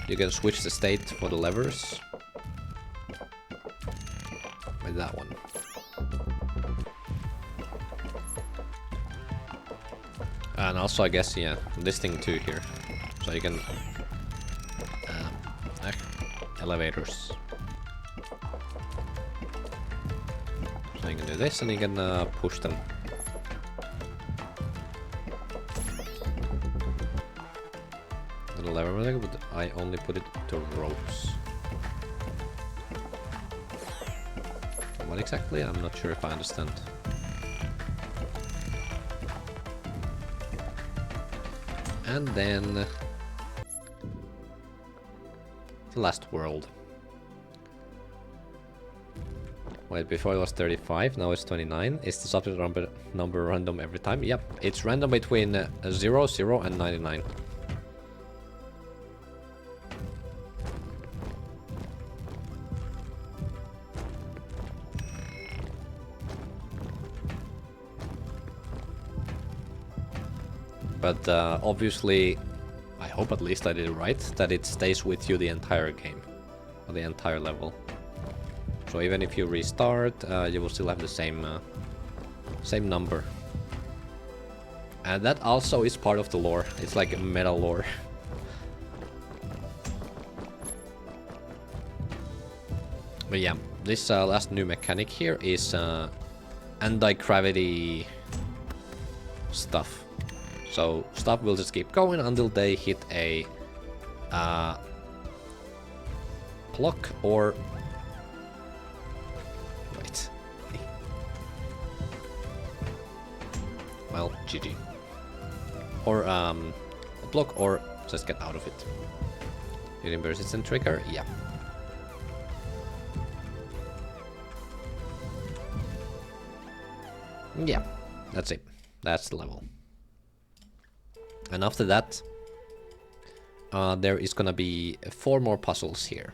you can switch the state for the levers. With that one. And also, I guess, yeah, this thing too here. So you can... elevators. So you can do this and you can push them. The lever, but I only put it to ropes. What exactly? I'm not sure if I understand. And then the last world. Wait, before it was 35, now it's 29. Is the subject number random every time? Yep, it's random between 0, 0 and 99. But obviously I hope at least I did it right, that it stays with you the entire game. Or the entire level. So even if you restart, you will still have the same number. And that also is part of the lore. It's like a meta lore. But yeah, this last new mechanic here is anti-gravity stuff. So stuff will just keep going until they hit a block or... Wait. Well, GG. Or a block or just get out of it. Hitting persistent trigger, yeah. Yeah, that's it. That's the level. And after that, there is gonna be 4 more puzzles here.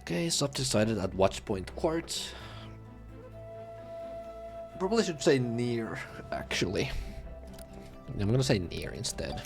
Okay, subdecided at Watchpoint Quartz. Probably should say near, actually. I'm gonna say near instead.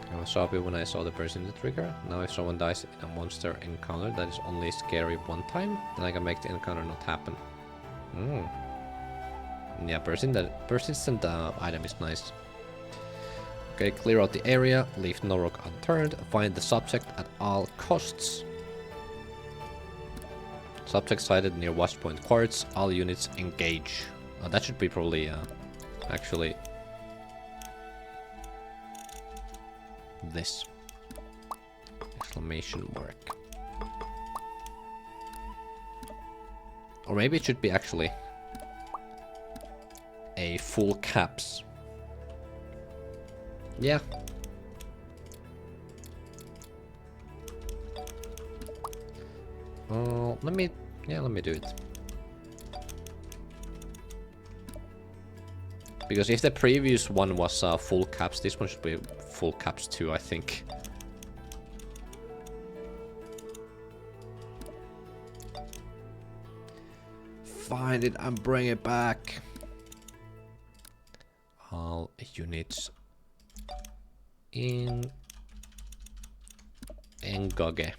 I was so happy when I saw the persistent trigger. Now if someone dies in a monster encounter that is only scary one time, then I can make the encounter not happen. Yeah, persistent item is nice. Okay, clear out the area, leave no rock unturned, find the subject at all costs. Subject sighted near Watchpoint Quartz, all units engage. That should be probably actually this. Exclamation mark. Or maybe it should be actually a full caps. Yeah. Let me do it. Because if the previous one was full caps, this one should be full caps too, I think. Find it and bring it back. All units in Engage.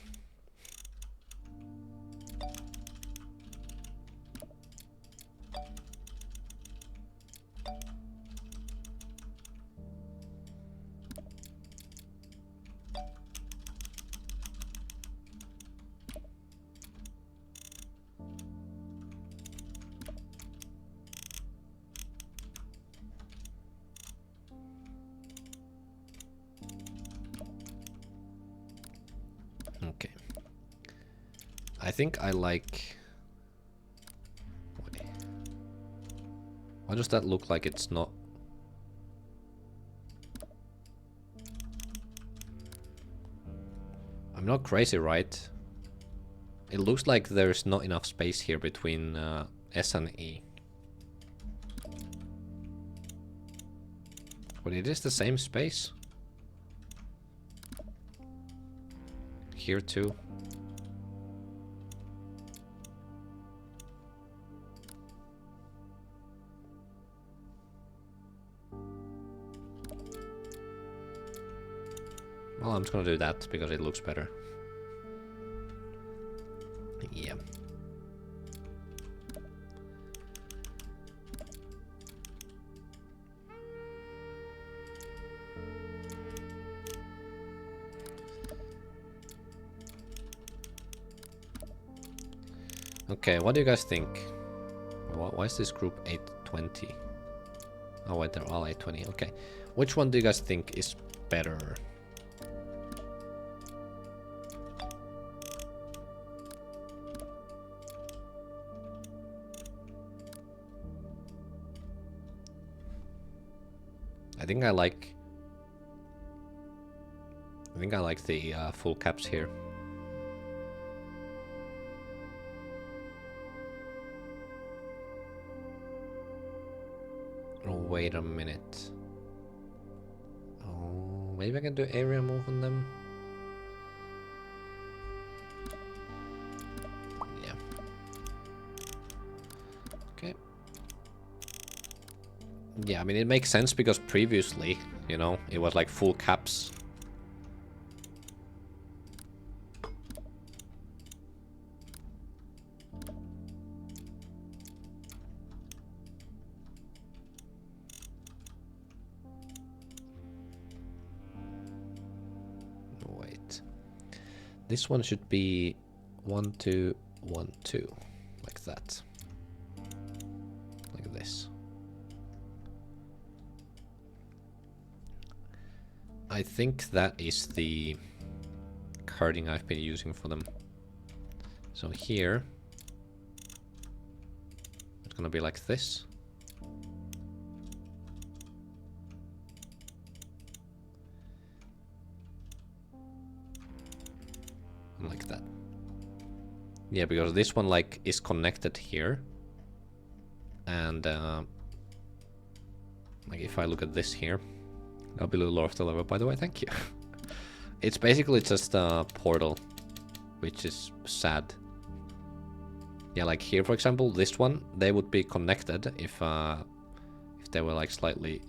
Okay. I think I like... Wait. Why does that look like it's not... I'm not crazy, right? It looks like there's not enough space here between S and E. But it is the same space. Here too. Well, I'm just gonna do that because it looks better. Yeah. Okay, what do you guys think? Why is this group 820? Oh wait, they're all 820. Okay. Which one do you guys think is better? I think I like the full caps here. Oh, wait a minute. Oh, maybe I can do area move on them. Yeah. Okay. Yeah, I mean, it makes sense because previously, you know, it was like full caps. Wait. This one should be 1, 2, 1, 2. Like that. Like this. I think that is the carding I've been using for them. So here, it's gonna be like this. And like that. Yeah, because this one like is connected here. And like if I look at this here, I'll be a little off the level, by the way, thank you. It's basically just a portal, which is sad. Yeah, like here, for example, this one, they would be connected if they were like slightly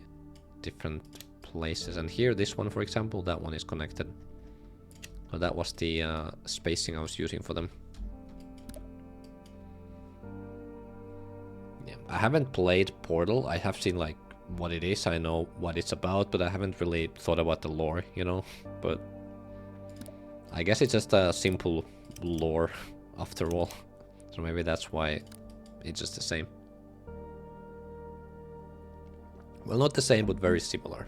different places. And here, this one, for example, that one is connected. So that was the spacing I was using for them. Yeah, I haven't played Portal. I have seen like what it is, I know what it's about, but I haven't really thought about the lore, you know? But I guess it's just a simple lore after all. So maybe that's why it's just the same. Well, not the same, but very similar.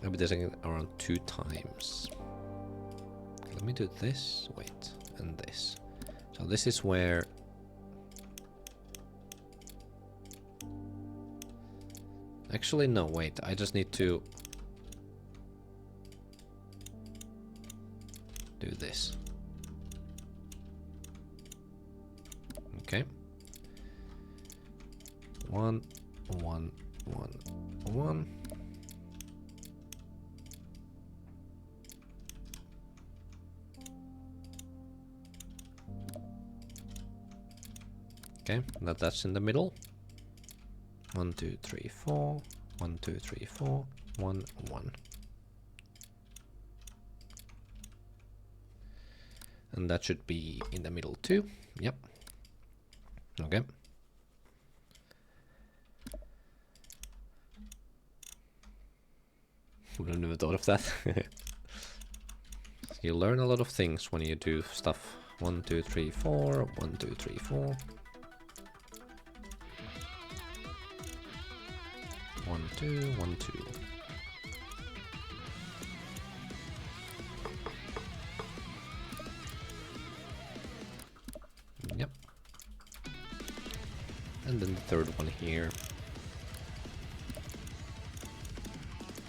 I'll be doing it around 2 times. Let me do this, wait, and this. So this is where... Actually, no, wait, I just need to... do this. Okay. 1, 1, 1, 1. Okay, that's in the middle. 1, 2, 3, 4. 1, 2, 3, 4. 1, 1. And that should be in the middle too. Yep. Okay. Would have never thought of that. You learn a lot of things when you do stuff. 1, 2, 3, 4. 1, 2, 3, 4. 1, 2, 1, 2. Yep. And then the third one here.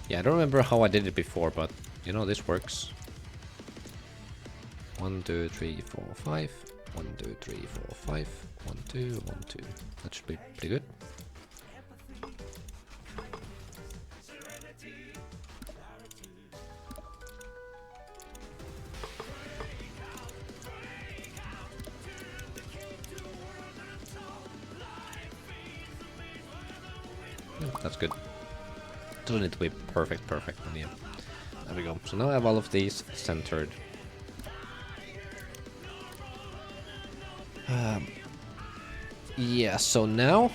Yeah, I don't remember how I did it before, but you know, this works. 1, 2, 3, 4, 5. 1, 2, 3, 4, 5. 1, 2, 1, 2. That should be pretty good. That's good. Doesn't need to be perfect, but yeah. There we go. So now I have all of these centered. Yeah, so now,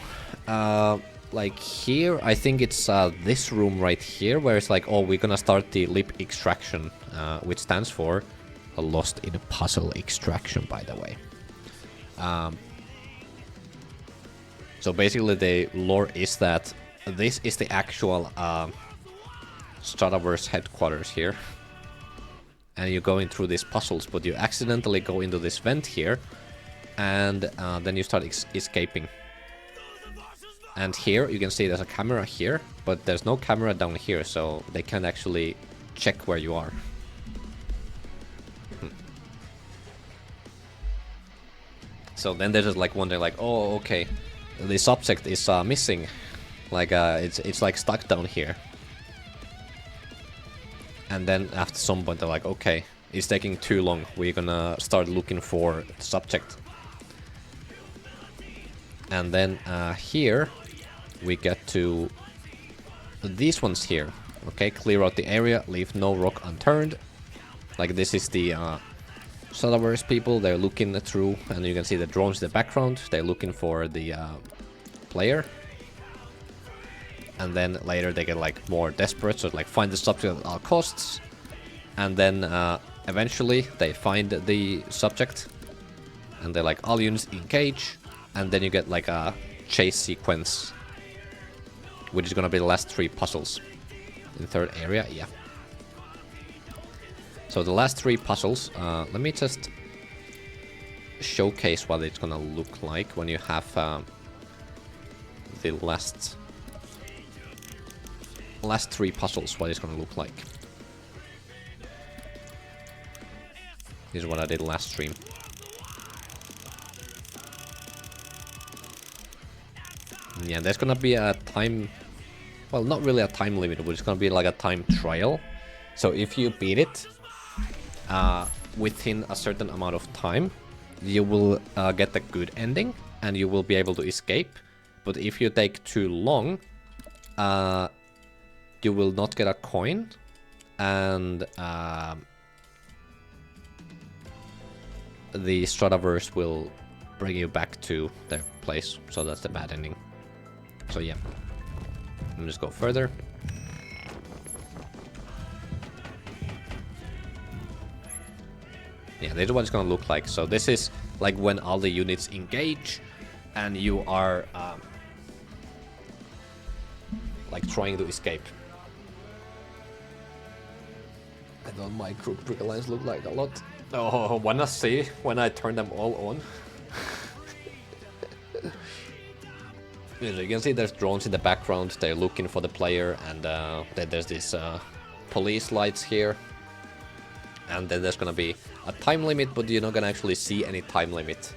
like here, I think it's this room right here, where it's like, oh, we're gonna start the lip extraction, which stands for a lost in a puzzle extraction, by the way. So basically the lore is that this is the actual Strataverse headquarters here. and you're going through these puzzles, but you accidentally go into this vent here, and then you start escaping. And here you can see there's a camera here, but there's no camera down here, so they can't actually check where you are. So then they're just like wondering, like, oh, okay, this object is missing, like it's like stuck down here. And then after some point they're like, okay, it's taking too long, we're gonna start looking for the subject. And then here we get to these ones here. Okay, clear out the area, leave no rock unturned. Like, this is the Strataverse people, they're looking through, and you can see the drones in the background. They're looking for the player. And then later they get like more desperate, so like find the subject at all costs. And then eventually they find the subject, and they're like, all units engage. And then you get like a chase sequence, which is gonna be the last 3 puzzles in third area. Yeah. So the last 3 puzzles, let me just showcase what it's gonna look like when you have the last 3 puzzles, what it's gonna look like. This is what I did last stream. Yeah, there's gonna be a time, well, not really a time limit, but it's gonna be like a time trial. So if you beat it within a certain amount of time, you will get a good ending and you will be able to escape. But if you take too long, you will not get a coin, and the Strataverse will bring you back to their place. So that's the bad ending. So yeah, let me just go further. Yeah, this is what it's gonna look like. So this is like when all the units engage and you are like trying to escape. I don't my group brick lines look like a lot. Oh, wanna see when I turn them all on? So you can see there's drones in the background, they're looking for the player, and then there's this police lights here. And then there's gonna be a time limit, but you're not gonna actually see any time limit.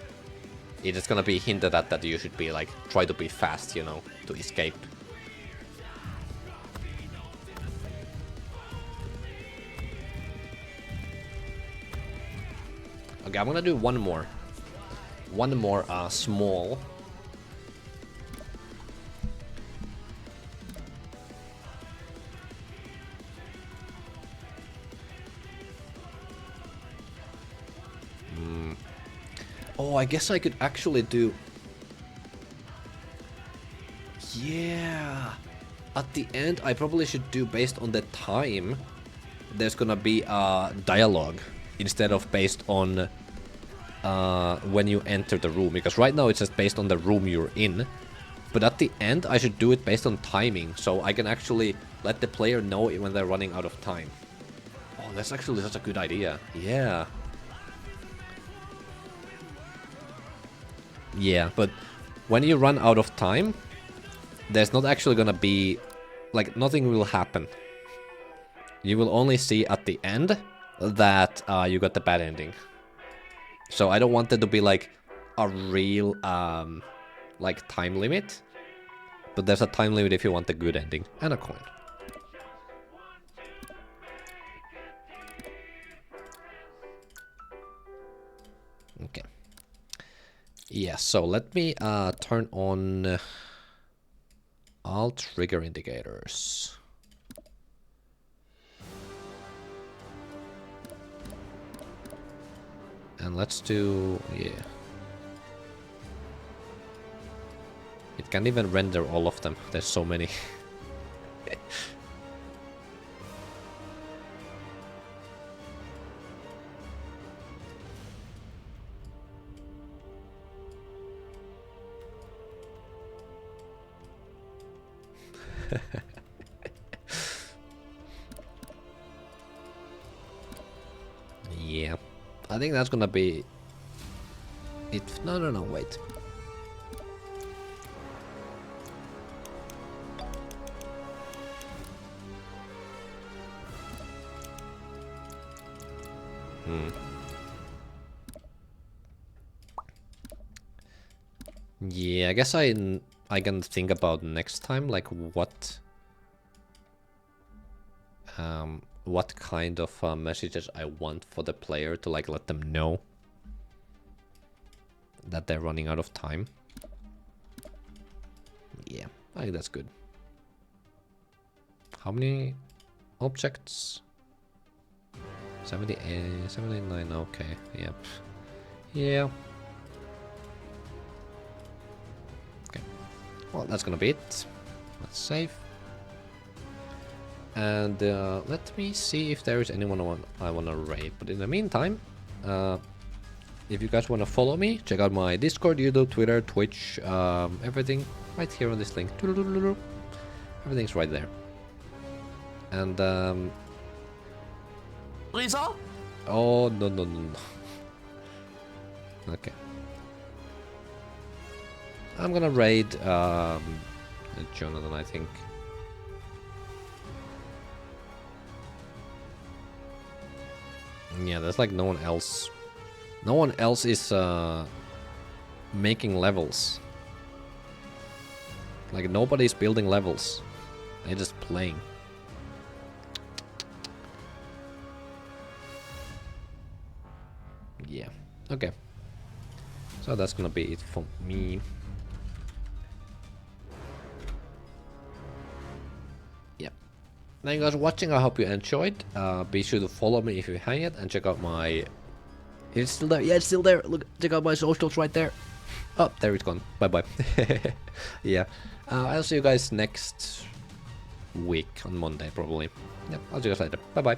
It is gonna be hinted at that you should be like, try to be fast, you know, to escape. Okay, I'm gonna do one more. One more small. Oh, I guess I could actually do... Yeah! At the end, I probably should do based on the time. There's gonna be a dialogue instead of based on when you enter the room. Because right now it's just based on the room you're in. But at the end, I should do it based on timing. So I can actually let the player know when they're running out of time. Oh, that's actually such a good idea. Yeah. Yeah, but when you run out of time, there's not actually gonna be... like, nothing will happen. You will only see at the end that you got the bad ending. So I don't want it to be like a real like time limit. But there's a time limit if you want the good ending. And a coin. Okay. Yeah, so let me turn on all trigger indicators. And let's do, yeah. It can't even render all of them, there's so many. Yeah. I think that's gonna be it. No, wait. Yeah, I guess I can think about next time, like what kind of messages I want for the player to like let them know that they're running out of time. Yeah, I think that's good. How many objects? 78, 79, okay, yep. Yeah. Okay. Well, that's gonna be it. Let's save. And let me see if there is anyone I wanna raid. But in the meantime, if you guys wanna follow me, check out my Discord, YouTube, Twitter, Twitch, everything right here on this link. Everything's right there. And Lisa? oh no. Okay. I'm gonna raid Jonathan, I think. Yeah, there's like no one else. No one else is making levels. Like nobody's building levels. They're just playing. Yeah. Okay. So that's gonna be it for me. Yeah. Thank you guys for watching. I hope you enjoyed. Be sure to follow me if you haven't yet, and check out my... It's still there. Yeah, it's still there. Look, check out my socials right there. Oh, there it's gone. Bye-bye. Yeah. I'll see you guys next week on Monday, probably. Yeah, I'll see you guys later. Bye-bye.